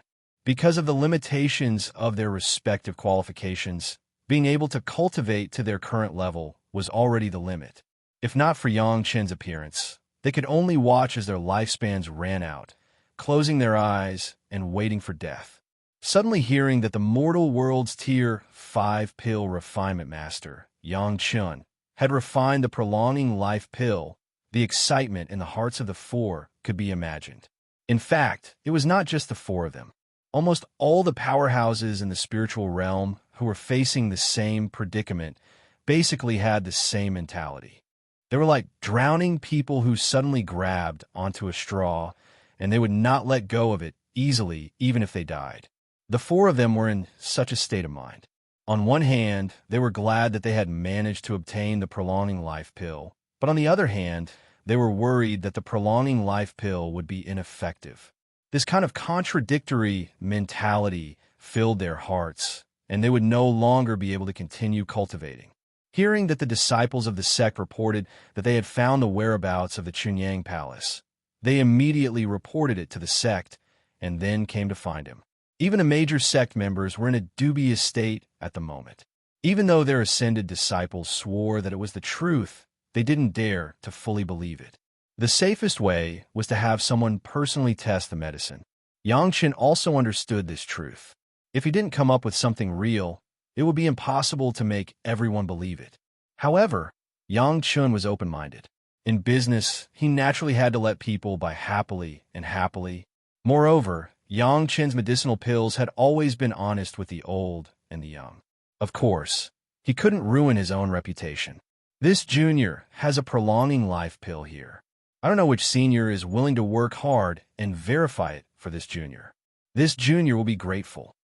Because of the limitations of their respective qualifications, being able to cultivate to their current level was already the limit. If not for Yang Chen's appearance, they could only watch as their lifespans ran out, closing their eyes and waiting for death. Suddenly hearing that the mortal world's Tier 5 pill refinement master, Yang Chun, had refined the prolonging life pill, the excitement in the hearts of the 4 could be imagined. In fact, it was not just the 4 of them. Almost all the powerhouses in the spiritual realm who were facing the same predicament basically had the same mentality. They were like drowning people who suddenly grabbed onto a straw, and they would not let go of it easily, even if they died. The four of them were in such a state of mind. On one hand, they were glad that they had managed to obtain the prolonging life pill, but on the other hand, they were worried that the prolonging life pill would be ineffective. This kind of contradictory mentality filled their hearts, and they would no longer be able to continue cultivating. Hearing that the disciples of the sect reported that they had found the whereabouts of the Chunyang Palace, they immediately reported it to the sect and then came to find him. Even the major sect members were in a dubious state at the moment. Even though their ascended disciples swore that it was the truth, they didn't dare to fully believe it. The safest way was to have someone personally test the medicine. Yang Chen also understood this truth. If he didn't come up with something real, it would be impossible to make everyone believe it. However, Yang Chen was open-minded. In business, he naturally had to let people buy happily and happily. Moreover, Yang Chen's medicinal pills had always been honest with the old and the young. Of course, he couldn't ruin his own reputation. This junior has a prolonging life pill here. I don't know which senior is willing to work hard and verify it for this junior. This junior will be grateful.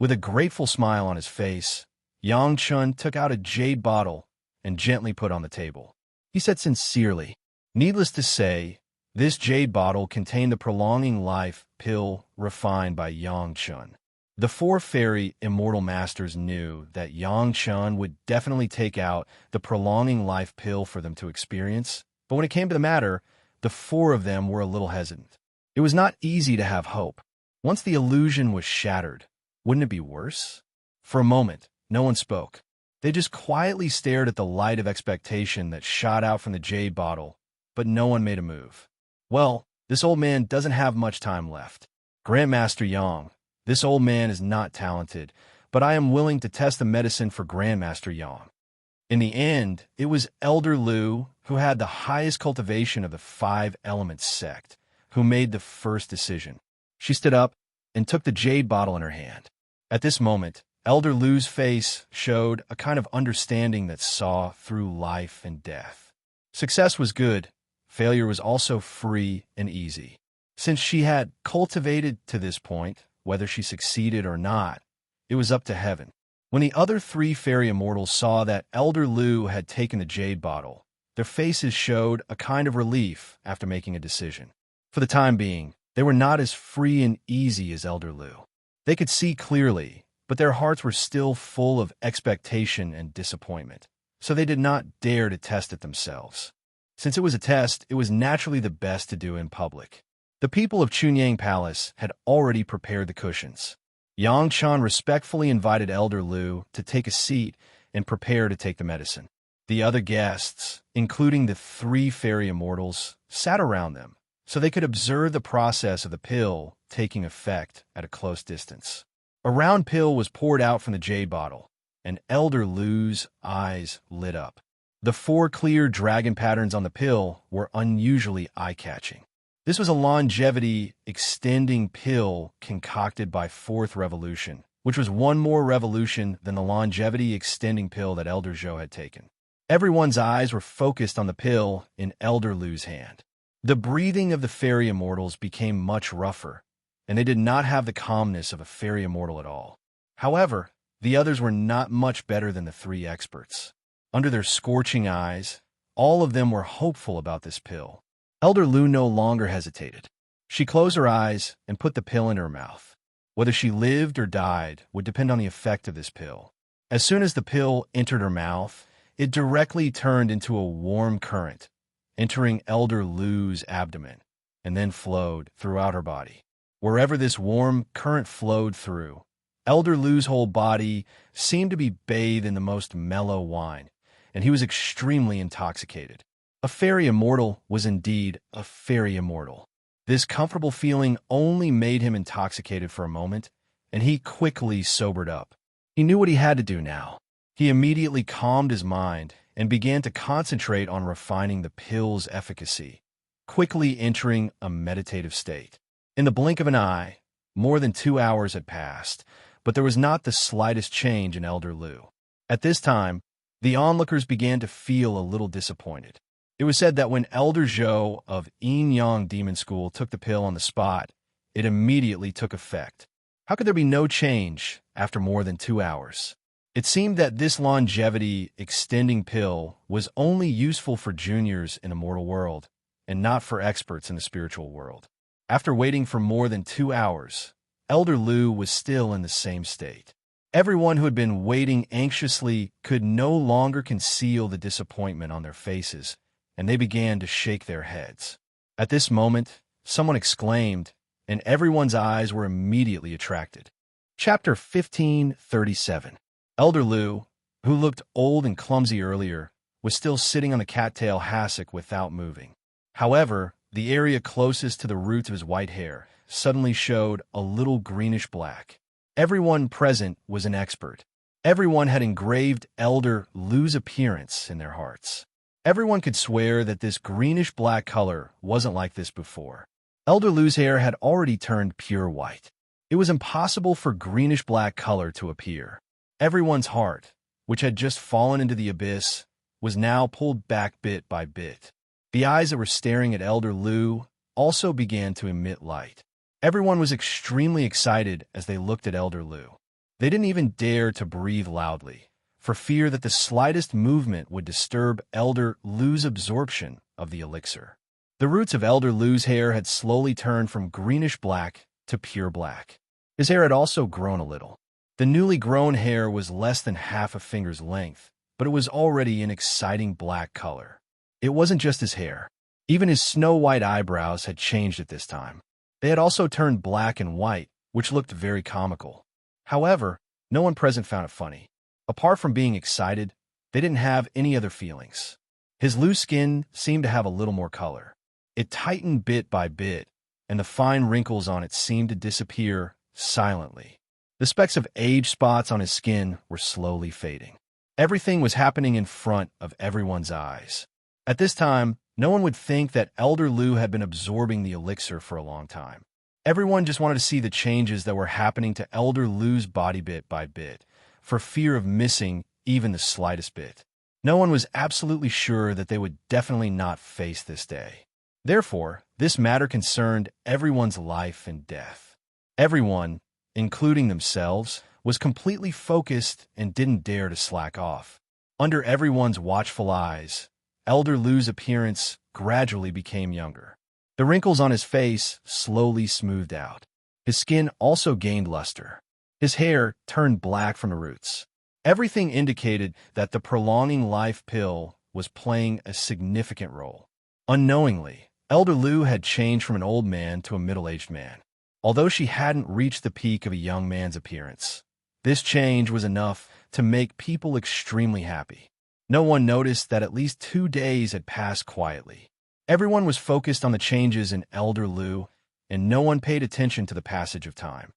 With a grateful smile on his face, Yang Chen took out a jade bottle and gently put on the table. He said sincerely, "Needless to say, this jade bottle contained the prolonging life pill refined by Yang Chen." The four fairy immortal masters knew that Yang Chen would definitely take out the prolonging life pill for them to experience, but when it came to the matter, the four of them were a little hesitant. It was not easy to have hope. Once the illusion was shattered, wouldn't it be worse? For a moment, no one spoke. They just quietly stared at the light of expectation that shot out from the jade bottle, but no one made a move. Well, this old man doesn't have much time left. Grandmaster Yang, this old man is not talented, but I am willing to test the medicine for Grandmaster Yang. In the end, it was Elder Lu, who had the highest cultivation of the 5 Elements sect, who made the first decision. She stood up and took the jade bottle in her hand. At this moment, Elder Lu's face showed a kind of understanding that saw through life and death. Success was good. Failure was also free and easy. Since she had cultivated to this point, whether she succeeded or not, it was up to heaven. When the other 3 fairy immortals saw that Elder Lu had taken the jade bottle, their faces showed a kind of relief after making a decision. For the time being, they were not as free and easy as Elder Lu. They could see clearly, but their hearts were still full of expectation and disappointment, so they did not dare to test it themselves. Since it was a test, it was naturally the best to do in public. The people of Chunyang Palace had already prepared the cushions. Yang Chen respectfully invited Elder Lu to take a seat and prepare to take the medicine. The other guests, including the 3 fairy immortals, sat around them, so they could observe the process of the pill taking effect at a close distance. A round pill was poured out from the jade bottle, and Elder Lu's eyes lit up. The 4 clear dragon patterns on the pill were unusually eye-catching. This was a longevity-extending pill concocted by 4th Revolution, which was one more revolution than the longevity-extending pill that Elder Zhou had taken. Everyone's eyes were focused on the pill in Elder Lu's hand. The breathing of the fairy immortals became much rougher, and they did not have the calmness of a fairy immortal at all. However, the others were not much better than the 3 experts. Under their scorching eyes, all of them were hopeful about this pill. Elder Lu no longer hesitated. She closed her eyes and put the pill in her mouth. Whether she lived or died would depend on the effect of this pill. As soon as the pill entered her mouth, it directly turned into a warm current, entering Elder Lu's abdomen, and then flowed throughout her body. Wherever this warm current flowed through, Elder Lu's whole body seemed to be bathed in the most mellow wine, and he was extremely intoxicated. A fairy immortal was indeed a fairy immortal. This comfortable feeling only made him intoxicated for a moment, and he quickly sobered up. He knew what he had to do now. He immediately calmed his mind and began to concentrate on refining the pill's efficacy, quickly entering a meditative state. In the blink of an eye, more than 2 hours had passed, but there was not the slightest change in Elder Lu. At this time, The onlookers began to feel a little disappointed. It was said that when Elder Zhou of Yin Yang Demon School took the pill on the spot, it immediately took effect. How could there be no change after more than 2 hours? It seemed that this longevity-extending pill was only useful for juniors in the mortal world, and not for experts in the spiritual world. After waiting for more than 2 hours, Elder Lu was still in the same state. Everyone who had been waiting anxiously could no longer conceal the disappointment on their faces, and they began to shake their heads. At this moment, someone exclaimed, and everyone's eyes were immediately attracted. Chapter 1537. Elder Lu, who looked old and clumsy earlier, was still sitting on the cattail hassock without moving. However, the area closest to the roots of his white hair suddenly showed a little greenish black. Everyone present was an expert. Everyone had engraved Elder Lu's appearance in their hearts. Everyone could swear that this greenish-black color wasn't like this before. Elder Lu's hair had already turned pure white. It was impossible for greenish-black color to appear. Everyone's heart, which had just fallen into the abyss, was now pulled back bit by bit. The eyes that were staring at Elder Lu also began to emit light. Everyone was extremely excited as they looked at Elder Lu. They didn't even dare to breathe loudly, for fear that the slightest movement would disturb Elder Lu's absorption of the elixir. The roots of Elder Lu's hair had slowly turned from greenish-black to pure black. His hair had also grown a little. The newly grown hair was less than half a finger's length, but it was already an exciting black color. It wasn't just his hair. Even his snow-white eyebrows had changed at this time. They had also turned black and white, which looked very comical. However, no one present found it funny. Apart from being excited, they didn't have any other feelings. His loose skin seemed to have a little more color. It tightened bit by bit, and the fine wrinkles on it seemed to disappear silently. The specks of age spots on his skin were slowly fading. Everything was happening in front of everyone's eyes. At this time, no one would think that Elder Lu had been absorbing the elixir for a long time. Everyone just wanted to see the changes that were happening to Elder Lu's body bit by bit, for fear of missing even the slightest bit. No one was absolutely sure that they would definitely not face this day. Therefore, this matter concerned everyone's life and death. Everyone, including themselves, was completely focused and didn't dare to slack off. Under everyone's watchful eyes, Elder Lu's appearance gradually became younger. The wrinkles on his face slowly smoothed out. His skin also gained luster. His hair turned black from the roots. Everything indicated that the prolonging life pill was playing a significant role. Unknowingly, Elder Lu had changed from an old man to a middle-aged man. Although she hadn't reached the peak of a young man's appearance, this change was enough to make people extremely happy. No one noticed that at least 2 days had passed quietly. Everyone was focused on the changes in Elder Lu, and no one paid attention to the passage of time.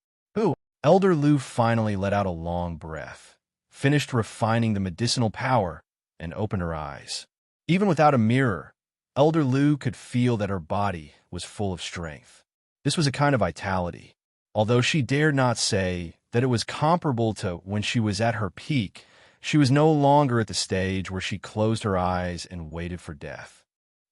Elder Lu finally let out a long breath, finished refining the medicinal power, and opened her eyes. Even without a mirror, Elder Lu could feel that her body was full of strength. This was a kind of vitality, although she dared not say that it was comparable to when she was at her peak. She was no longer at the stage where she closed her eyes and waited for death.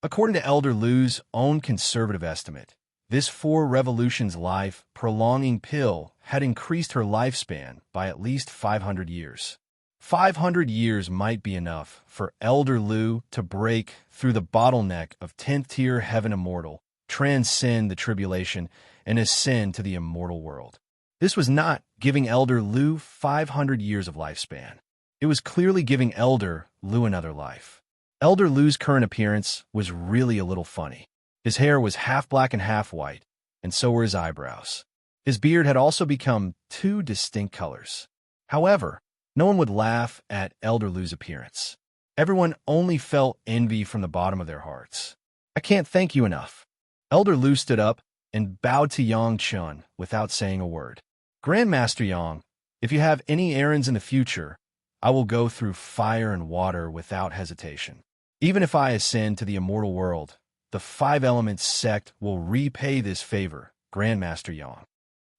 According to Elder Lu's own conservative estimate, this 4 revolutions life prolonging pill had increased her lifespan by at least 500 years. 500 years might be enough for Elder Lu to break through the bottleneck of 10th tier heaven immortal, transcend the tribulation, and ascend to the immortal world. This was not giving Elder Lu 500 years of lifespan. It was clearly giving Elder Lu another life. Elder Lu's current appearance was really a little funny. His hair was half black and half white, and so were his eyebrows. His beard had also become 2 distinct colors. However, no one would laugh at Elder Lu's appearance. Everyone only felt envy from the bottom of their hearts. I can't thank you enough. Elder Lu stood up and bowed to Yang Chun without saying a word. Grandmaster Yang, if you have any errands in the future, I will go through fire and water without hesitation. Even if I ascend to the immortal world, the 5 Elements sect will repay this favor, Grandmaster Yang.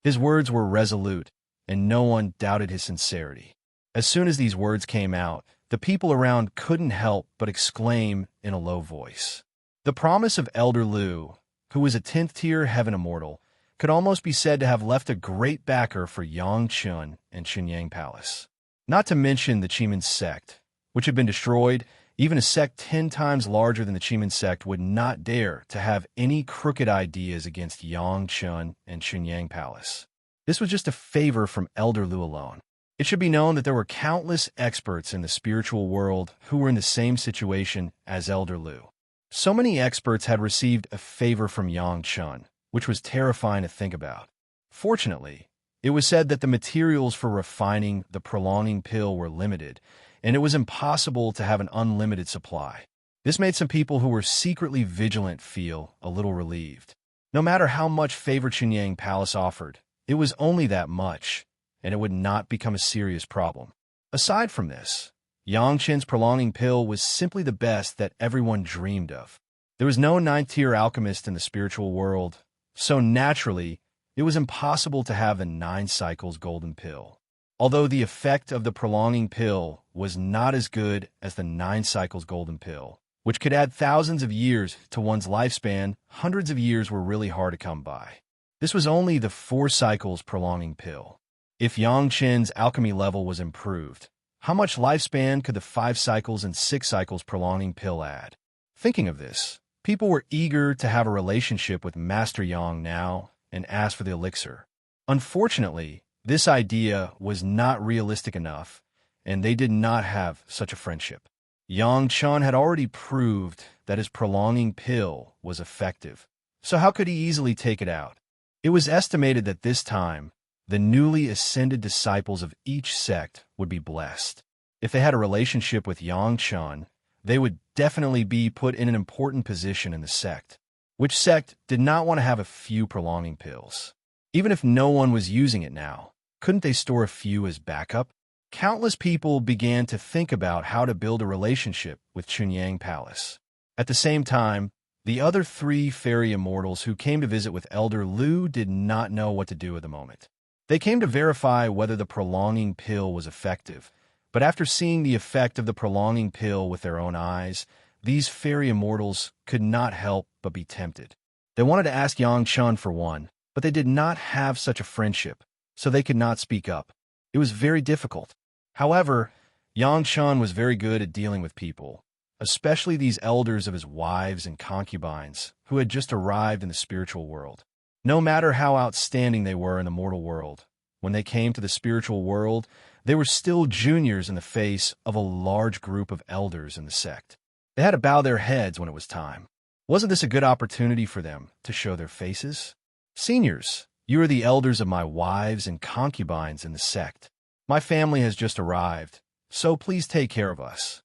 His words were resolute, and no one doubted his sincerity. As soon as these words came out, the people around couldn't help but exclaim in a low voice. The promise of Elder Lu, who was a 10th tier heaven immortal, could almost be said to have left a great backer for Yang Chun and Chunyang Palace. Not to mention the Chiman sect, which had been destroyed. Even a sect 10 times larger than the Chiman sect would not dare to have any crooked ideas against Yang Chun and Chunyang Palace. This was just a favor from Elder Lu alone. It should be known that there were countless experts in the spiritual world who were in the same situation as Elder Lu. So many experts had received a favor from Yang Chun, which was terrifying to think about. Fortunately, it was said that the materials for refining the prolonging pill were limited, and it was impossible to have an unlimited supply. This made some people who were secretly vigilant feel a little relieved. No matter how much favor Chunyang Palace offered, it was only that much, and it would not become a serious problem. Aside from this, Yang Chen's prolonging pill was simply the best that everyone dreamed of. There was no 9th-tier alchemist in the spiritual world, so naturally, it was impossible to have the 9 cycles golden pill. Although the effect of the prolonging pill was not as good as the 9 cycles golden pill, which could add thousands of years to one's lifespan, hundreds of years were really hard to come by. This was only the 4 cycles prolonging pill. If Yang Chen's alchemy level was improved, how much lifespan could the 5 cycles and 6 cycles prolonging pill add? Thinking of this, people were eager to have a relationship with Master Yang now and asked for the elixir. Unfortunately, this idea was not realistic enough, and they did not have such a friendship. Yang Chun had already proved that his prolonging pill was effective, so how could he easily take it out? It was estimated that this time, the newly ascended disciples of each sect would be blessed. If they had a relationship with Yang Chun, they would definitely be put in an important position in the sect. Which sect did not want to have a few prolonging pills? Even if no one was using it now, couldn't they store a few as backup? Countless people began to think about how to build a relationship with Chunyang Palace. At the same time, the other 3 fairy immortals who came to visit with Elder Lu did not know what to do at the moment. They came to verify whether the prolonging pill was effective, but after seeing the effect of the prolonging pill with their own eyes, these fairy immortals could not help but be tempted. They wanted to ask Yang Chun for one, but they did not have such a friendship, so they could not speak up. It was very difficult. However, Yang Chun was very good at dealing with people, especially these elders of his wives and concubines who had just arrived in the spiritual world. No matter how outstanding they were in the mortal world, when they came to the spiritual world, they were still juniors in the face of a large group of elders in the sect. They had to bow their heads when it was time. Wasn't this a good opportunity for them to show their faces? Seniors, you are the elders of my wives and concubines in the sect. My family has just arrived, so please take care of us.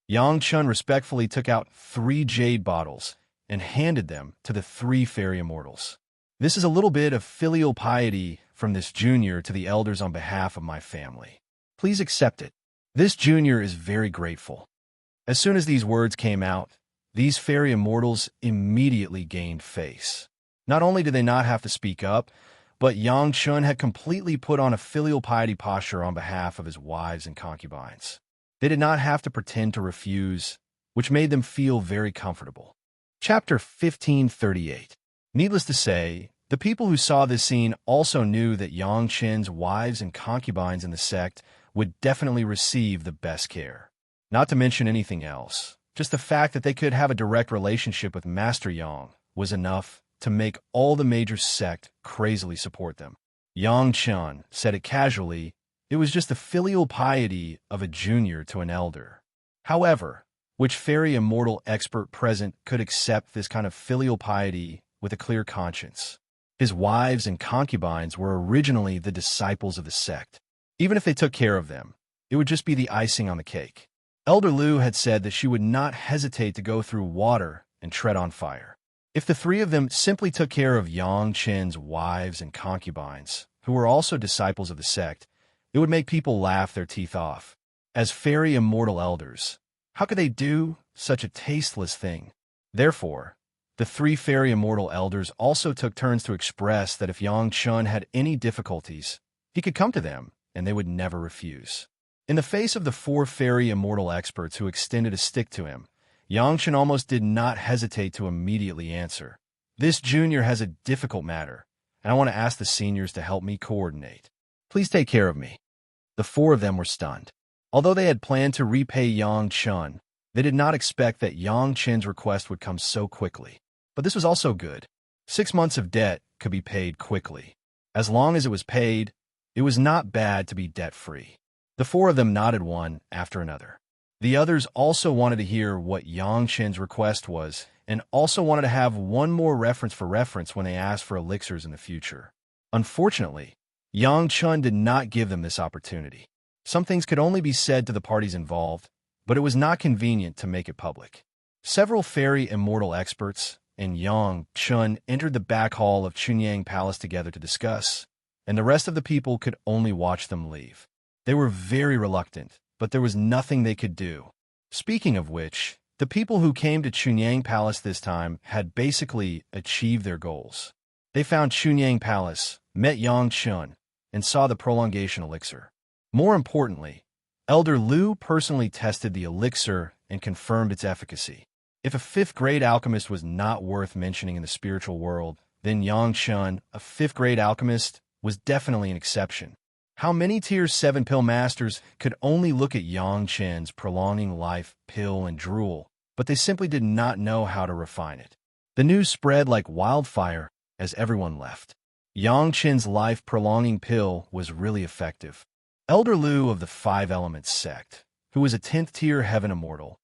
Yang Chun respectfully took out 3 jade bottles and handed them to the 3 fairy immortals. This is a little bit of filial piety from this junior to the elders on behalf of my family. Please accept it. This junior is very grateful. As soon as these words came out, these fairy immortals immediately gained face. Not only did they not have to speak up, but Yang Chun had completely put on a filial piety posture on behalf of his wives and concubines. They did not have to pretend to refuse, which made them feel very comfortable. Chapter 1538. Needless to say, the people who saw this scene also knew that Yang Chen's wives and concubines in the sect would definitely receive the best care. Not to mention anything else, just the fact that they could have a direct relationship with Master Yang was enough to make all the major sect crazily support them. Yang Chun said it casually, it was just the filial piety of a junior to an elder. However, which fairy immortal expert present could accept this kind of filial piety with a clear conscience? His wives and concubines were originally the disciples of the sect. Even if they took care of them, it would just be the icing on the cake. Elder Lu had said that she would not hesitate to go through water and tread on fire. If the 3 of them simply took care of Yang Chen's wives and concubines, who were also disciples of the sect, it would make people laugh their teeth off. As fairy immortal elders, how could they do such a tasteless thing? Therefore, the 3 fairy immortal elders also took turns to express that if Yang Chun had any difficulties, he could come to them, and they would never refuse. In the face of the four fairy immortal experts who extended a stick to him, Yangchen almost did not hesitate to immediately answer. This junior has a difficult matter, and I want to ask the seniors to help me coordinate. Please take care of me. The four of them were stunned. Although they had planned to repay Yang Chun, they did not expect that Yang Chen's request would come so quickly. But this was also good. 6 months of debt could be paid quickly. As long as it was paid, it was not bad to be debt-free. The four of them nodded one after another. The others also wanted to hear what Yang Chen's request was, and also wanted to have one more reference for reference when they asked for elixirs in the future. Unfortunately, Yang Chun did not give them this opportunity. Some things could only be said to the parties involved, but it was not convenient to make it public. Several fairy immortal experts and Yang Chun entered the back hall of Chunyang Palace together to discuss, and the rest of the people could only watch them leave. They were very reluctant, but there was nothing they could do. Speaking of which, the people who came to Chunyang Palace this time had basically achieved their goals. They found Chunyang Palace, met Yang Chun, and saw the prolongation elixir. More importantly, Elder Liu personally tested the elixir and confirmed its efficacy. If a fifth-grade alchemist was not worth mentioning in the spiritual world, then Yang Chun, a fifth-grade alchemist, was definitely an exception. How many Tier 7 pill masters could only look at Yang Chen's prolonging life pill and drool, but they simply did not know how to refine it. The news spread like wildfire as everyone left. Yang Chen's life-prolonging pill was really effective. Elder Liu of the Five Elements sect, who was a 10th tier heaven immortal,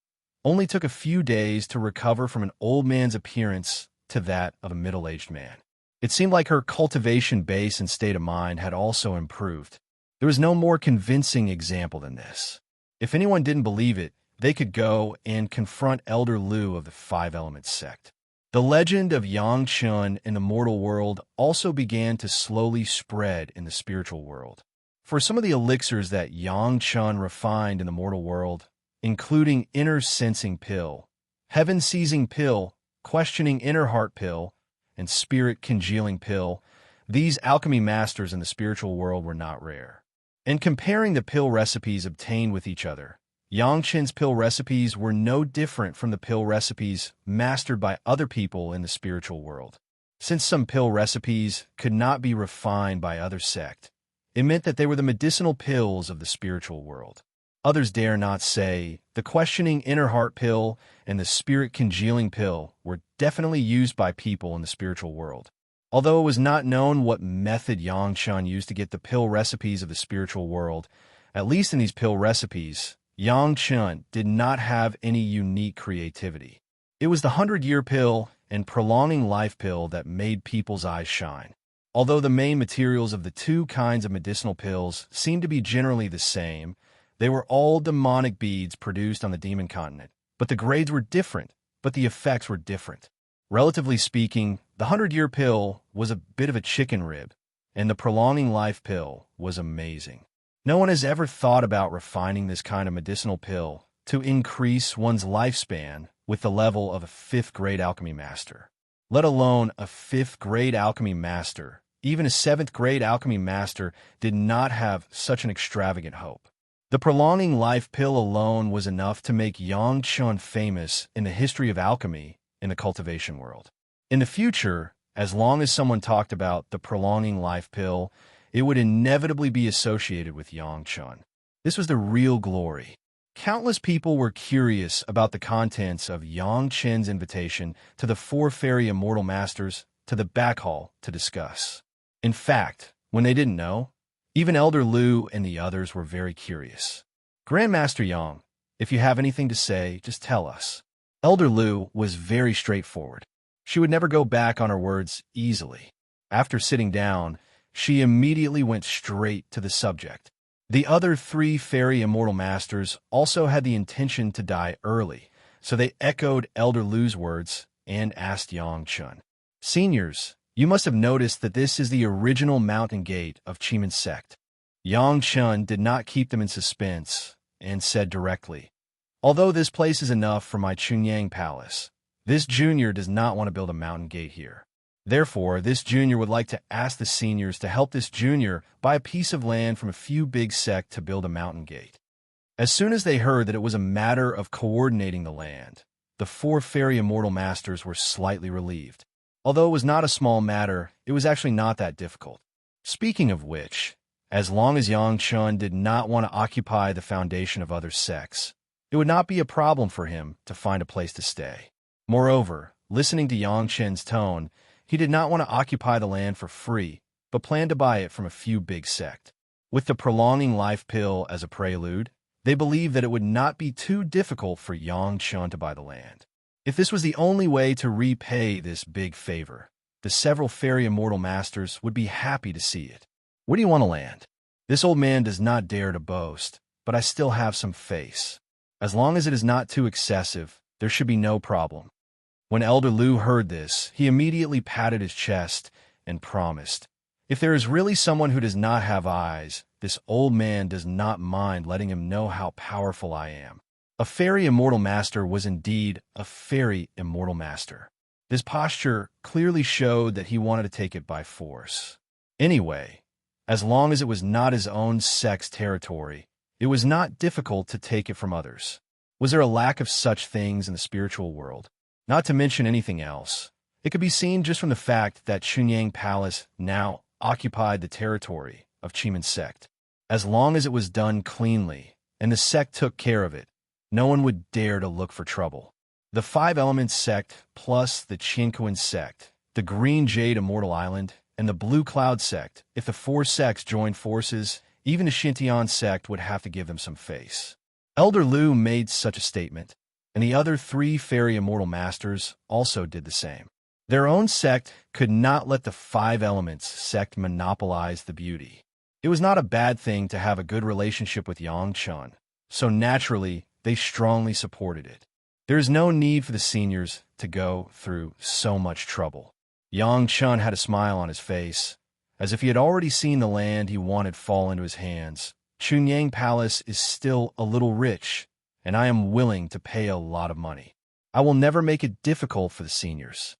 only took a few days to recover from an old man's appearance to that of a middle-aged man. It seemed like her cultivation base and state of mind had also improved. There was no more convincing example than this. If anyone didn't believe it, they could go and confront Elder Liu of the Five Elements sect. The legend of Yang Chun in the mortal world also began to slowly spread in the spiritual world. For some of the elixirs that Yang Chun refined in the mortal world, including Inner Sensing Pill, Heaven Seizing Pill, Questioning Inner Heart Pill, and Spirit Congealing Pill, these alchemy masters in the spiritual world were not rare. In comparing the pill recipes obtained with each other, Yang Chen's pill recipes were no different from the pill recipes mastered by other people in the spiritual world. Since some pill recipes could not be refined by other sect, it meant that they were the medicinal pills of the spiritual world. Others dare not say the questioning inner heart pill and the spirit congealing pill were definitely used by people in the spiritual world. Although it was not known what method Yang Chun used to get the pill recipes of the spiritual world, at least in these pill recipes, Yang Chun did not have any unique creativity. It was the 100-year pill and prolonging life pill that made people's eyes shine. Although the main materials of the two kinds of medicinal pills seemed to be generally the same, they were all demonic beads produced on the demon continent. But the grades were different, but the effects were different. Relatively speaking, the 100-year pill was a bit of a chicken rib, and the prolonging life pill was amazing. No one has ever thought about refining this kind of medicinal pill to increase one's lifespan with the level of a 5th-grade alchemy master. Let alone a 5th-grade alchemy master. Even a 7th-grade alchemy master did not have such an extravagant hope. The prolonging life pill alone was enough to make Yang Chun famous in the history of alchemy in the cultivation world. In the future, as long as someone talked about the prolonging life pill, it would inevitably be associated with Yang Chun. This was the real glory. Countless people were curious about the contents of Yang Chen's invitation to the 4 fairy immortal masters to the back hall to discuss. In fact, when they didn't know, even Elder Liu and the others were very curious. Grandmaster Yang, if you have anything to say, just tell us. Elder Liu was very straightforward. She would never go back on her words easily. After sitting down, she immediately went straight to the subject. The other 3 fairy immortal masters also had the intention to die early, so they echoed Elder Liu's words and asked Yang Chun. Seniors, you must have noticed that this is the original mountain gate of Chiman's sect. Yang Chun did not keep them in suspense and said directly, although this place is enough for my Chunyang Palace, this junior does not want to build a mountain gate here. Therefore, this junior would like to ask the seniors to help this junior buy a piece of land from a few big sect to build a mountain gate. As soon as they heard that it was a matter of coordinating the land, the four fairy immortal masters were slightly relieved. Although it was not a small matter, it was actually not that difficult. Speaking of which, as long as Yang Chun did not want to occupy the foundation of other sects, it would not be a problem for him to find a place to stay. Moreover, listening to Yang Chen's tone, he did not want to occupy the land for free, but planned to buy it from a few big sects. With the prolonging life pill as a prelude, they believed that it would not be too difficult for Yang Chun to buy the land. If this was the only way to repay this big favor, the several fairy immortal masters would be happy to see it. Where do you want to land? This old man does not dare to boast, but I still have some face. As long as it is not too excessive, there should be no problem. When Elder Lu heard this, he immediately patted his chest and promised, if there is really someone who does not have eyes, this old man does not mind letting him know how powerful I am. A fairy immortal master was indeed a fairy immortal master. This posture clearly showed that he wanted to take it by force. Anyway, as long as it was not his own sect's territory, it was not difficult to take it from others. Was there a lack of such things in the spiritual world? Not to mention anything else. It could be seen just from the fact that Chunyang Palace now occupied the territory of Chiman's sect. As long as it was done cleanly, and the sect took care of it, no one would dare to look for trouble. The Five Elements sect plus the Chinquan sect, the Green Jade Immortal Island, and the Blue Cloud sect, if the four sects joined forces, even the Xintian sect would have to give them some face. Elder Lu made such a statement, and the other three fairy immortal masters also did the same. Their own sect could not let the Five Elements sect monopolize the beauty. It was not a bad thing to have a good relationship with Yang Chun, so naturally they strongly supported it. There is no need for the seniors to go through so much trouble. Yang Chun had a smile on his face, as if he had already seen the land he wanted fall into his hands. Chunyang Palace is still a little rich, and I am willing to pay a lot of money. I will never make it difficult for the seniors.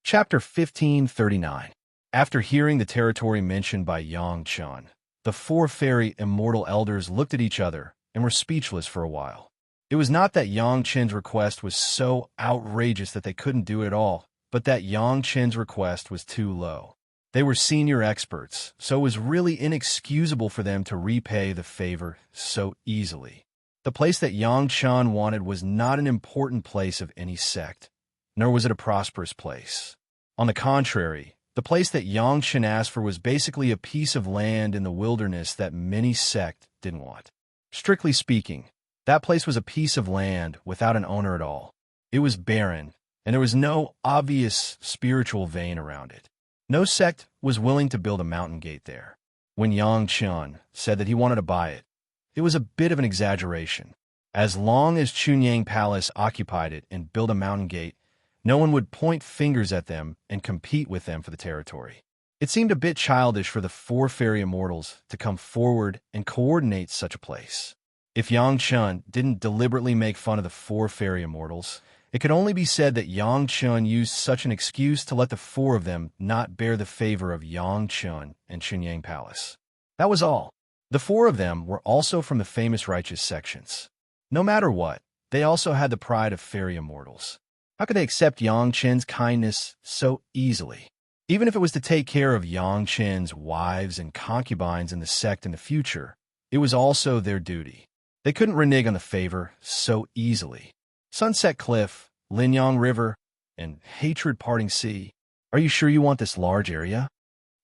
Chapter 1539. After hearing the territory mentioned by Yang Chun, the four fairy immortal elders looked at each other and were speechless for a while. It was not that Yang Chen's request was so outrageous that they couldn't do it at all, but that Yang Chen's request was too low. They were senior experts, so it was really inexcusable for them to repay the favor so easily. The place that Yang Chun wanted was not an important place of any sect, nor was it a prosperous place. On the contrary, the place that Yang Chun asked for was basically a piece of land in the wilderness that many sects didn't want. Strictly speaking, that place was a piece of land without an owner at all. It was barren, and there was no obvious spiritual vein around it. No sect was willing to build a mountain gate there. When Yang Chun said that he wanted to buy it, it was a bit of an exaggeration. As long as Chunyang Palace occupied it and built a mountain gate, no one would point fingers at them and compete with them for the territory. It seemed a bit childish for the four fairy immortals to come forward and coordinate such a place. If Yang Chun didn't deliberately make fun of the four fairy immortals, it could only be said that Yang Chun used such an excuse to let the four of them not bear the favor of Yang Chun and Chunyang Palace. That was all. The four of them were also from the famous righteous sections. No matter what, they also had the pride of fairy immortals. How could they accept Yang Chen's kindness so easily? Even if it was to take care of Yang Chen's wives and concubines in the sect in the future, it was also their duty. They couldn't renege on the favor so easily. Sunset Cliff, Linyang River, and Hatred Parting Sea. Are you sure you want this large area?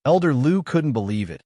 Elder Lu couldn't believe it,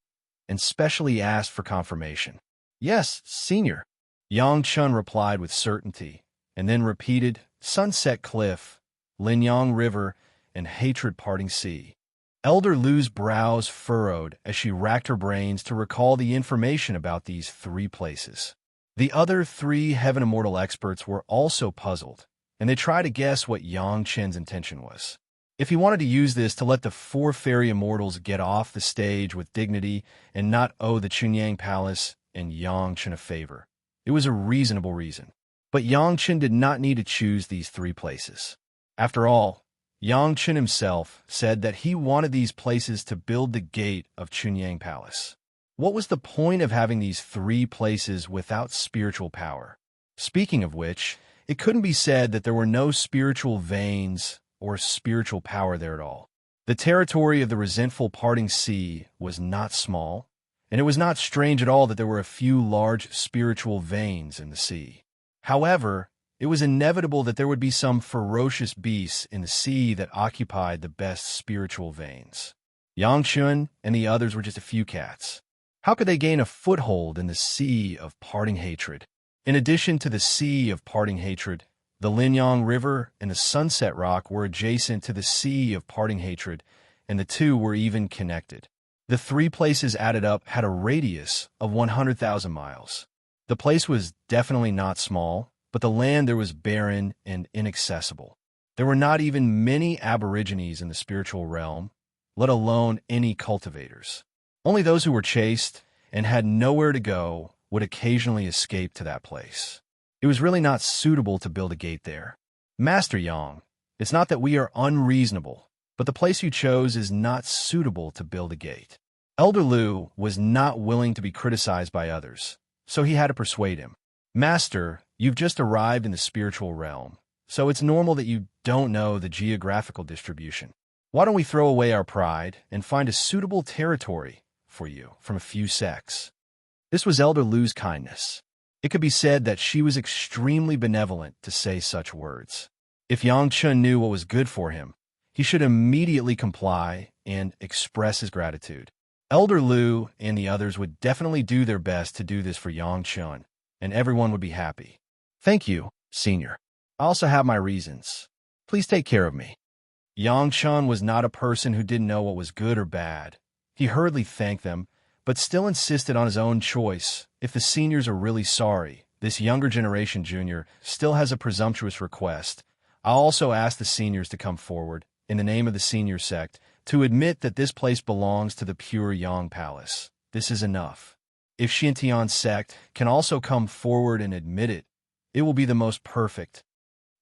and specially asked for confirmation. Yes, senior. Yang Chun replied with certainty, and then repeated, Sunset Cliff, Linyang River, and Hatred Parting Sea. Elder Lu's brows furrowed as she racked her brains to recall the information about these three places. The other three Heaven Immortal experts were also puzzled, and they tried to guess what Yang Chen's intention was. If he wanted to use this to let the four fairy immortals get off the stage with dignity and not owe the Chunyang Palace and Yang Chen a favor, it was a reasonable reason. But Yang Chen did not need to choose these three places. After all, Yang Chen himself said that he wanted these places to build the gate of Chunyang Palace. What was the point of having these three places without spiritual power? Speaking of which, it couldn't be said that there were no spiritual veins or spiritual power there at all. The territory of the resentful parting sea was not small, and it was not strange at all that there were a few large spiritual veins in the sea. However, it was inevitable that there would be some ferocious beasts in the sea that occupied the best spiritual veins. Yang Chun and the others were just a few cats. How could they gain a foothold in the sea of parting hatred? In addition to the sea of parting hatred, the Linyang River and the Sunset Rock were adjacent to the sea of parting hatred, and the two were even connected. The three places added up had a radius of 100,000 miles. The place was definitely not small, but the land there was barren and inaccessible. There were not even many aborigines in the spiritual realm, let alone any cultivators. Only those who were chaste and had nowhere to go would occasionally escape to that place. It was really not suitable to build a gate there. Master Yang, it's not that we are unreasonable, but the place you chose is not suitable to build a gate. Elder Lu was not willing to be criticized by others, so he had to persuade him. Master, you've just arrived in the spiritual realm, so it's normal that you don't know the geographical distribution. Why don't we throw away our pride and find a suitable territory for you from a few sects? This was Elder Lu's kindness. It could be said that she was extremely benevolent to say such words. If Yang Chun knew what was good for him, he should immediately comply and express his gratitude. Elder Lu and the others would definitely do their best to do this for Yang Chun, and everyone would be happy. Thank you, Senior. I also have my reasons. Please take care of me. Yang Chun was not a person who didn't know what was good or bad. He hurriedly thanked them, but still insisted on his own choice. If the seniors are really sorry, this younger generation junior still has a presumptuous request. I'll also ask the seniors to come forward, in the name of the senior sect, to admit that this place belongs to the pure Yang Palace. This is enough. If Xintian's sect can also come forward and admit it, it will be the most perfect.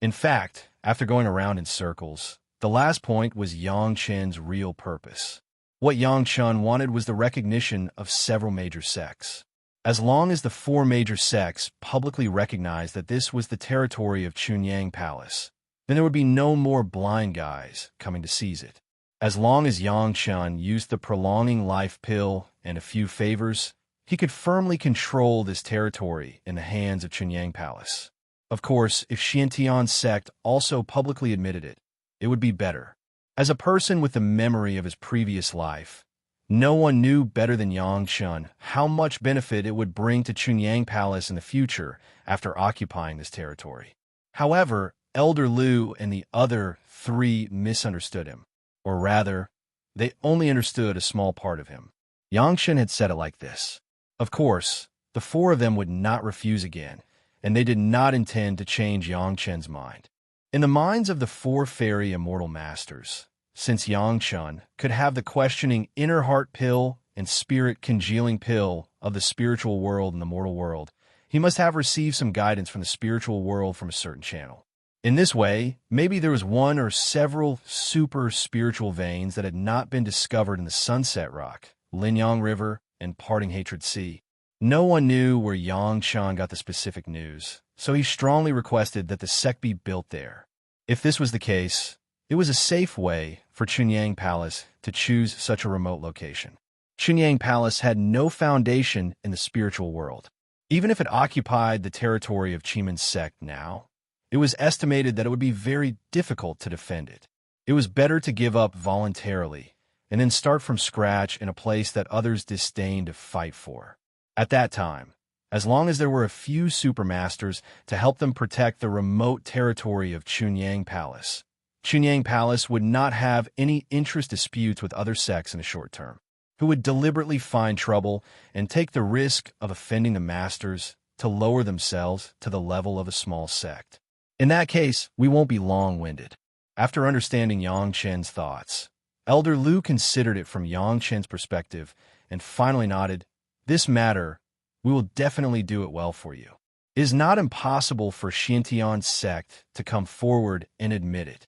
In fact, after going around in circles, the last point was Yang Chen's real purpose. What Yang Chun wanted was the recognition of several major sects. As long as the four major sects publicly recognized that this was the territory of Chunyang Palace, then there would be no more blind guys coming to seize it. As long as Yang Chun used the prolonging life pill and a few favors, he could firmly control this territory in the hands of Chunyang Palace. Of course, if Xintian's sect also publicly admitted it, it would be better. As a person with the memory of his previous life, no one knew better than Yang Chun how much benefit it would bring to Chunyang Palace in the future after occupying this territory. However, Elder Lu and the other three misunderstood him. Or rather, they only understood a small part of him. Yang Chun had said it like this. Of course, the four of them would not refuse again, and they did not intend to change Yang Chun's mind. In the minds of the four fairy immortal masters, since Yang Chun could have the questioning inner heart pill and spirit congealing pill of the spiritual world and the mortal world, he must have received some guidance from the spiritual world from a certain channel. In this way, maybe there was one or several super spiritual veins that had not been discovered in the Sunset Rock, Linyang River, and Parting Hatred Sea. No one knew where Yang Chun got the specific news, so he strongly requested that the sect be built there. If this was the case, it was a safe way for Chunyang Palace to choose such a remote location. Chunyang Palace had no foundation in the spiritual world. Even if it occupied the territory of Chiman's sect now, it was estimated that it would be very difficult to defend it. It was better to give up voluntarily and then start from scratch in a place that others disdained to fight for. At that time, as long as there were a few supermasters to help them protect the remote territory of Chunyang Palace, Chunyang Palace would not have any interest disputes with other sects in the short term, who would deliberately find trouble and take the risk of offending the masters to lower themselves to the level of a small sect. In that case, we won't be long-winded. After understanding Yang Chen's thoughts, Elder Lu considered it from Yang Chen's perspective and finally nodded, "This matter, we will definitely do it well for you. It is not impossible for Xintian's sect to come forward and admit it."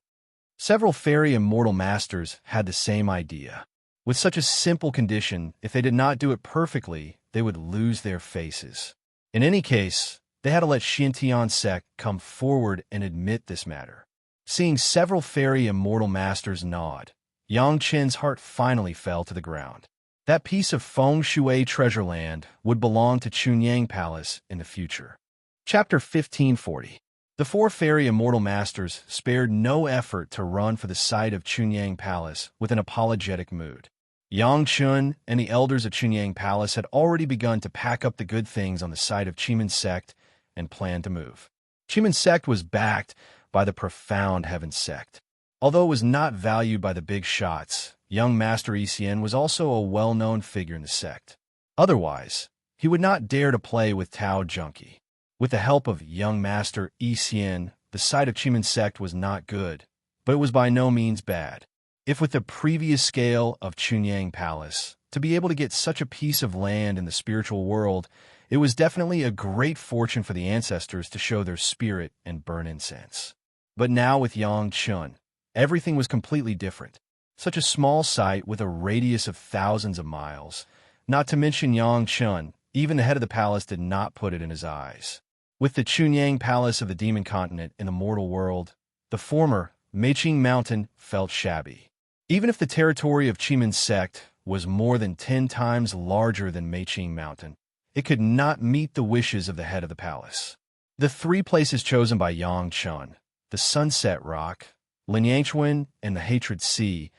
Several fairy immortal masters had the same idea. With such a simple condition, if they did not do it perfectly, they would lose their faces. In any case, they had to let Xintian sect come forward and admit this matter. Seeing several fairy immortal masters nod, Yang Qin's heart finally fell to the ground. That piece of feng shui treasure land would belong to Chunyang Palace in the future. Chapter 1540. The four fairy immortal masters spared no effort to run for the site of Chunyang Palace with an apologetic mood. Yang Chun and the elders of Chunyang Palace had already begun to pack up the good things on the site of Chimen sect and planned to move. Chimen sect was backed by the profound Heaven sect. Although it was not valued by the big shots, young Master Xian was also a well-known figure in the sect. Otherwise, he would not dare to play with Tao Junkie. With the help of young Master Xian, the site of Chimen sect was not good, but it was by no means bad. If with the previous scale of Chunyang Palace, to be able to get such a piece of land in the spiritual world, it was definitely a great fortune for the ancestors to show their spirit and burn incense. But now with Yang Chun, everything was completely different. Such a small site with a radius of thousands of miles. Not to mention Yang Chun, even the head of the palace did not put it in his eyes. With the Chunyang Palace of the Demon Continent in the mortal world, the former Meiqing Mountain felt shabby. Even if the territory of Chimen sect was more than 10 times larger than Meiqing Mountain, it could not meet the wishes of the head of the palace. The three places chosen by Yang Chun, the Sunset Rock, Linyangchuan, and the Hatred Sea,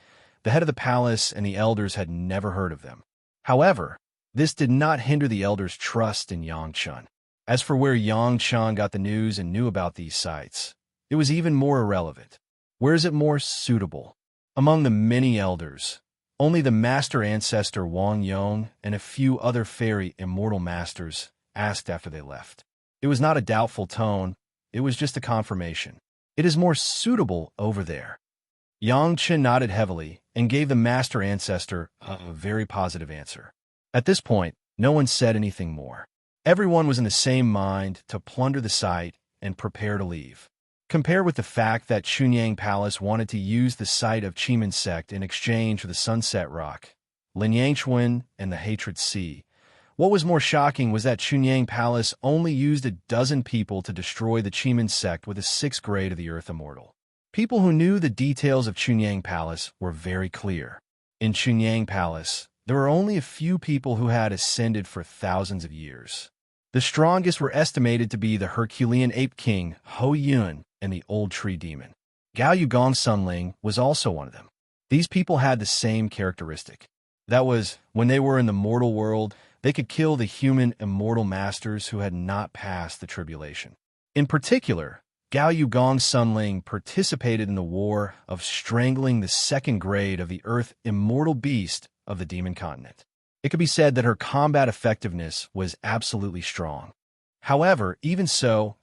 the head of the palace and the elders had never heard of them. However, this did not hinder the elders' trust in Yang Chun. As for where Yang Chun got the news and knew about these sites, it was even more irrelevant. Where is it more suitable? Among the many elders, only the master ancestor Wang Yong and a few other fairy immortal masters asked after they left. It was not a doubtful tone, it was just a confirmation. It is more suitable over there. Yang Chen nodded heavily and gave the master ancestor a very positive answer. At this point, no one said anything more. Everyone was in the same mind to plunder the site and prepare to leave. Compare with the fact that Chunyang Palace wanted to use the site of Chimen sect in exchange for the Sunset Rock, Linyangchuan, and the Hatred Sea. What was more shocking was that Chunyang Palace only used a dozen people to destroy the Chimen sect with the 6th grade of the Earth Immortal. People who knew the details of Chunyang Palace were very clear. In Chunyang Palace, there were only a few people who had ascended for thousands of years. The strongest were estimated to be the Herculean Ape King, Ho Yun, and the Old Tree Demon. Gao Yugong Sunling was also one of them. These people had the same characteristic. That was, when they were in the mortal world, they could kill the human immortal masters who had not passed the tribulation. In particular, Gao Yugong Sunling participated in the war of strangling the 2nd grade of the Earth Immortal Beast of the Demon Continent. It could be said that her combat effectiveness was absolutely strong. However, even so,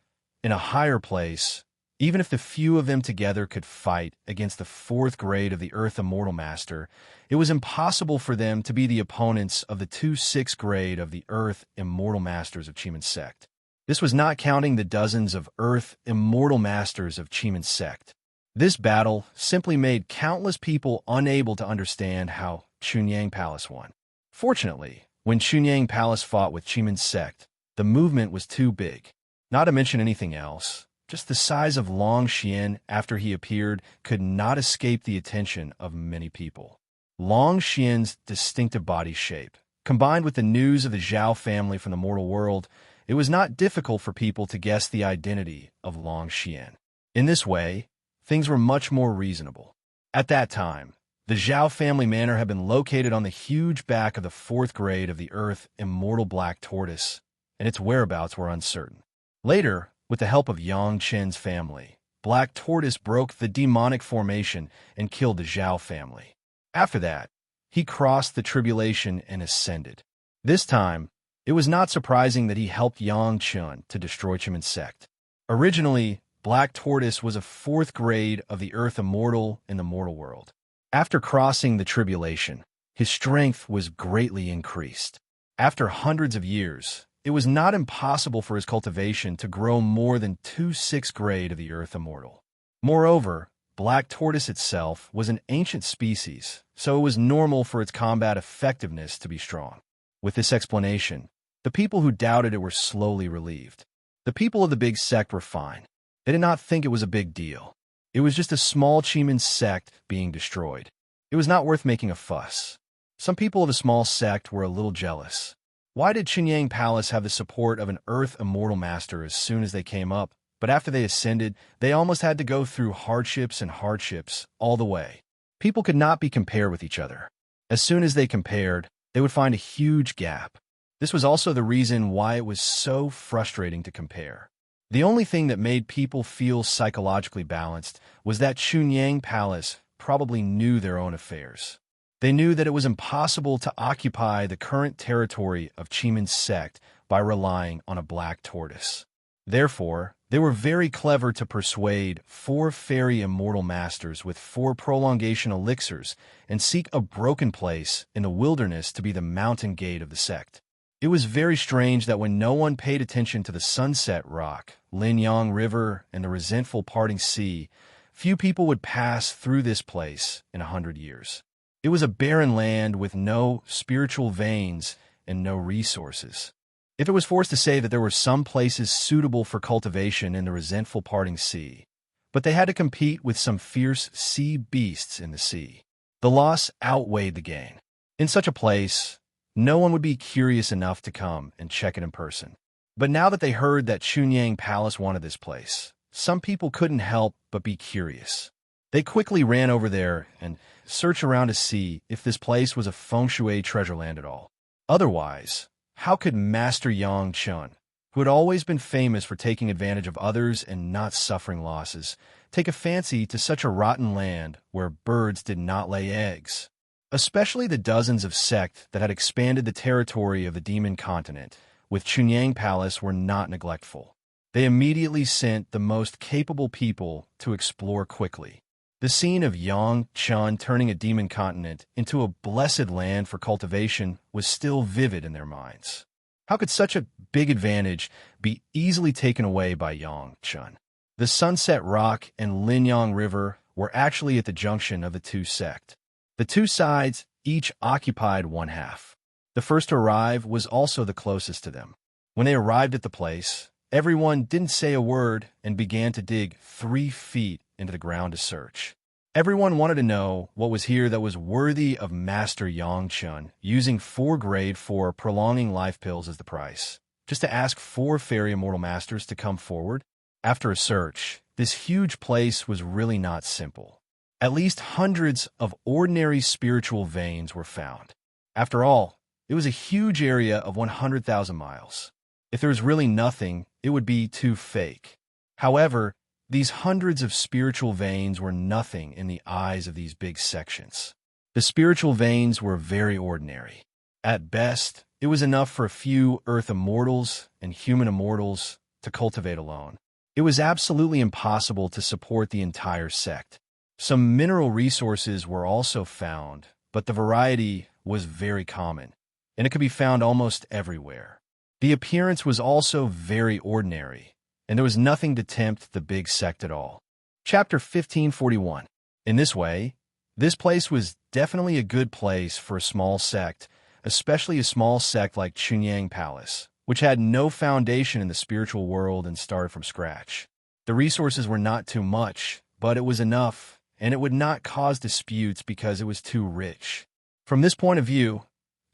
in a higher place, even if the few of them together could fight against the 4th grade of the Earth Immortal Master, it was impossible for them to be the opponents of the 2 6th grade of the Earth Immortal Masters of Chimen sect. This was not counting the dozens of Earth Immortal Masters of Chimen sect. This battle simply made countless people unable to understand how Chunyang Palace won. Fortunately, when Chunyang Palace fought with Chimen sect, the movement was too big. Not to mention anything else, just the size of Long Xian after he appeared could not escape the attention of many people. Long Xian's distinctive body shape, combined with the news of the Zhao family from the mortal world, it was not difficult for people to guess the identity of Long Xian. In this way, things were much more reasonable. At that time, the Zhao family manor had been located on the huge back of the 4th grade of the Earth Immortal Black Tortoise, and its whereabouts were uncertain. Later, with the help of Yang Chen's family, Black Tortoise broke the demonic formation and killed the Zhao family. After that, he crossed the tribulation and ascended. This time, it was not surprising that he helped Yang Chun to destroy Chimen sect. Originally, Black Tortoise was a 4th grade of the Earth Immortal in the mortal world. After crossing the tribulation, his strength was greatly increased. After hundreds of years, it was not impossible for his cultivation to grow more than 2 6th grade of the Earth Immortal. Moreover, black tortoise itself was an ancient species, so it was normal for its combat effectiveness to be strong. With this explanation, the people who doubted it were slowly relieved. The people of the big sect were fine. They did not think it was a big deal. It was just a small Chiman sect being destroyed. It was not worth making a fuss. Some people of a small sect were a little jealous. Why did Chunyang Palace have the support of an Earth Immortal Master as soon as they came up, but after they ascended, they almost had to go through hardships and hardships all the way? People could not be compared with each other. As soon as they compared, they would find a huge gap. This was also the reason why it was so frustrating to compare. The only thing that made people feel psychologically balanced was that Chunyang Palace probably knew their own affairs. They knew that it was impossible to occupy the current territory of Chiman's sect by relying on a black tortoise. Therefore, they were very clever to persuade 4 fairy immortal masters with 4 prolongation elixirs and seek a broken place in the wilderness to be the mountain gate of the sect. It was very strange that when no one paid attention to the Sunset Rock, Linyang River, and the resentful parting sea, few people would pass through this place in 100 years. It was a barren land with no spiritual veins and no resources. If it was forced to say that there were some places suitable for cultivation in the resentful parting sea, but they had to compete with some fierce sea beasts in the sea. The loss outweighed the gain. In such a place, no one would be curious enough to come and check it in person. But now that they heard that Chunyang Palace wanted this place, some people couldn't help but be curious. They quickly ran over there and searched around to see if this place was a feng shui treasure land at all. Otherwise, how could Master Yang Chun, who had always been famous for taking advantage of others and not suffering losses, take a fancy to such a rotten land where birds did not lay eggs? Especially the dozens of sects that had expanded the territory of the demon continent with Chunyang Palace were not neglectful. They immediately sent the most capable people to explore quickly. The scene of Yang Chun turning a demon continent into a blessed land for cultivation was still vivid in their minds. How could such a big advantage be easily taken away by Yang Chun? The Sunset Rock and Linyang River were actually at the junction of the 2 sects. The 2 sides each occupied one half. The first to arrive was also the closest to them. When they arrived at the place, everyone didn't say a word and began to dig 3 feet into the ground to search. Everyone wanted to know what was here that was worthy of Master Yang Chun, using 4 grade 4 prolonging life pills as the price, just to ask 4 fairy immortal masters to come forward. After a search, this huge place was really not simple. At least hundreds of ordinary spiritual veins were found. After all, it was a huge area of 100,000 miles. If there was really nothing, it would be too fake. However, these hundreds of spiritual veins were nothing in the eyes of these big sections. The spiritual veins were very ordinary. At best, it was enough for a few Earth Immortals and human Immortals to cultivate alone. It was absolutely impossible to support the entire sect. Some mineral resources were also found, but the variety was very common, and it could be found almost everywhere. The appearance was also very ordinary, and there was nothing to tempt the big sect at all. Chapter 1541. In this way, this place was definitely a good place for a small sect, especially a small sect like Chunyang Palace, which had no foundation in the spiritual world and started from scratch. The resources were not too much, but it was enough, and it would not cause disputes because it was too rich. From this point of view,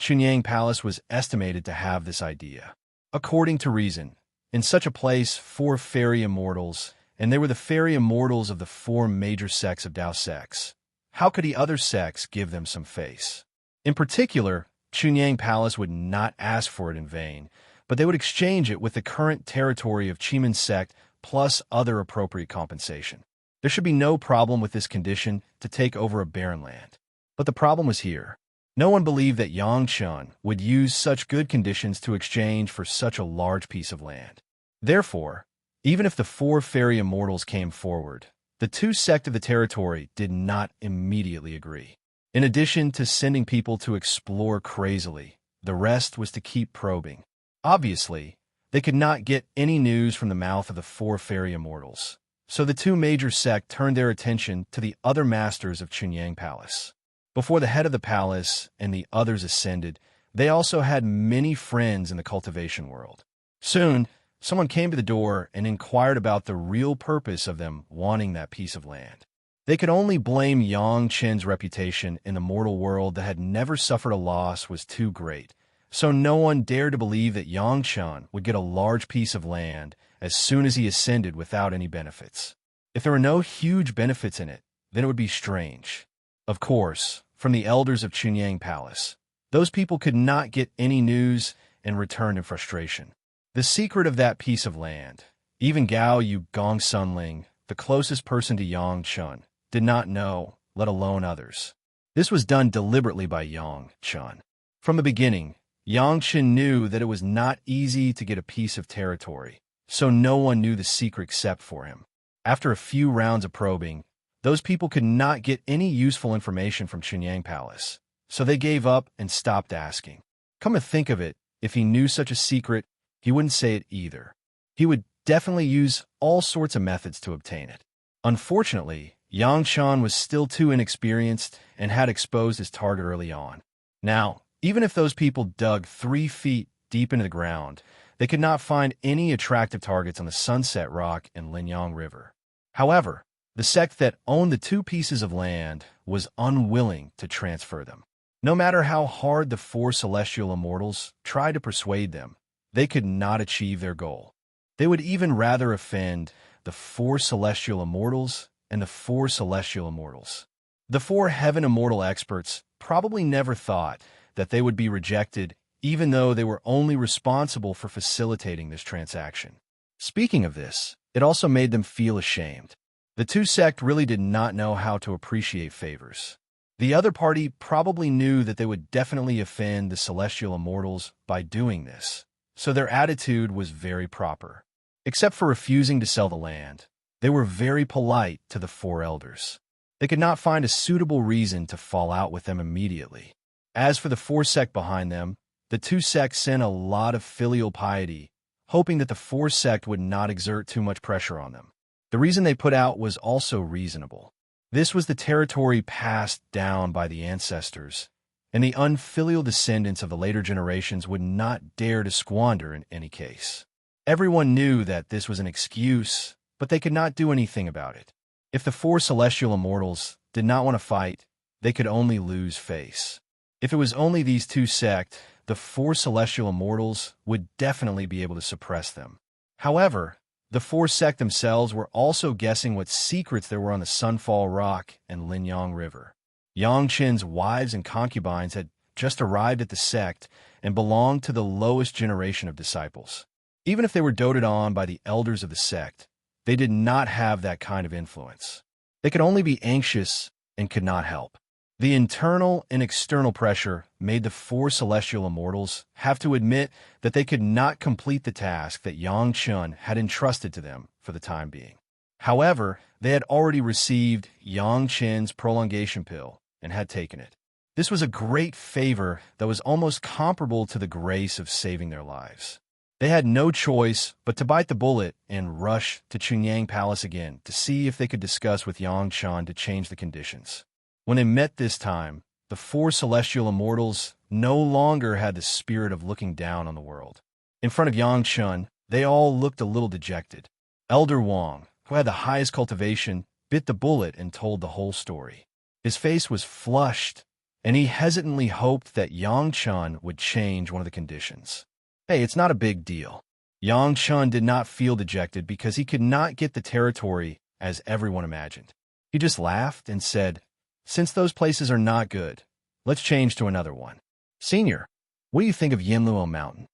Chunyang Palace was estimated to have this idea. According to reason, in such a place, 4 fairy immortals, and they were the fairy immortals of the 4 major sects of Dao sects. How could the other sects give them some face? In particular, Chunyang Palace would not ask for it in vain, but they would exchange it with the current territory of Chiman sect plus other appropriate compensation. There should be no problem with this condition to take over a barren land. But the problem was here. No one believed that Yang Chun would use such good conditions to exchange for such a large piece of land. Therefore, even if the 4 fairy immortals came forward, the 2 sects of the territory did not immediately agree. In addition to sending people to explore crazily, the rest was to keep probing. Obviously, they could not get any news from the mouth of the 4 fairy immortals. So the two major sects turned their attention to the other masters of Chunyang Palace. Before the head of the palace and the others ascended, they also had many friends in the cultivation world. Soon, someone came to the door and inquired about the real purpose of them wanting that piece of land. They could only blame Yang Chen's reputation in the mortal world that had never suffered a loss was too great, so no one dared to believe that Yang Chen would get a large piece of land as soon as he ascended without any benefits. If there were no huge benefits in it, then it would be strange. Of course, from the elders of Chunyang Palace, those people could not get any news and returned in frustration. The secret of that piece of land, even Gao Yu Gong Sunling, the closest person to Yang Chen, did not know, let alone others. This was done deliberately by Yang Chen. From the beginning, Yang Chen knew that it was not easy to get a piece of territory, so no one knew the secret except for him. After a few rounds of probing, those people could not get any useful information from Chunyang Palace, so they gave up and stopped asking. Come to think of it, if he knew such a secret, he wouldn't say it either. He would definitely use all sorts of methods to obtain it. Unfortunately, Yang Chen was still too inexperienced and had exposed his target early on. Now, even if those people dug 3 feet deep into the ground, they could not find any attractive targets on the Sunset Rock and Linyang River. However, the sect that owned the 2 pieces of land was unwilling to transfer them. No matter how hard the 4 celestial immortals tried to persuade them, they could not achieve their goal. They would even rather offend the 4 celestial immortals and the 4 celestial immortals. The 4 heaven immortal experts probably never thought that they would be rejected, even though they were only responsible for facilitating this transaction. Speaking of this, it also made them feel ashamed. The 2 sect really did not know how to appreciate favors. The other party probably knew that they would definitely offend the celestial immortals by doing this, so their attitude was very proper. Except for refusing to sell the land, they were very polite to the 4 elders. They could not find a suitable reason to fall out with them immediately. As for the 4 sect behind them, the 2 sects sent a lot of filial piety, hoping that the 4 sect would not exert too much pressure on them. The reason they put out was also reasonable. This was the territory passed down by the ancestors, and the unfilial descendants of the later generations would not dare to squander in any case. Everyone knew that this was an excuse, but they could not do anything about it. If the 4 celestial immortals did not want to fight, they could only lose face. If it was only these 2 sects, the 4 celestial immortals would definitely be able to suppress them. However, the 4 sect themselves were also guessing what secrets there were on the Sunfall Rock and Linyang River. Yang Chen's wives and concubines had just arrived at the sect and belonged to the lowest generation of disciples. Even if they were doted on by the elders of the sect, they did not have that kind of influence. They could only be anxious and could not help. The internal and external pressure made the 4 celestial immortals have to admit that they could not complete the task that Yang Chen had entrusted to them for the time being. However, they had already received Yang Chen's prolongation pill and had taken it. This was a great favor that was almost comparable to the grace of saving their lives. They had no choice but to bite the bullet and rush to Chunyang Palace again to see if they could discuss with Yang Chen to change the conditions. When they met this time, the 4 celestial immortals no longer had the spirit of looking down on the world. In front of Yang Chen, they all looked a little dejected. Elder Wang, who had the highest cultivation, bit the bullet and told the whole story. His face was flushed, and he hesitantly hoped that Yang Chen would change one of the conditions. Hey, it's not a big deal. Yang Chen did not feel dejected because he could not get the territory as everyone imagined. He just laughed and said, "Since those places are not good, let's change to another one." "Senior, what do you think of Yinluo Mountain?"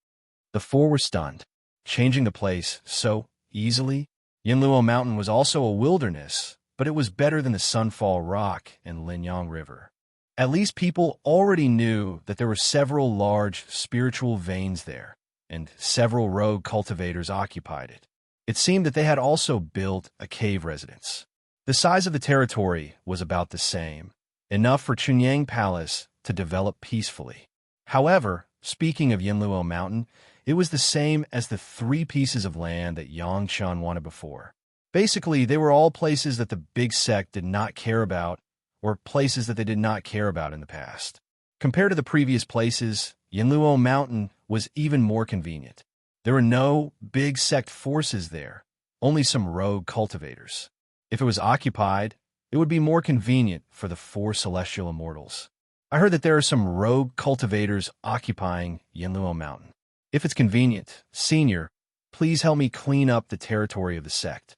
The 4 were stunned. Changing the place so easily? Yinluo Mountain was also a wilderness, but it was better than the Sunfall Rock and Linyang River. At least people already knew that there were several large spiritual veins there, and several rogue cultivators occupied it. It seemed that they had also built a cave residence. The size of the territory was about the same, enough for Chunyang Palace to develop peacefully. However, speaking of Yinluo Mountain, it was the same as the 3 pieces of land that Yang Chen wanted before. Basically, they were all places that the big sect did not care about, or places that they did not care about in the past. Compared to the previous places, Yinluo Mountain was even more convenient. There were no big sect forces there, only some rogue cultivators. If it was occupied, it would be more convenient for the 4 celestial immortals. I heard that there are some rogue cultivators occupying Yinluo Mountain. If it's convenient, Senior, please help me clean up the territory of the sect.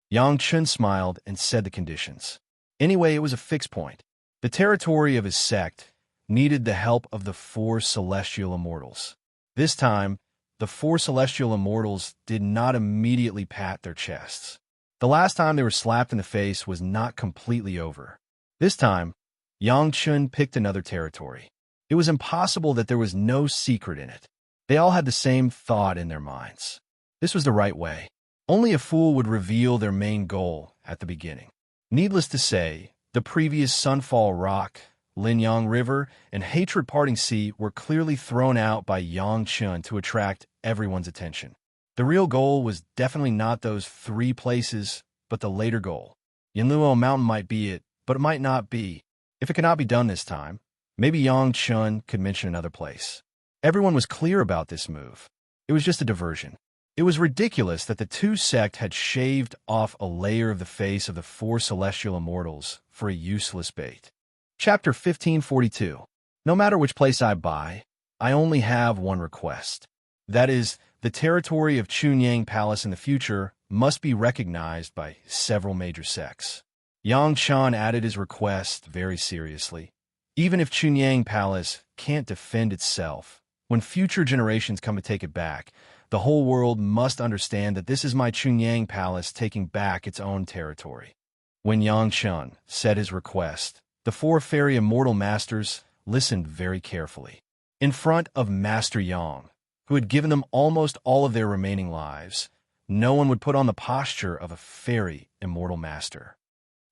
Yang Chun smiled and said the conditions. Anyway, it was a fixed point. The territory of his sect needed the help of the 4 celestial immortals. This time, the 4 celestial immortals did not immediately pat their chests. The last time they were slapped in the face was not completely over. This time, Yang Chun picked another territory. It was impossible that there was no secret in it. They all had the same thought in their minds. This was the right way. Only a fool would reveal their main goal at the beginning. Needless to say, the previous Sunfall Rock, Linyang River, and Hatred Parting Sea were clearly thrown out by Yang Chun to attract everyone's attention. The real goal was definitely not those 3 places, but the later goal. Yinluo Mountain might be it, but it might not be. If it cannot be done this time, maybe Yang Chun could mention another place. Everyone was clear about this move. It was just a diversion. It was ridiculous that the 2 sect had shaved off a layer of the face of the 4 celestial immortals for a useless bait. Chapter 1542. No matter which place I buy, I only have one request. That is, the territory of Chunyang Palace in the future must be recognized by several major sects. Yang Chun added his request very seriously. Even if Chunyang Palace can't defend itself, when future generations come to take it back, the whole world must understand that this is my Chunyang Palace taking back its own territory. When Yang Chun said his request, the 4 fairy immortal masters listened very carefully. In front of Master Yang, who had given them almost all of their remaining lives, no one would put on the posture of a fairy immortal master.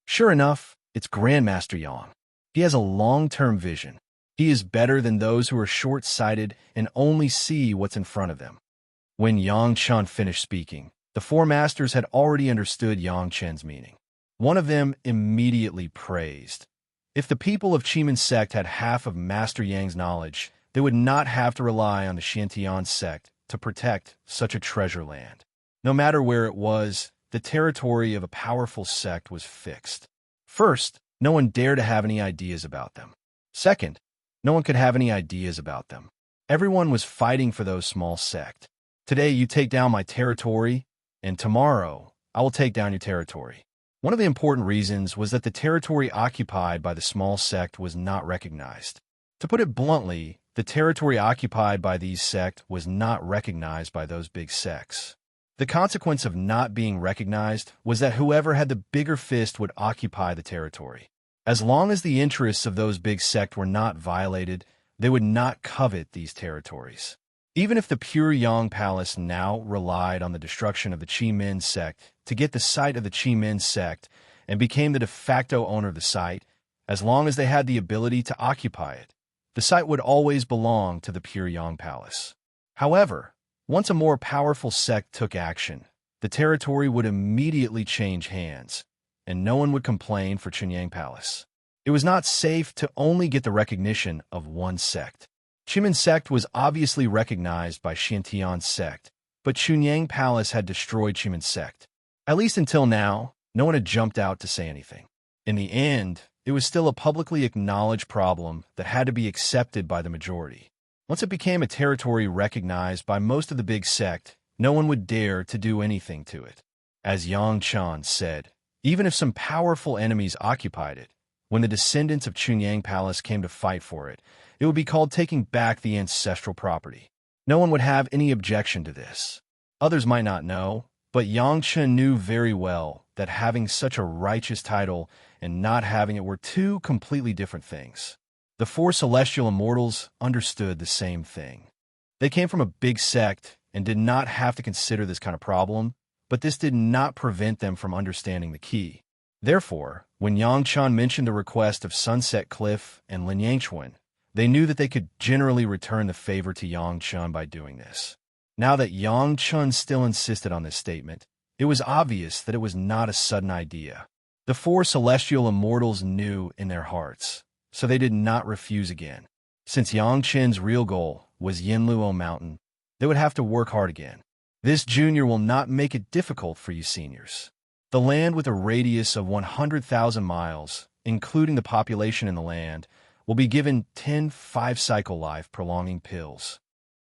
Sure enough, it's Grandmaster Yang. He has a long-term vision. He is better than those who are short-sighted and only see what's in front of them. When Yang Chun finished speaking, the 4 masters had already understood Yang Chun's meaning. One of them immediately praised. If the people of Chimen sect had half of Master Yang's knowledge, they would not have to rely on the Xiantian sect to protect such a treasure land. No matter where it was, the territory of a powerful sect was fixed. First, no one dared to have any ideas about them. Second, no one could have any ideas about them. Everyone was fighting for those small sect. Today you take down my territory, and tomorrow I will take down your territory. One of the important reasons was that the territory occupied by the small sect was not recognized. To put it bluntly, the territory occupied by these sect was not recognized by those big sects. The consequence of not being recognized was that whoever had the bigger fist would occupy the territory. As long as the interests of those big sect were not violated, they would not covet these territories. Even if the pure Yang Palace now relied on the destruction of the Chi-Min sect to get the site of the Chi-Min sect and became the de facto owner of the site, as long as they had the ability to occupy it, the site would always belong to the pure Yang Palace. However, once a more powerful sect took action, the territory would immediately change hands, and no one would complain for Chunyang Palace. It was not safe to only get the recognition of one sect. Chimen sect was obviously recognized by Xiantian sect, but Chunyang Palace had destroyed Chimen sect. At least until now, no one had jumped out to say anything. In the end, it was still a publicly acknowledged problem that had to be accepted by the majority. Once it became a territory recognized by most of the big sect, no one would dare to do anything to it. As Yang Chun said, even if some powerful enemies occupied it, when the descendants of Chunyang Palace came to fight for it, it would be called taking back the ancestral property. No one would have any objection to this. Others might not know, but Yang Chun knew very well that having such a righteous title and not having it were 2 completely different things. The 4 celestial immortals understood the same thing. They came from a big sect and did not have to consider this kind of problem, but this did not prevent them from understanding the key. Therefore, when Yang Chun mentioned the request of Sunset Cliff and Lin Yangchuan, they knew that they could generally return the favor to Yang Chun by doing this. Now that Yang Chun still insisted on this statement, It was obvious that it was not a sudden idea. The four celestial immortals knew in their hearts, so they did not refuse again. Since Yang Chen's real goal was Yinluo Mountain, they would have to work hard again. This junior will not make it difficult for you seniors. The land with a radius of 100,000 miles, including the population in the land, will be given 10 5-cycle life prolonging pills.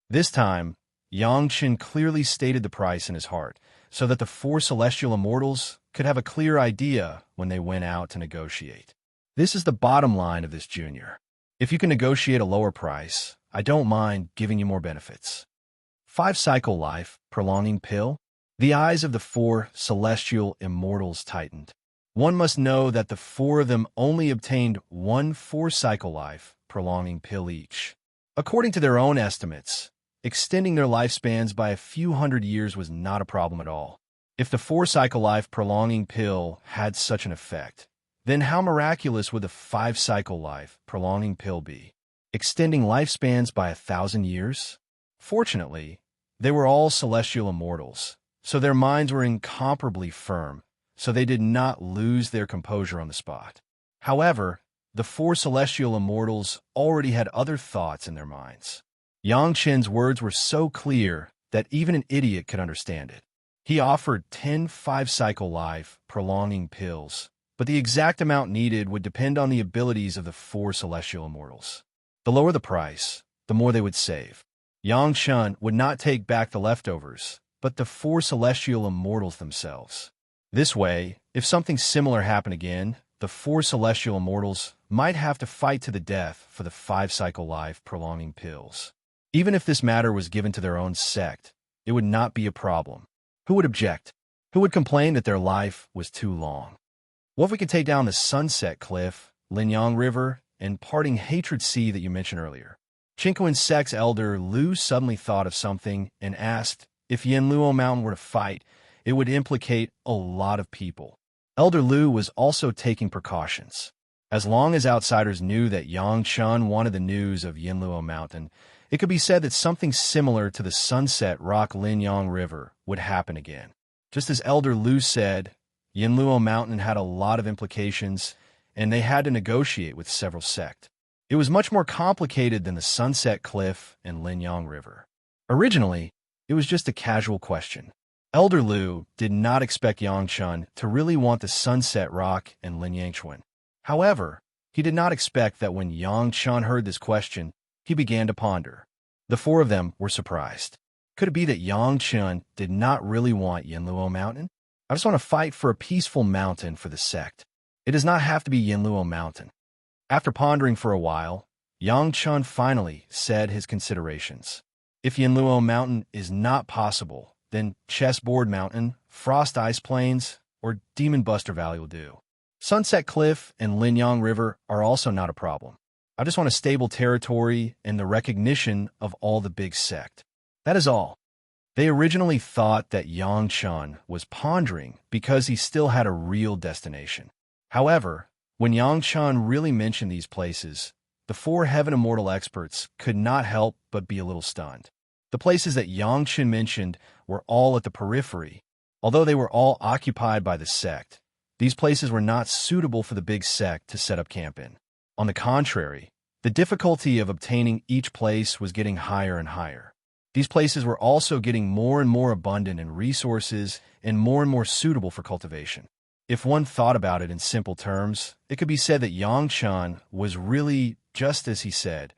This time, Yang Chen clearly stated the price in his heart, so that the four celestial immortals could have a clear idea when they went out to negotiate. This is the bottom line of this junior. If you can negotiate a lower price, I don't mind giving you more benefits. 5-cycle life prolonging pill? The eyes of the four celestial immortals tightened. One must know that the four of them only obtained 1 4-cycle life prolonging pill each. According to their own estimates, extending their lifespans by a few hundred years was not a problem at all. If the 4-cycle life prolonging pill had such an effect, then how miraculous would the 5-cycle life prolonging pill be? Extending lifespans by 1,000 years? Fortunately, they were all celestial immortals, so their minds were incomparably firm, so they did not lose their composure on the spot. However, the four celestial immortals already had other thoughts in their minds. Yang Chen's words were so clear that even an idiot could understand it. He offered 10 5-cycle life prolonging pills, but the exact amount needed would depend on the abilities of the four celestial immortals. The lower the price, the more they would save. Yang Chen would not take back the leftovers, but the four celestial immortals themselves. This way, if something similar happened again, the four celestial immortals might have to fight to the death for the 5-cycle life prolonging pills. Even if this matter was given to their own sect, it would not be a problem. Who would object? Who would complain that their life was too long? What if we could take down the Sunset Cliff, Linyang River, and Parting Hatred Sea that you mentioned earlier? Chinquan sect's elder Lu suddenly thought of something and asked if Yinluo Mountain were to fight, it would implicate a lot of people. Elder Lu was also taking precautions. As long as outsiders knew that Yang Chen wanted the news of Yinluo Mountain, it could be said that something similar to the Sunset Rock Linyang River would happen again. Just as Elder Lu said, Yinluo Mountain had a lot of implications, and they had to negotiate with several sects. It was much more complicated than the Sunset Cliff and Linyang River. Originally, it was just a casual question. Elder Lu did not expect Yang Chen to really want the Sunset Rock and Linyang. However, he did not expect that when Yang Chen heard this question, he began to ponder. The four of them were surprised. Could it be that Yang Chen did not really want Yinluo Mountain? I just want to fight for a peaceful mountain for the sect. It does not have to be Yinluo Mountain. After pondering for a while, Yang Chen finally said his considerations. If Yinluo Mountain is not possible, then Chessboard Mountain, Frost Ice Plains, or Demon Buster Valley will do. Sunset Cliff and Linyang River are also not a problem. I just want a stable territory and the recognition of all the big sect. That is all. They originally thought that Yang Chen was pondering because he still had a real destination. However, when Yang Chen really mentioned these places, the four Heaven Immortal experts could not help but be a little stunned. The places that Yang Chen mentioned were all at the periphery. Although they were all occupied by the sect, these places were not suitable for the big sect to set up camp in. On the contrary, the difficulty of obtaining each place was getting higher and higher. These places were also getting more and more abundant in resources and more suitable for cultivation. If one thought about it in simple terms, it could be said that Yang Chen was really just as he said.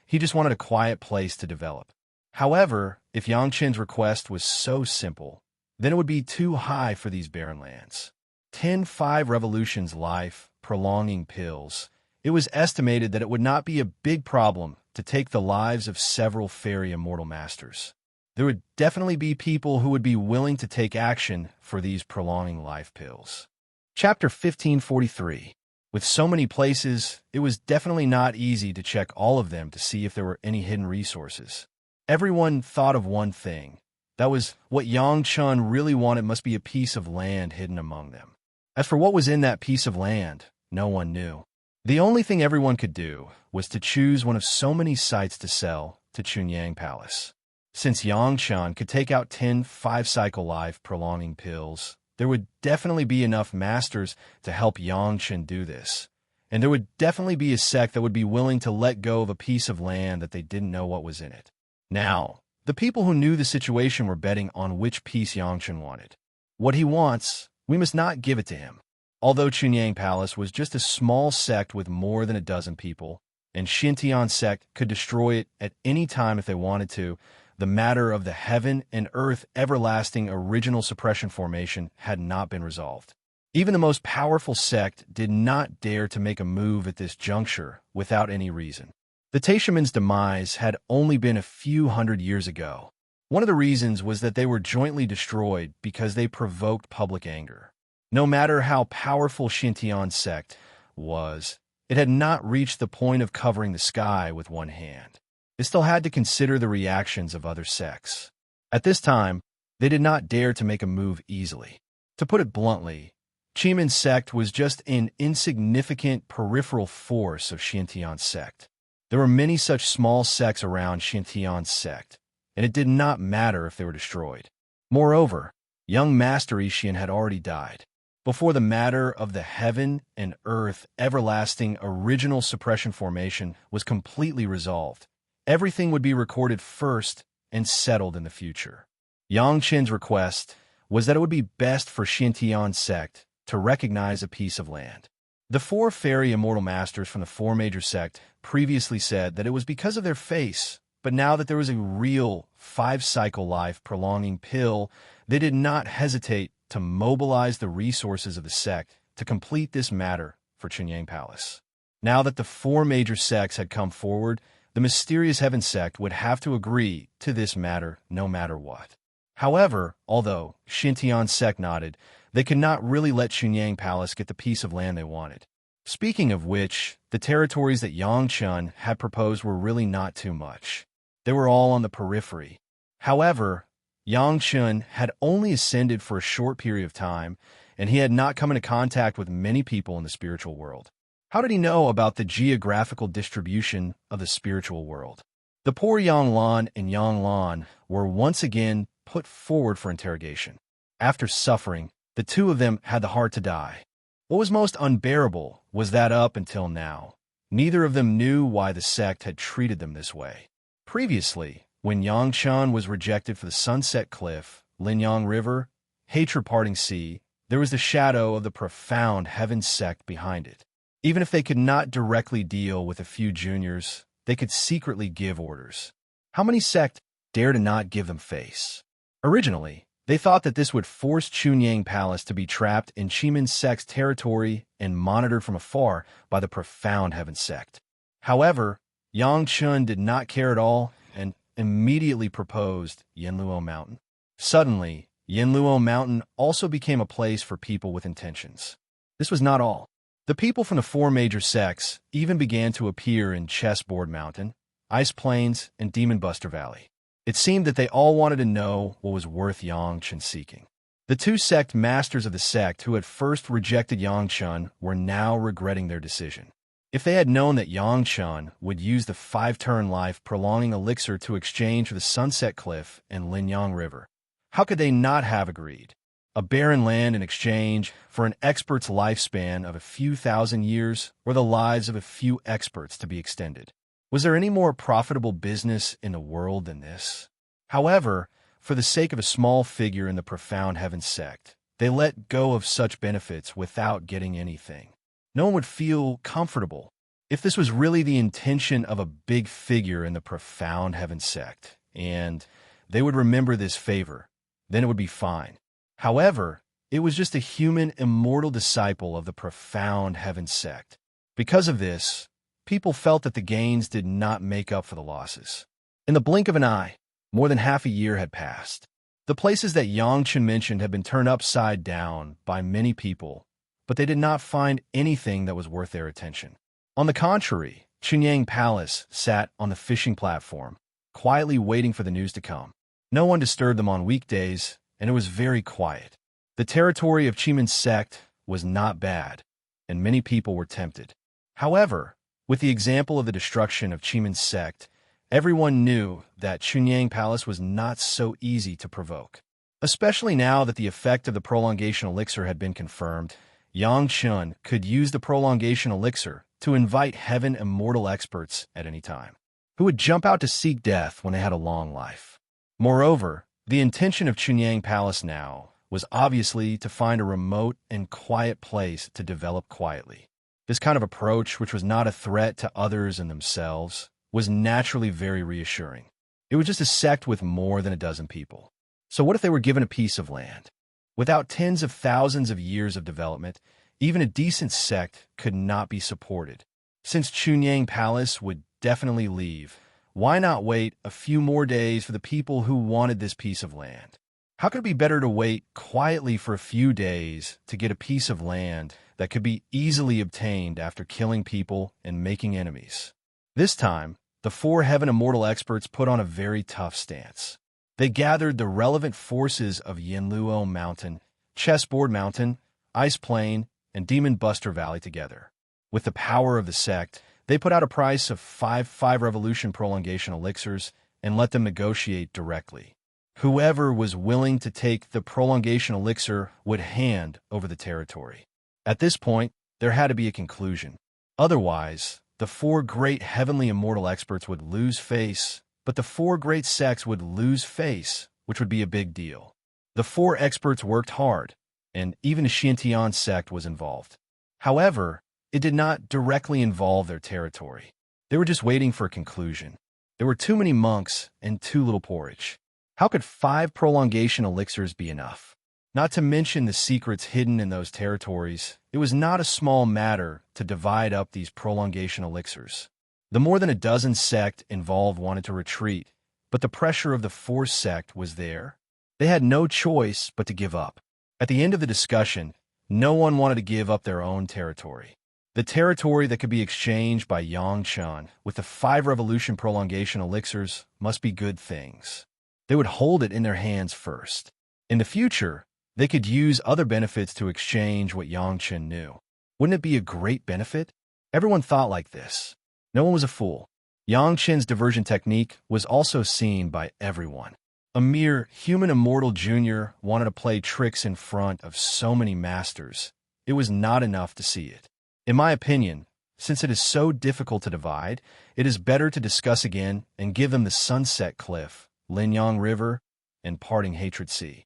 He just wanted a quiet place to develop. However, if Yang Chen's request was so simple, then it would be too high for these barren lands. 10 5 revolutions life, prolonging pills. It was estimated that it would not be a big problem to take the lives of several fairy immortal masters. There would definitely be people who would be willing to take action for these prolonging life pills. Chapter 1543. With so many places, it was definitely not easy to check all of them to see if there were any hidden resources. Everyone thought of one thing. That was what Yang Chen really wanted must be a piece of land hidden among them. As for what was in that piece of land, no one knew. The only thing everyone could do was to choose one of so many sites to sell to Chunyang Palace. Since Yangchun could take out 10 5-cycle life-prolonging pills, there would definitely be enough masters to help Yangchun do this. And there would definitely be a sect that would be willing to let go of a piece of land that they didn't know what was in it. Now, the people who knew the situation were betting on which piece Yangchun wanted. What he wants, we must not give it to him. Although Chunyang Palace was just a small sect with more than a dozen people, and Xintian sect could destroy it at any time if they wanted to, the matter of the heaven and earth everlasting original suppression formation had not been resolved. Even the most powerful sect did not dare to make a move at this juncture without any reason. The Taishaman's demise had only been a few hundred years ago. One of the reasons was that they were jointly destroyed because they provoked public anger. No matter how powerful Xintian sect was, it had not reached the point of covering the sky with one hand. It still had to consider the reactions of other sects. At this time, they did not dare to make a move easily. To put it bluntly, Chiman's sect was just an insignificant peripheral force of Xintian's sect. There were many such small sects around Xintian's sect, and it did not matter if they were destroyed. Moreover, young Master Ishian had already died. Before the matter of the heaven and earth everlasting original suppression formation was completely resolved, everything would be recorded first and settled in the future. Yangchen's request was that it would be best for Xintian sect to recognize a piece of land. The 4 fairy immortal masters from the 4 major sect previously said that it was because of their face, but now that there was a real 5-cycle life-prolonging pill, they did not hesitate to mobilize the resources of the sect to complete this matter for Chunyang Palace. Now that the 4 major sects had come forward, the mysterious heaven sect would have to agree to this matter no matter what. However, although Xintian sect nodded, they could not really let Chunyang Palace get the piece of land they wanted. Speaking of which, the territories that Yangchun had proposed were really not too much. They were all on the periphery. However, Yangchun had only ascended for a short period of time, and he had not come into contact with many people in the spiritual world. How did he know about the geographical distribution of the spiritual world? The poor Yanglan and Yanglan were once again put forward for interrogation. After suffering, the 2 of them had the heart to die. What was most unbearable was that up until now, neither of them knew why the sect had treated them this way. Previously, when Yangchun was rejected for the Sunset Cliff, Linyang River, Hatred Parting Sea, there was the shadow of the profound heaven sect behind it. Even if they could not directly deal with a few juniors, they could secretly give orders. How many sects dare to not give them face? Originally, they thought that this would force Chunyang Palace to be trapped in Chiman sect's territory and monitored from afar by the profound heaven sect. However, Yangchun did not care at all and immediately proposed Yanluo Mountain. Suddenly, Yanluo Mountain also became a place for people with intentions. This was not all. The people from the 4 major sects even began to appear in Chessboard Mountain, Ice Plains, and Demon Buster Valley. It seemed that they all wanted to know what was worth Yangchun seeking. The 2 sect masters of the sect who had first rejected Yangchun were now regretting their decision. If they had known that Yangchun would use the 5-turn life-prolonging elixir to exchange for the Sunset Cliff and Linyang River, how could they not have agreed? A barren land in exchange for an expert's lifespan of a few thousand years, or the lives of a few experts to be extended. Was there any more profitable business in the world than this? However, for the sake of a small figure in the profound heaven sect, they let go of such benefits without getting anything. No one would feel comfortable. If this was really the intention of a big figure in the profound heaven sect, and they would remember this favor, then it would be fine. However, it was just a human immortal disciple of the profound heaven sect. Because of this, people felt that the gains did not make up for the losses. In the blink of an eye, more than half a year had passed. The places that Yangchun mentioned had been turned upside down by many people, but they did not find anything that was worth their attention. On the contrary, Chunyang Palace sat on the fishing platform, quietly waiting for the news to come. No one disturbed them on weekdays, and it was very quiet. The territory of Chiman's sect was not bad, and many people were tempted. However, with the example of the destruction of Chiman's sect, Everyone knew that Chunyang Palace was not so easy to provoke. Especially now that the effect of the prolongation elixir had been confirmed, Yang Chun could use the prolongation elixir to invite heaven immortal experts at any time, who would jump out to seek death when they had a long life. Moreover, the intention of Chunyang Palace now was obviously to find a remote and quiet place to develop quietly. This kind of approach, which was not a threat to others and themselves, was naturally very reassuring. It was just a sect with more than a dozen people. So what if they were given a piece of land? Without tens of thousands of years of development, even a decent sect could not be supported. Since Chunyang Palace would definitely leave, why not wait a few more days for the people who wanted this piece of land? How could it be better to wait quietly for a few days to get a piece of land that could be easily obtained after killing people and making enemies? This time, the 4 heaven immortal experts put on a very tough stance. They gathered the relevant forces of Yinluo Mountain, Chessboard Mountain, Ice Plain, and Demon Buster Valley together. With the power of the sect, they put out a price of 5 revolution prolongation elixirs and let them negotiate directly. Whoever was willing to take the prolongation elixir would hand over the territory. At this point, there had to be a conclusion. Otherwise, the 4 great heavenly immortal experts would lose face, but the 4 great sects would lose face, which would be a big deal. The 4 experts worked hard, and even a Xintian sect was involved. However, it did not directly involve their territory. They were just waiting for a conclusion. There were too many monks and too little porridge. How could 5 prolongation elixirs be enough? Not to mention the secrets hidden in those territories, it was not a small matter to divide up these prolongation elixirs. The more than a dozen sect involved wanted to retreat, but the pressure of the 4th sect was there. They had no choice but to give up. At the end of the discussion, no one wanted to give up their own territory. The territory that could be exchanged by Yang Chun with the 5 revolution prolongation elixirs must be good things. They would hold it in their hands first. In the future, they could use other benefits to exchange what Yang Chun knew. Wouldn't it be a great benefit? Everyone thought like this. No one was a fool. Yang Chen's diversion technique was also seen by everyone. A mere human immortal junior wanted to play tricks in front of so many masters. It was not enough to see it. In my opinion, since it is so difficult to divide, it is better to discuss again and give them the Sunset Cliff, Linyang River, and Parting Hatred Sea.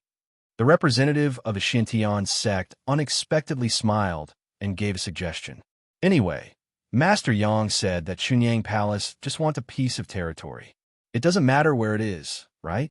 The representative of the Xintian sect unexpectedly smiled and gave a suggestion. Anyway, Master Yang said that Chunyang Palace just wants a piece of territory. It doesn't matter where it is, right?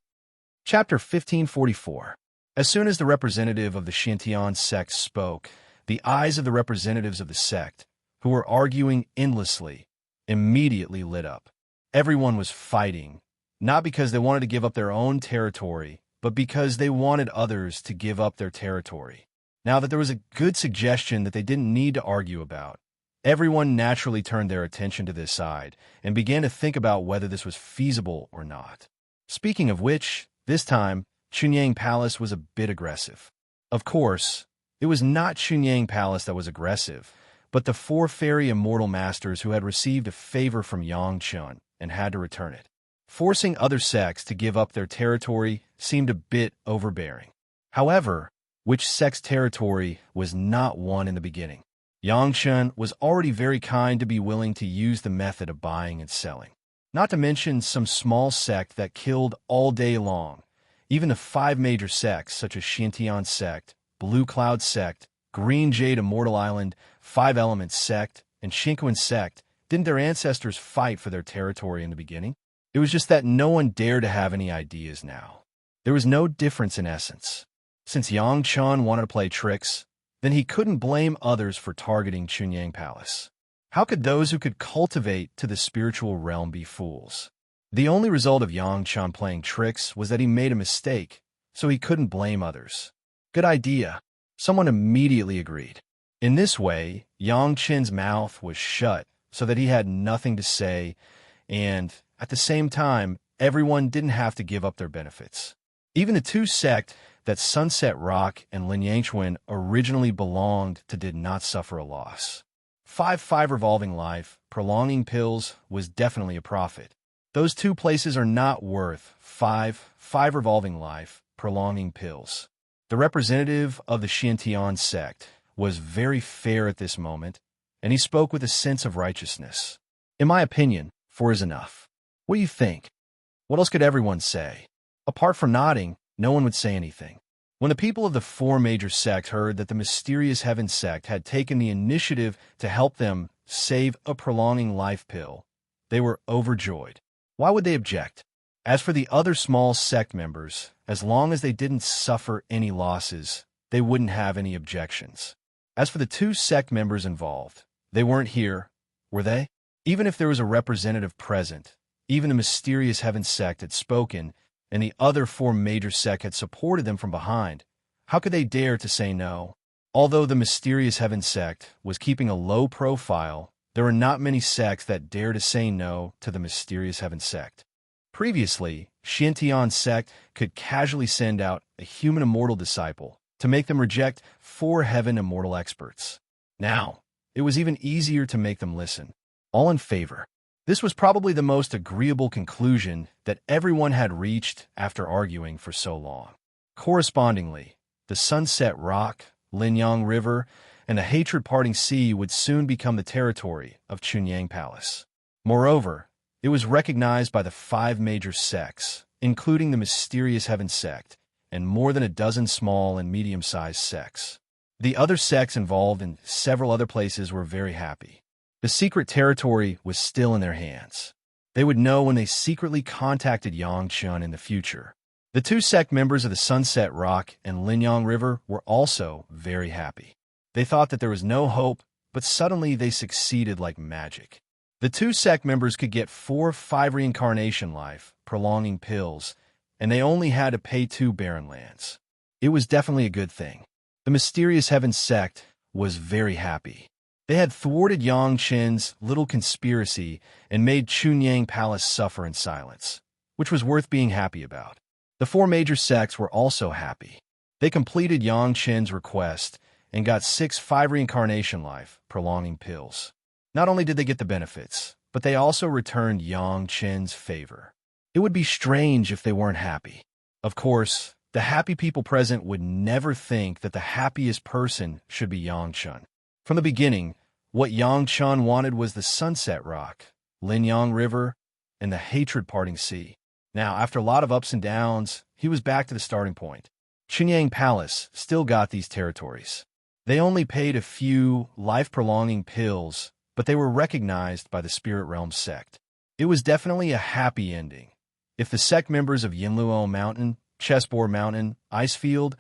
Chapter 1544. As soon as the representative of the Xintian sect spoke, the eyes of the representatives of the sect, who were arguing endlessly, immediately lit up. Everyone was fighting, not because they wanted to give up their own territory, but because they wanted others to give up their territory. Now that there was a good suggestion that they didn't need to argue about, everyone naturally turned their attention to this side and began to think about whether this was feasible or not. Speaking of which, this time, Chunyang Palace was a bit aggressive. Of course, it was not Chunyang Palace that was aggressive, but the 4 fairy immortal masters who had received a favor from Yang Chun and had to return it. Forcing other sects to give up their territory seemed a bit overbearing. However, which sect's territory was not won in the beginning? Yang Chun was already very kind to be willing to use the method of buying and selling. Not to mention some small sect that killed all day long. Even the 5 major sects such as Xintian sect, Blue Cloud sect, Green Jade Immortal Island, 5 Elements sect, and Shinquan sect, didn't their ancestors fight for their territory in the beginning? It was just that no one dared to have any ideas now. There was no difference in essence. Since Yang Chun wanted to play tricks, then he couldn't blame others for targeting Chunyang Palace. How could those who could cultivate to the spiritual realm be fools? The only result of Yang Chun playing tricks was that he made a mistake, so he couldn't blame others. Good idea. Someone immediately agreed. In this way, Yang Chen's mouth was shut so that he had nothing to say, and at the same time, everyone didn't have to give up their benefits. Even the 2 sects that Sunset Rock and Linyangchuan originally belonged to did not suffer a loss. 5 revolving life, prolonging pills was definitely a profit. Those two places are not worth five revolving life, prolonging pills. The representative of the Shintian sect was very fair at this moment, and he spoke with a sense of righteousness. In my opinion, 4 is enough. What do you think? What else could everyone say? Apart from nodding, no one would say anything. When the people of the 4 major sects heard that the mysterious heaven sect had taken the initiative to help them save a prolonging life pill, they were overjoyed. Why would they object? As for the other small sect members, as long as they didn't suffer any losses, they wouldn't have any objections. As for the 2 sect members involved, they weren't here, were they? Even if there was a representative present, even the mysterious heaven sect had spoken, and the other 4 major sects had supported them from behind, how could they dare to say no? Although the mysterious heaven sect was keeping a low profile, there were not many sects that dared to say no to the mysterious heaven sect. Previously, Shintian sect could casually send out a human immortal disciple to make them reject 4 heaven immortal experts. Now, it was even easier to make them listen. All in favor. This was probably the most agreeable conclusion that everyone had reached after arguing for so long. Correspondingly, the Sunset Rock, Linyang River, and the hatred-parting sea would soon become the territory of Chunyang Palace. Moreover, it was recognized by the 5 major sects, including the mysterious heaven sect, and more than a dozen small and medium-sized sects. The other sects involved in several other places were very happy. The secret territory was still in their hands. They would know when they secretly contacted Yangchun in the future. The 2 sect members of the Sunset Rock and Linyang River were also very happy. They thought that there was no hope, but suddenly they succeeded like magic. The 2 sect members could get 4 reincarnation life, prolonging pills, and they only had to pay 2 barren lands. It was definitely a good thing. The mysterious heaven sect was very happy. They had thwarted Yangchen's little conspiracy and made Chunyang Palace suffer in silence, which was worth being happy about. The 4 major sects were also happy. They completed Yangchen's request and got 6 reincarnation life, prolonging pills. Not only did they get the benefits, but they also returned Yangchen's favor. It would be strange if they weren't happy. Of course, the happy people present would never think that the happiest person should be Yangchun. From the beginning, what Yangchun wanted was the Sunset Rock, Linyang River, and the hatred-parting sea. Now, after a lot of ups and downs, he was back to the starting point. Chunyang Palace still got these territories. They only paid a few life-prolonging pills, but they were recognized by the Spirit Realm sect. It was definitely a happy ending. If the sect members of Yinluo Mountain, Chessboard Mountain, Icefield,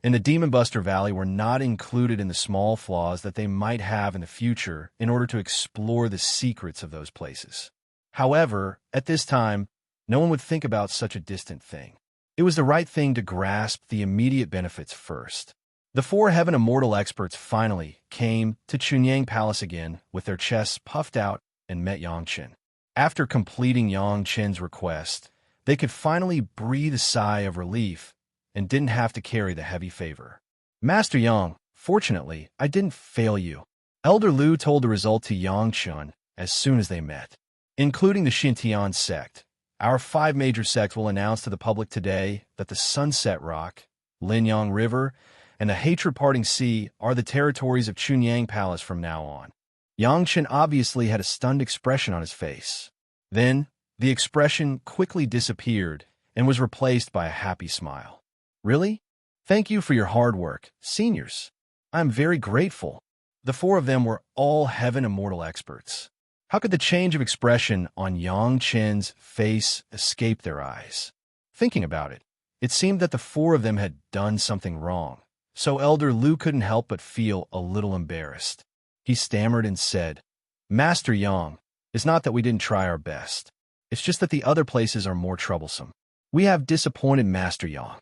and the Demon Buster Valley were not included in the small flaws that they might have in the future in order to explore the secrets of those places. However, at this time, no one would think about such a distant thing. It was the right thing to grasp the immediate benefits first. The 4 Heaven Immortal experts finally came to Chunyang Palace again with their chests puffed out and met Yangchen. After completing Yangchen's request, they could finally breathe a sigh of relief and didn't have to carry the heavy favor. Master Yang, fortunately, I didn't fail you. Elder Lu told the result to Yangchun as soon as they met. Including the Shintian sect, our 5 major sects will announce to the public today that the Sunset Rock, Linyang River, and the hatred-parting sea are the territories of Chunyang Palace from now on. Yangchen obviously had a stunned expression on his face. Then, the expression quickly disappeared and was replaced by a happy smile. Really? Thank you for your hard work, seniors. I'm very grateful. The 4 of them were all Heaven Immortal experts. How could the change of expression on Yangchen's face escape their eyes? Thinking about it, it seemed that the 4 of them had done something wrong, so Elder Lu couldn't help but feel a little embarrassed. He stammered and said, Master Yang, it's not that we didn't try our best. It's just that the other places are more troublesome. We have disappointed Master Yang.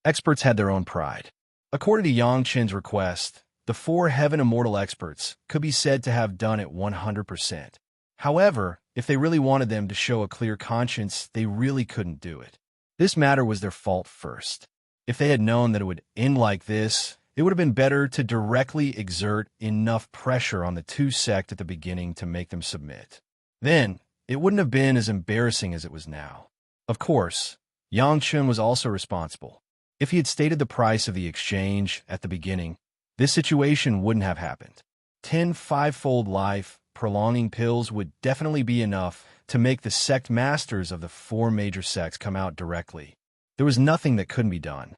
Experts had their own pride. According to Yangchen's request, the 4 Heaven Immortal experts could be said to have done it 100%. However, if they really wanted them to show a clear conscience, they really couldn't do it. This matter was their fault first. If they had known that it would end like this, it would have been better to directly exert enough pressure on the 2 sects at the beginning to make them submit. Then, it wouldn't have been as embarrassing as it was now. Of course, Yang Chun was also responsible. If he had stated the price of the exchange at the beginning, this situation wouldn't have happened. 10 five-fold life-prolonging pills would definitely be enough to make the sect masters of the 4 major sects come out directly. There was nothing that couldn't be done.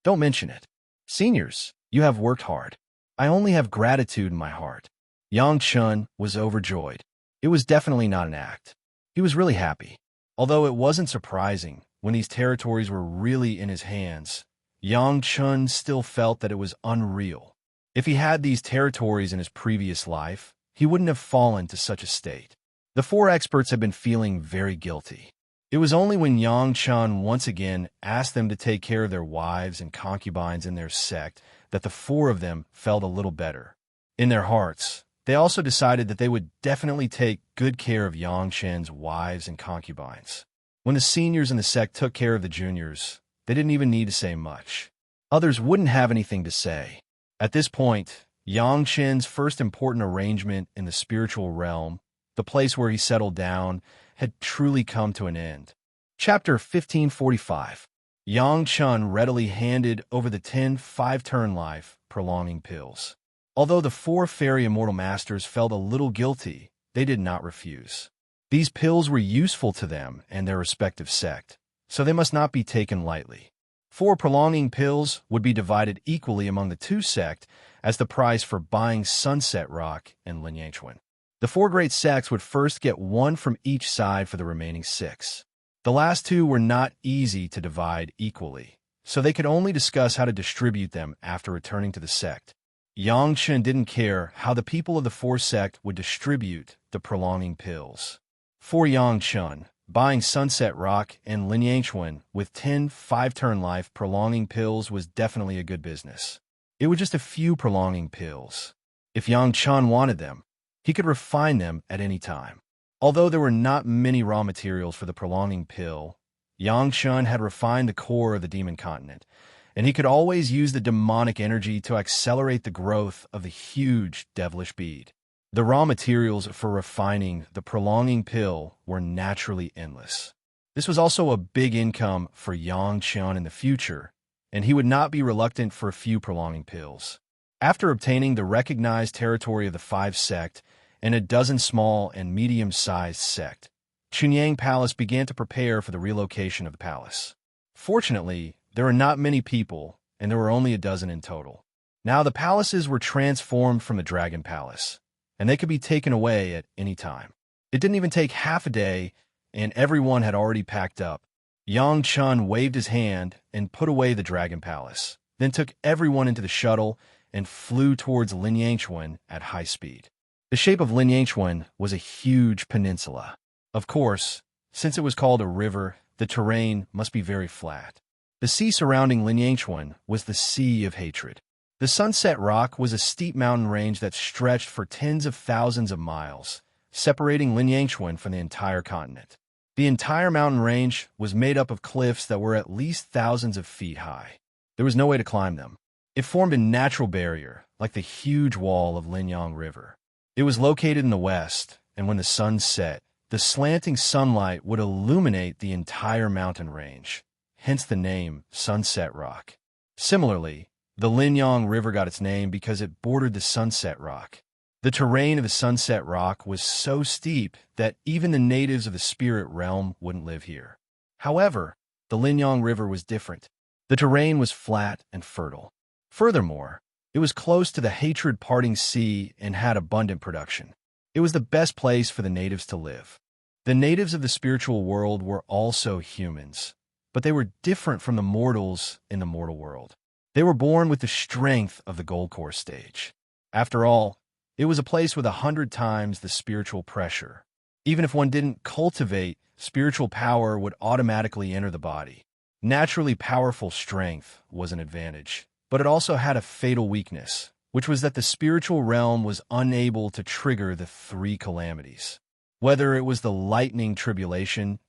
Don't mention it. Seniors, you have worked hard. I only have gratitude in my heart. Yang Chun was overjoyed. It was definitely not an act. He was really happy. Although it wasn't surprising, when these territories were really in his hands, Yang Chun still felt that it was unreal. If he had these territories in his previous life, he wouldn't have fallen to such a state. The 4 experts had been feeling very guilty. It was only when Yang Chun once again asked them to take care of their wives and concubines in their sect that the 4 of them felt a little better. In their hearts, they also decided that they would definitely take good care of Yang Chun's wives and concubines. When the seniors in the sect took care of the juniors, they didn't even need to say much. Others wouldn't have anything to say. At this point, Yang Chun's first important arrangement in the spiritual realm, the place where he settled down, had truly come to an end. Chapter 1545. Yang Chun readily handed over the 10 five-turn life-prolonging pills. Although the 4 fairy immortal masters felt a little guilty, they did not refuse. These pills were useful to them and their respective sect, so they must not be taken lightly. 4 prolonging pills would be divided equally among the 2 sects as the price for buying Sunset Rock and Linyangchuan. The 4 great sects would first get 1 from each side for the remaining 6. The last 2 were not easy to divide equally, so they could only discuss how to distribute them after returning to the sect. Yang Chun didn't care how the people of the 4 sect would distribute the prolonging pills. For Yang Chun, buying Sunset Rock and Linyangchuan with 10 five-turn life-prolonging pills was definitely a good business. It was just a few prolonging pills. If Yang Chun wanted them, he could refine them at any time. Although there were not many raw materials for the prolonging pill, Yang Chun had refined the core of the demon continent, and he could always use the demonic energy to accelerate the growth of the huge devilish bead. The raw materials for refining the prolonging pill were naturally endless. This was also a big income for Yang Chun in the future, and he would not be reluctant for a few prolonging pills. After obtaining the recognized territory of the 5 sect and a dozen small and medium-sized sect, Chunyang Palace began to prepare for the relocation of the palace. Fortunately, there were not many people, and there were only a dozen in total. Now the palaces were transformed from the Dragon Palace, and they could be taken away at any time. It didn't even take half a day, and everyone had already packed up. Yang Chun waved his hand and put away the Dragon Palace, then took everyone into the shuttle and flew towards Linyangchuan at high speed. The shape of Linyangchuan was a huge peninsula. Of course, since it was called a river, the terrain must be very flat. The sea surrounding Linyangchuan was the Sea of Hatred. The Sunset Rock was a steep mountain range that stretched for tens of thousands of miles, separating Linyangchuan from the entire continent. The entire mountain range was made up of cliffs that were at least thousands of feet high. There was no way to climb them. It formed a natural barrier, like the huge wall of Linyang River. It was located in the west, and when the sun set, the slanting sunlight would illuminate the entire mountain range, hence the name Sunset Rock. Similarly, the Linyang River got its name because it bordered the Sunset Rock. The terrain of the Sunset Rock was so steep that even the natives of the spirit realm wouldn't live here. However, the Linyang River was different. The terrain was flat and fertile. Furthermore, it was close to the hatred parting sea and had abundant production. It was the best place for the natives to live. The natives of the spiritual world were also humans, but they were different from the mortals in the mortal world. They were born with the strength of the gold core stage. After all, it was a place with 100 times the spiritual pressure. Even if one didn't cultivate, spiritual power would automatically enter the body. Naturally powerful strength was an advantage, but it also had a fatal weakness, which was that the spiritual realm was unable to trigger the 3 calamities. Whether it was the lightning tribulation,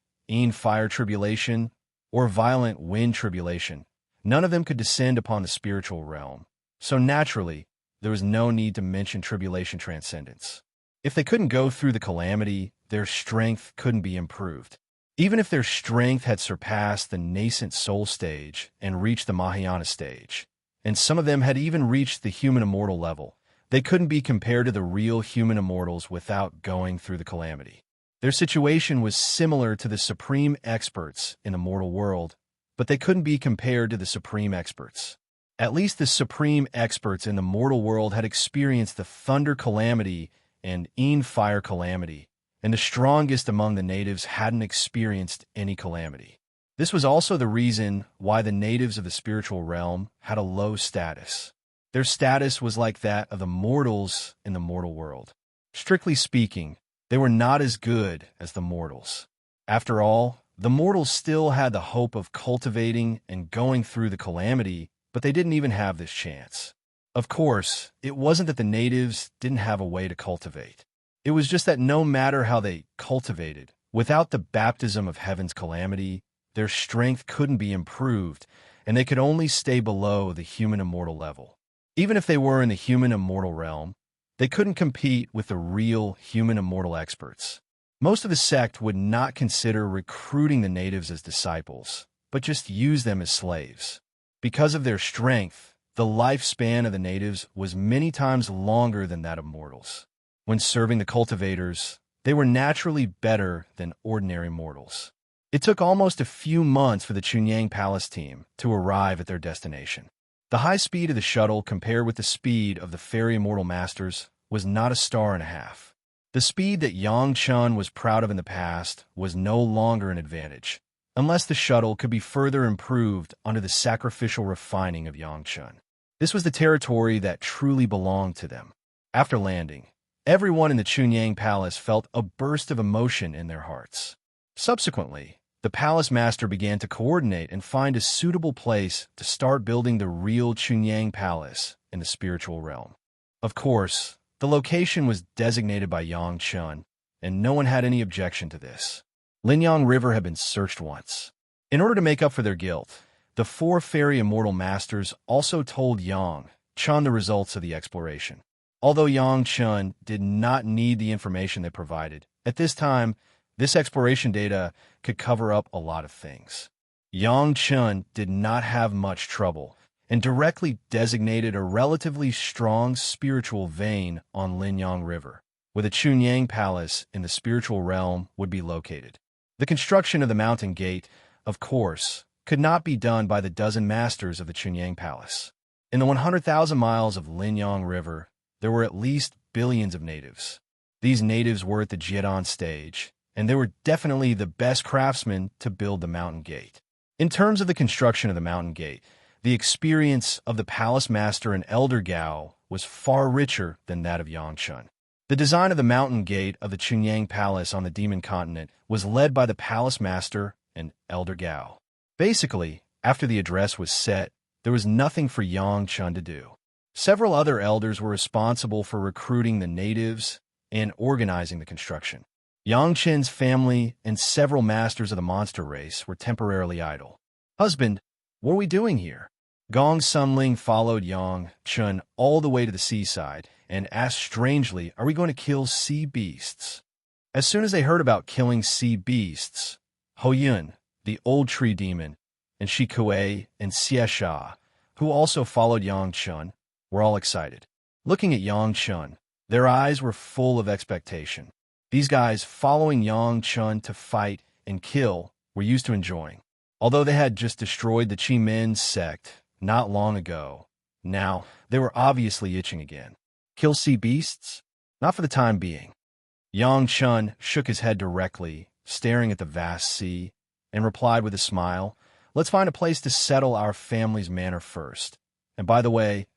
fire tribulation, or violent wind tribulation, none of them could descend upon the spiritual realm. So naturally, there was no need to mention tribulation transcendence. If they couldn't go through the calamity, their strength couldn't be improved. Even if their strength had surpassed the nascent soul stage and reached the Mahayana stage, and some of them had even reached the human immortal level, they couldn't be compared to the real human immortals without going through the calamity. Their situation was similar to the supreme experts in the mortal world, but they couldn't be compared to the supreme experts. At least the supreme experts in the mortal world had experienced the thunder calamity and fire calamity, and the strongest among the natives hadn't experienced any calamity. This was also the reason why the natives of the spiritual realm had a low status. Their status was like that of the mortals in the mortal world. Strictly speaking, they were not as good as the mortals. After all, the mortals still had the hope of cultivating and going through the calamity, but they didn't even have this chance. Of course, it wasn't that the natives didn't have a way to cultivate. It was just that no matter how they cultivated, without the baptism of heaven's calamity, their strength couldn't be improved, and they could only stay below the human immortal level. Even if they were in the human immortal realm, they couldn't compete with the real human immortal experts. Most of the sect would not consider recruiting the natives as disciples, but just use them as slaves. Because of their strength, the lifespan of the natives was many times longer than that of mortals. When serving the cultivators, they were naturally better than ordinary mortals. It took almost a few months for the Chunyang Palace team to arrive at their destination. The high speed of the shuttle compared with the speed of the fairy immortal masters was not a star and a half. The speed that Yang Chun was proud of in the past was no longer an advantage, unless the shuttle could be further improved under the sacrificial refining of Yang Chun. This was the territory that truly belonged to them. After landing, everyone in the Chunyang Palace felt a burst of emotion in their hearts. Subsequently, the palace master began to coordinate and find a suitable place to start building the real Chunyang Palace in the spiritual realm. Of course, the location was designated by Yang Chun, and no one had any objection to this. Linyang River had been searched once. In order to make up for their guilt, the 4 fairy immortal masters also told Yang Chun the results of the exploration. Although Yang Chun did not need the information they provided, at this time, this exploration data could cover up a lot of things. Yang Chun did not have much trouble and directly designated a relatively strong spiritual vein on Linyang River, where the Chunyang Palace in the spiritual realm would be located. The construction of the mountain gate, of course, could not be done by the dozen masters of the Chunyang Palace. In the 100,000 miles of Linyang River, there were at least billions of natives. These natives were at the Jiedan stage, and they were definitely the best craftsmen to build the mountain gate. In terms of the construction of the mountain gate, the experience of the palace master and elder Gao was far richer than that of Yang Chun. The design of the mountain gate of the Chunyang Palace on the Demon Continent was led by the palace master and elder Gao. Basically, after the address was set, there was nothing for Yang Chun to do. Several other elders were responsible for recruiting the natives and organizing the construction. Yang Chun's family and several masters of the monster race were temporarily idle. "Husband, what are we doing here?" Gong Sunling followed Yang Chun all the way to the seaside and asked strangely, "Are we going to kill sea beasts?" As soon as they heard about killing sea beasts, Ho Yun, the old tree demon, and Shi Kuei and Xie Sha, who also followed Yang Chun, were all excited. Looking at Yang Chun, their eyes were full of expectation. These guys following Yang Chun to fight and kill were used to enjoying. Although they had just destroyed the Qi Men sect not long ago, now they were obviously itching again. Kill sea beasts? Not for the time being. Yang Chun shook his head directly, staring at the vast sea, and replied with a smile, "Let's find a place to settle our family's manor first. And by the way,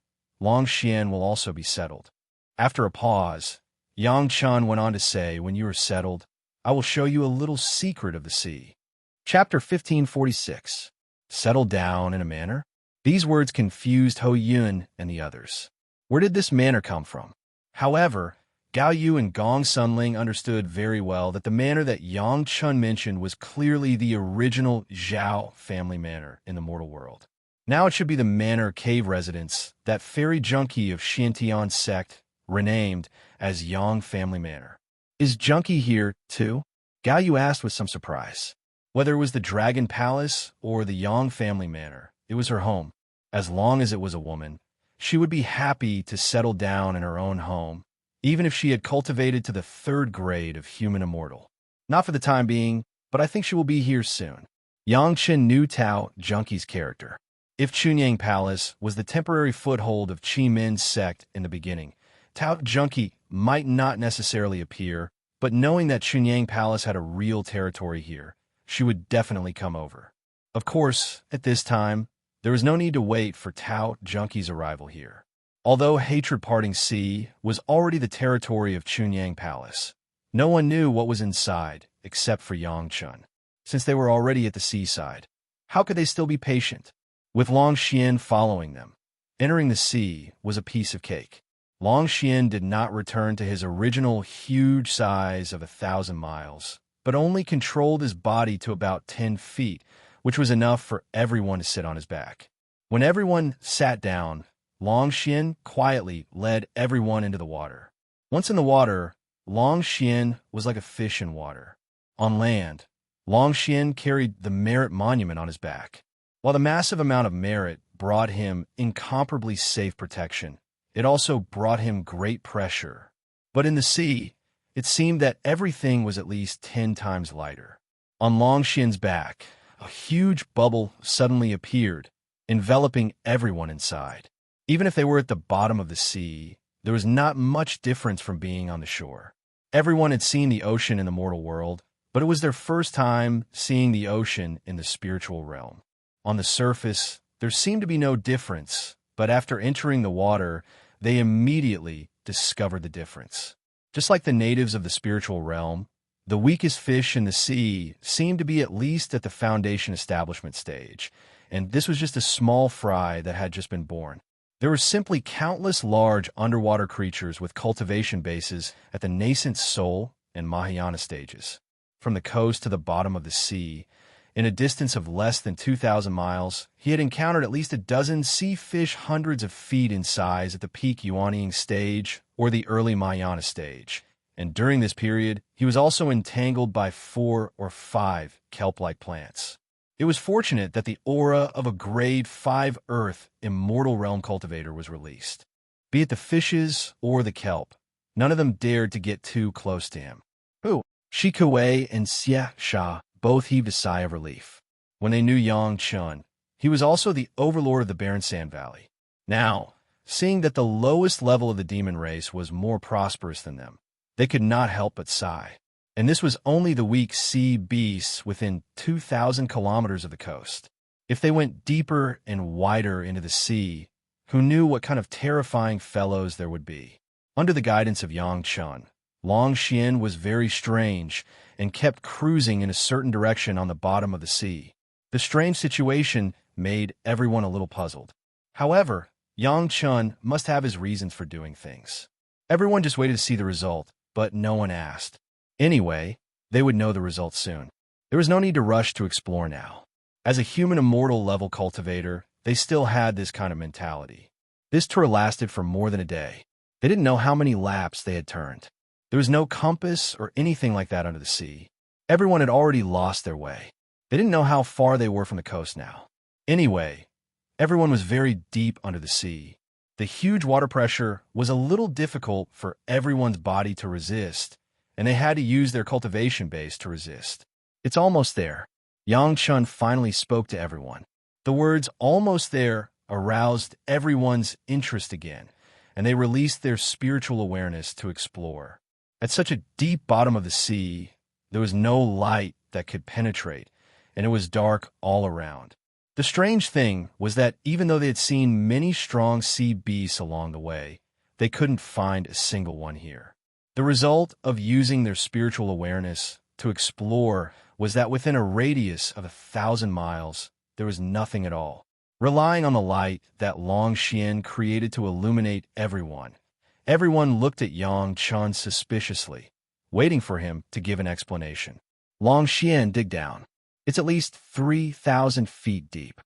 Longxian will also be settled." After a pause, Yang Chun went on to say, "When you are settled, I will show you a little secret of the sea." Chapter 1546. Settle down in a manor? These words confused Ho Yun and the others. Where did this manor come from? However, Gao Yu and Gong Sunling understood very well that the manor that Yang Chun mentioned was clearly the original Zhao family manor in the mortal world. Now it should be the manor cave residence that fairy junkie of Shintian sect renamed as Yang Family Manor. Is Junkie here, too? Gao Yu asked with some surprise. Whether it was the Dragon Palace or the Yang Family Manor, it was her home. As long as it was a woman, she would be happy to settle down in her own home, even if she had cultivated to the 3rd grade of human immortal. Not for the time being, but I think she will be here soon. Yang Chen knew Tao Junkie's character. If Chunyang Palace was the temporary foothold of Qi Min's sect in the beginning, Tao Junkie might not necessarily appear, but knowing that Chunyang Palace had a real territory here, she would definitely come over. Of course, at this time, there was no need to wait for Tao Junkie's arrival here. Although Hatred Parting Sea was already the territory of Chunyang Palace, no one knew what was inside except for Yang Chun. Since they were already at the seaside, how could they still be patient? With Long Xian following them, entering the sea was a piece of cake. Long Xian did not return to his original huge size of 1,000 miles, but only controlled his body to about 10 feet, which was enough for everyone to sit on his back. When everyone sat down, Long Xian quietly led everyone into the water. Once in the water, Long Xian was like a fish in water. On land, Long Xian carried the merit monument on his back. While the massive amount of merit brought him incomparably safe protection, it also brought him great pressure. But in the sea, it seemed that everything was at least 10 times lighter. On Long Xian's back, a huge bubble suddenly appeared, enveloping everyone inside. Even if they were at the bottom of the sea, there was not much difference from being on the shore. Everyone had seen the ocean in the mortal world, but it was their first time seeing the ocean in the spiritual realm. On the surface, there seemed to be no difference, but after entering the water, they immediately discovered the difference. Just like the natives of the spiritual realm, the weakest fish in the sea seemed to be at least at the foundation establishment stage, and this was just a small fry that had just been born. There were simply countless large underwater creatures with cultivation bases at the nascent soul and Mahayana stages. From the coast to the bottom of the sea, in a distance of less than 2,000 miles, he had encountered at least a dozen sea fish hundreds of feet in size at the peak Yuanying stage or the early Mahayana stage. And during this period, he was also entangled by 4 or 5 kelp-like plants. It was fortunate that the aura of a grade 5 Earth Immortal Realm cultivator was released. Be it the fishes or the kelp, none of them dared to get too close to him. Shi Kuei and Xie Sha both heaved a sigh of relief. When they knew Yang Chun, he was also the overlord of the Barren Sand Valley. Now, seeing that the lowest level of the demon race was more prosperous than them, they could not help but sigh. And this was only the weak sea beasts within 2,000 kilometers of the coast. If they went deeper and wider into the sea, who knew what kind of terrifying fellows there would be? Under the guidance of Yang Chun, Long Xian was very strange and kept cruising in a certain direction on the bottom of the sea. The strange situation made everyone a little puzzled. However, Yang Chun must have his reasons for doing things. Everyone just waited to see the result, but no one asked. Anyway, they would know the result soon. There was no need to rush to explore now. As a human immortal level cultivator, they still had this kind of mentality. This tour lasted for more than a day. They didn't know how many laps they had turned. There was no compass or anything like that under the sea. Everyone had already lost their way. They didn't know how far they were from the coast now. Anyway, everyone was very deep under the sea. The huge water pressure was a little difficult for everyone's body to resist, and they had to use their cultivation base to resist. It's almost there. Yang Chun finally spoke to everyone. The words almost there aroused everyone's interest again, and they released their spiritual awareness to explore. At such a deep bottom of the sea, there was no light that could penetrate, and it was dark all around. The strange thing was that even though they had seen many strong sea beasts along the way, they couldn't find a single one here. The result of using their spiritual awareness to explore was that within a radius of 1,000 miles, there was nothing at all. Relying on the light that Long Xian created to illuminate everyone, everyone looked at Yang Chun suspiciously, waiting for him to give an explanation. Long Xian, dig down. It's at least 3,000 feet deep.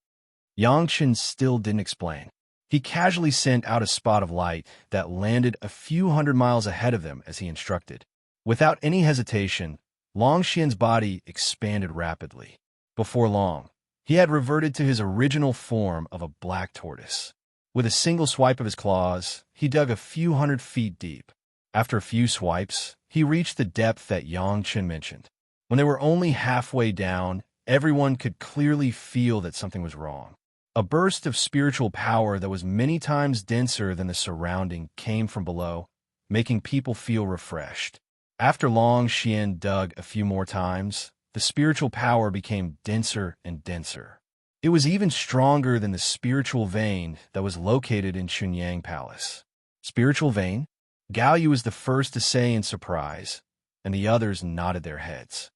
Yang Chun still didn't explain. He casually sent out a spot of light that landed a few hundred miles ahead of them as he instructed. Without any hesitation, Long Xian's body expanded rapidly. Before long, he had reverted to his original form of a black tortoise. With a single swipe of his claws, he dug a few hundred feet deep. After a few swipes, he reached the depth that Yang Chen mentioned. When they were only halfway down, everyone could clearly feel that something was wrong. A burst of spiritual power that was many times denser than the surrounding came from below, making people feel refreshed. After Long Xian dug a few more times, the spiritual power became denser and denser. It was even stronger than the spiritual vein that was located in Chunyang Palace. Spiritual vein? Gao Yu was the first to say in surprise, and the others nodded their heads.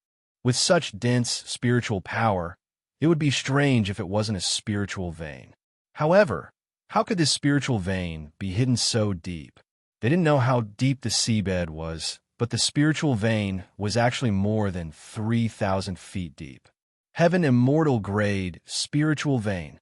With such dense spiritual power, it would be strange if it wasn't a spiritual vein. However, how could this spiritual vein be hidden so deep? They didn't know how deep the seabed was, but the spiritual vein was actually more than 3,000 feet deep. Heaven Immortal grade spiritual vein.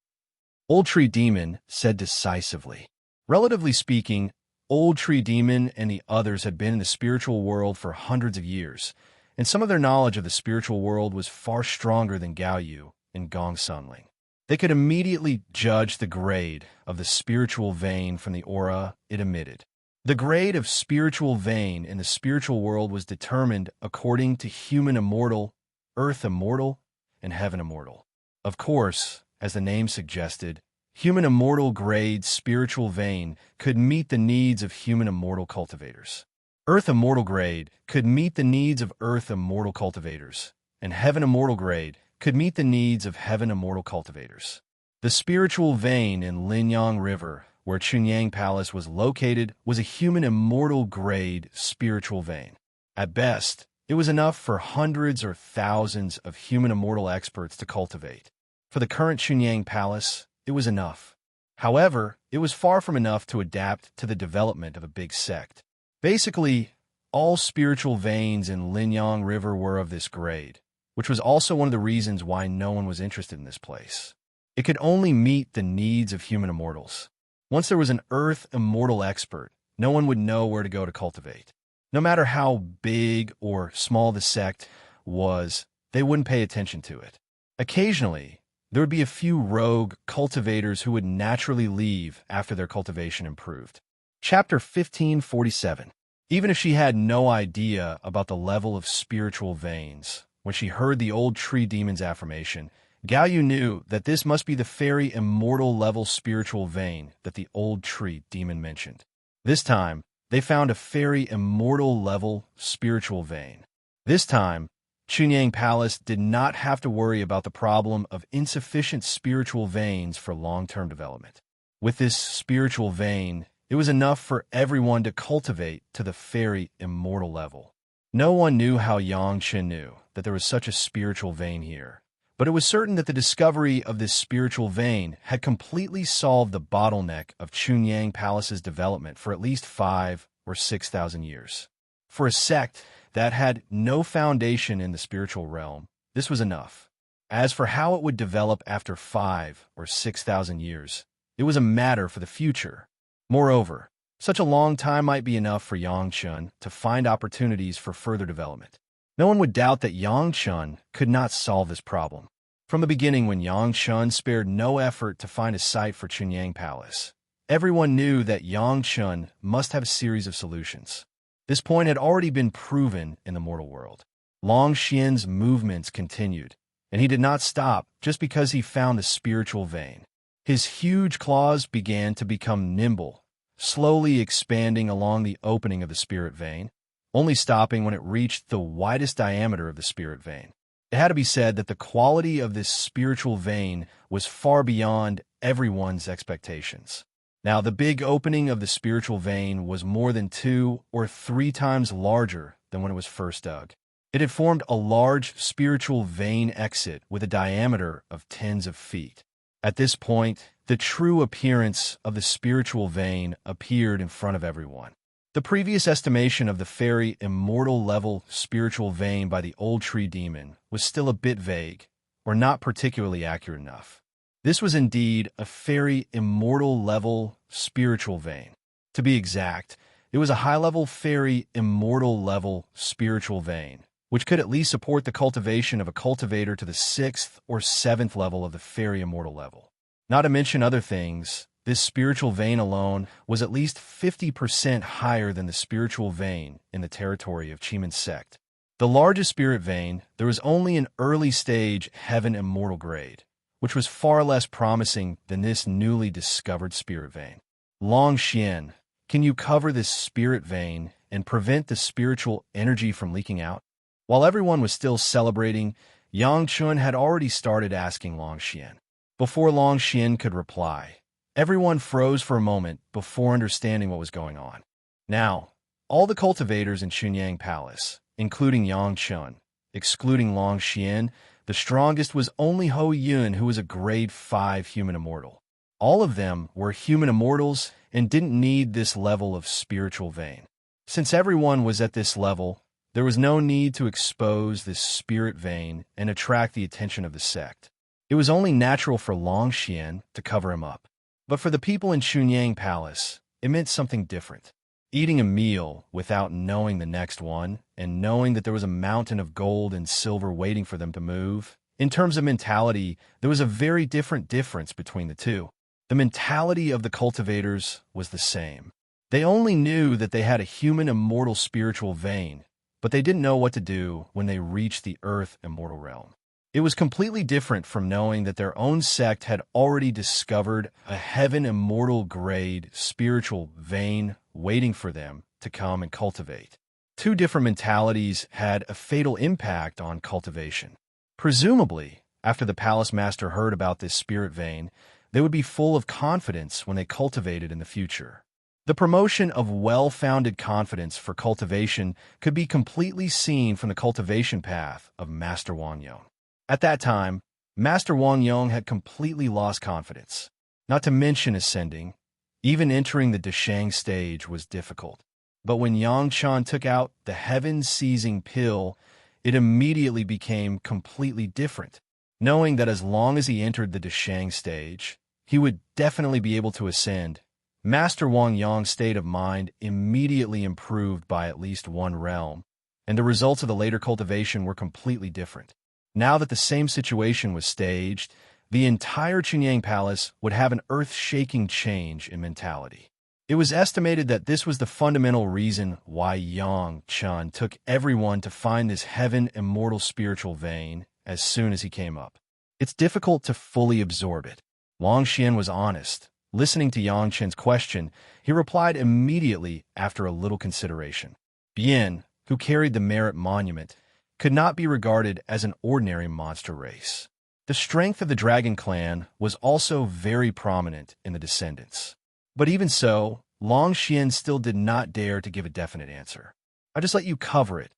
Old Tree Demon said decisively. Relatively speaking, Old Tree Demon and the others had been in the spiritual world for hundreds of years, and some of their knowledge of the spiritual world was far stronger than Gao Yu and Gong Sunling. They could immediately judge the grade of the spiritual vein from the aura it emitted. The grade of spiritual vein in the spiritual world was determined according to human immortal, earth immortal, and heaven immortal. Of course, as the name suggested, human immortal grade spiritual vein could meet the needs of human immortal cultivators. Earth immortal grade could meet the needs of earth immortal cultivators, and heaven immortal grade could meet the needs of heaven immortal cultivators. The spiritual vein in Linyang River, where Chunyang Palace was located, was a human immortal grade spiritual vein. At best, it was enough for hundreds or thousands of human immortal experts to cultivate. For the current Chunyang Palace, it was enough. However, it was far from enough to adapt to the development of a big sect. Basically, all spiritual veins in Linyang River were of this grade, which was also one of the reasons why no one was interested in this place. It could only meet the needs of human immortals. Once there was an earth immortal expert, no one would know where to go to cultivate. No matter how big or small the sect was, they wouldn't pay attention to it. Occasionally, there would be a few rogue cultivators who would naturally leave after their cultivation improved. Chapter 1547. Even if she had no idea about the level of spiritual veins, when she heard the old tree demon's affirmation, Gao Yu knew that this must be the fairy immortal level spiritual vein that the old tree demon mentioned. This time, they found a fairy immortal level spiritual vein. This time, Chunyang Palace did not have to worry about the problem of insufficient spiritual veins for long-term development. With this spiritual vein, it was enough for everyone to cultivate to the fairy immortal level. No one knew how Yang Chen knew that there was such a spiritual vein here, but it was certain that the discovery of this spiritual vein had completely solved the bottleneck of Chunyang Palace's development for at least 5,000 or 6,000 years. For a sect that had no foundation in the spiritual realm, this was enough. As for how it would develop after 5,000 or 6,000 years, it was a matter for the future. Moreover, such a long time might be enough for Yang Chen to find opportunities for further development. No one would doubt that Yang Chen could not solve this problem. From the beginning, when Yang Chen spared no effort to find a site for Chunyang Palace, everyone knew that Yang Chen must have a series of solutions. This point had already been proven in the mortal world. Long Xian's movements continued, and he did not stop just because he found the spiritual vein. His huge claws began to become nimble, slowly expanding along the opening of the spirit vein, only stopping when it reached the widest diameter of the spirit vein. It had to be said that the quality of this spiritual vein was far beyond everyone's expectations. Now, the big opening of the spiritual vein was more than 2 or 3 times larger than when it was first dug. It had formed a large spiritual vein exit with a diameter of tens of feet. At this point, the true appearance of the spiritual vein appeared in front of everyone. The previous estimation of the fairy immortal level spiritual vein by the old tree demon was still a bit vague, or not particularly accurate enough. This was indeed a very immortal level spiritual vein. To be exact, it was a high-level fairy immortal level spiritual vein, which could at least support the cultivation of a cultivator to the 6th or 7th level of the fairy immortal level. Not to mention other things, this spiritual vein alone was at least 50% higher than the spiritual vein in the territory of Chiman's sect. The largest spirit vein, there was only an early stage heaven immortal grade, which was far less promising than this newly discovered spirit vein. Long Xian, can you cover this spirit vein and prevent the spiritual energy from leaking out? While everyone was still celebrating, Yang Chun had already started asking Long Xian. Before Long Xian could reply, everyone froze for a moment before understanding what was going on. Now, all the cultivators in Chunyang Palace, including Yang Chun, excluding Long Xian, the strongest was only Ho Yun, who was a grade 5 human immortal. All of them were human immortals and didn't need this level of spiritual vein. Since everyone was at this level, there was no need to expose this spirit vein and attract the attention of the sect. It was only natural for Long Xian to cover him up. But for the people in Chunyang Palace, it meant something different. Eating a meal without knowing the next one, and knowing that there was a mountain of gold and silver waiting for them to move. In terms of mentality, there was a very different difference between the two. The mentality of the cultivators was the same. They only knew that they had a human immortal spiritual vein, but they didn't know what to do when they reached the earth immortal realm. It was completely different from knowing that their own sect had already discovered a heaven immortal grade spiritual vein waiting for them to come and cultivate. Two different mentalities had a fatal impact on cultivation. Presumably, after the palace master heard about this spirit vein, they would be full of confidence when they cultivated in the future. The promotion of well-founded confidence for cultivation could be completely seen from the cultivation path of Master Wang Yong. At that time, Master Wang Yong had completely lost confidence. Not to mention ascending, even entering the Deshang stage was difficult. But when Yang Chan took out the heaven-seizing pill, it immediately became completely different. Knowing that as long as he entered the Deshang stage, he would definitely be able to ascend, Master Wang Yong's state of mind immediately improved by at least one realm, and the results of the later cultivation were completely different. Now that the same situation was staged, the entire Chunyang Palace would have an earth-shaking change in mentality. It was estimated that this was the fundamental reason why Yang Chun took everyone to find this heaven immortal spiritual vein as soon as he came up. It's difficult to fully absorb it. Long Xian was honest. Listening to Yang Chen's question, he replied immediately after a little consideration. Bien, who carried the merit monument, could not be regarded as an ordinary monster race. The strength of the dragon clan was also very prominent in the descendants. But even so, Long Xian still did not dare to give a definite answer. I just let you cover it,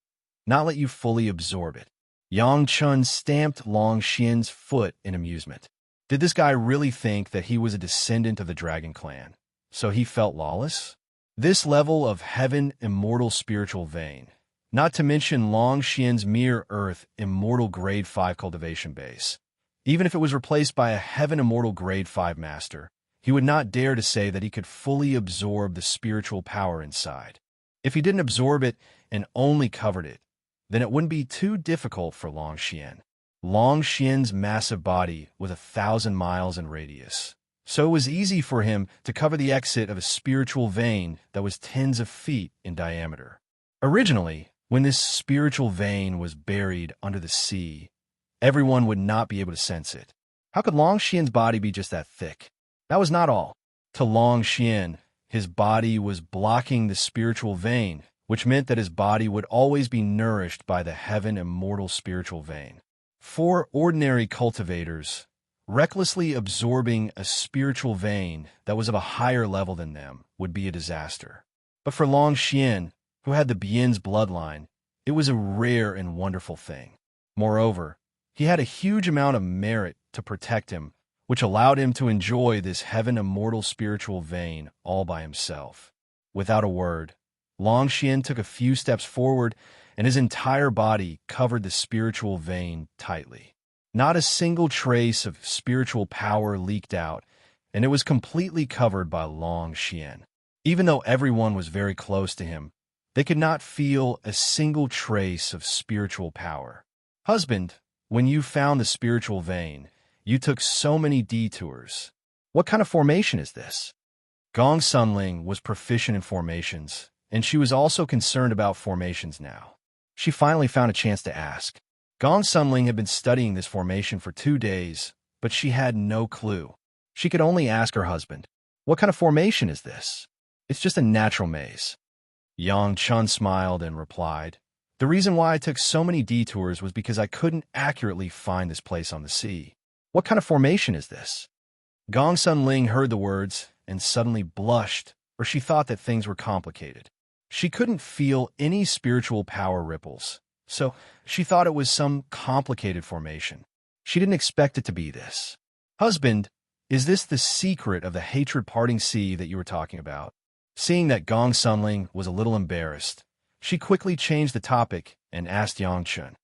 not let you fully absorb it. Yang Chun stamped Long Xian's foot in amusement. Did this guy really think that he was a descendant of the dragon clan, so he felt lawless? This level of heaven immortal spiritual vein, not to mention Long Xian's mere earth immortal grade 5 cultivation base. Even if it was replaced by a heaven immortal grade 5 master, he would not dare to say that he could fully absorb the spiritual power inside. If he didn't absorb it and only covered it, then it wouldn't be too difficult for Long Xian. Long Xian's massive body was 1,000 miles in radius, so it was easy for him to cover the exit of a spiritual vein that was tens of feet in diameter. Originally, when this spiritual vein was buried under the sea, everyone would not be able to sense it. How could Long Xian's body be just that thick? That was not all. To Long Xian, his body was blocking the spiritual vein, which meant that his body would always be nourished by the heaven immortal spiritual vein. For ordinary cultivators, recklessly absorbing a spiritual vein that was of a higher level than them would be a disaster. But for Long Xian, who had the Bian's bloodline, it was a rare and wonderful thing. Moreover, he had a huge amount of merit to protect him, which allowed him to enjoy this heaven immortal spiritual vein all by himself. Without a word, Long Xian took a few steps forward, and his entire body covered the spiritual vein tightly. Not a single trace of spiritual power leaked out, and it was completely covered by Long Xian. Even though everyone was very close to him, they could not feel a single trace of spiritual power. Husband, when you found the spiritual vein, you took so many detours. What kind of formation is this? Gong Sunling was proficient in formations, and she was also concerned about formations now. She finally found a chance to ask. Gong Sunling had been studying this formation for 2 days, but she had no clue. She could only ask her husband, "What kind of formation is this?" "It's just a natural maze." Yang Chun smiled and replied, "The reason why I took so many detours was because I couldn't accurately find this place on the sea." "What kind of formation is this?" Gong Sunling heard the words and suddenly blushed, or she thought that things were complicated. She couldn't feel any spiritual power ripples, so she thought it was some complicated formation. She didn't expect it to be this. "Husband, is this the secret of the hatred-parting sea that you were talking about?" Seeing that Gong Sunling was a little embarrassed, she quickly changed the topic and asked Yang Chun,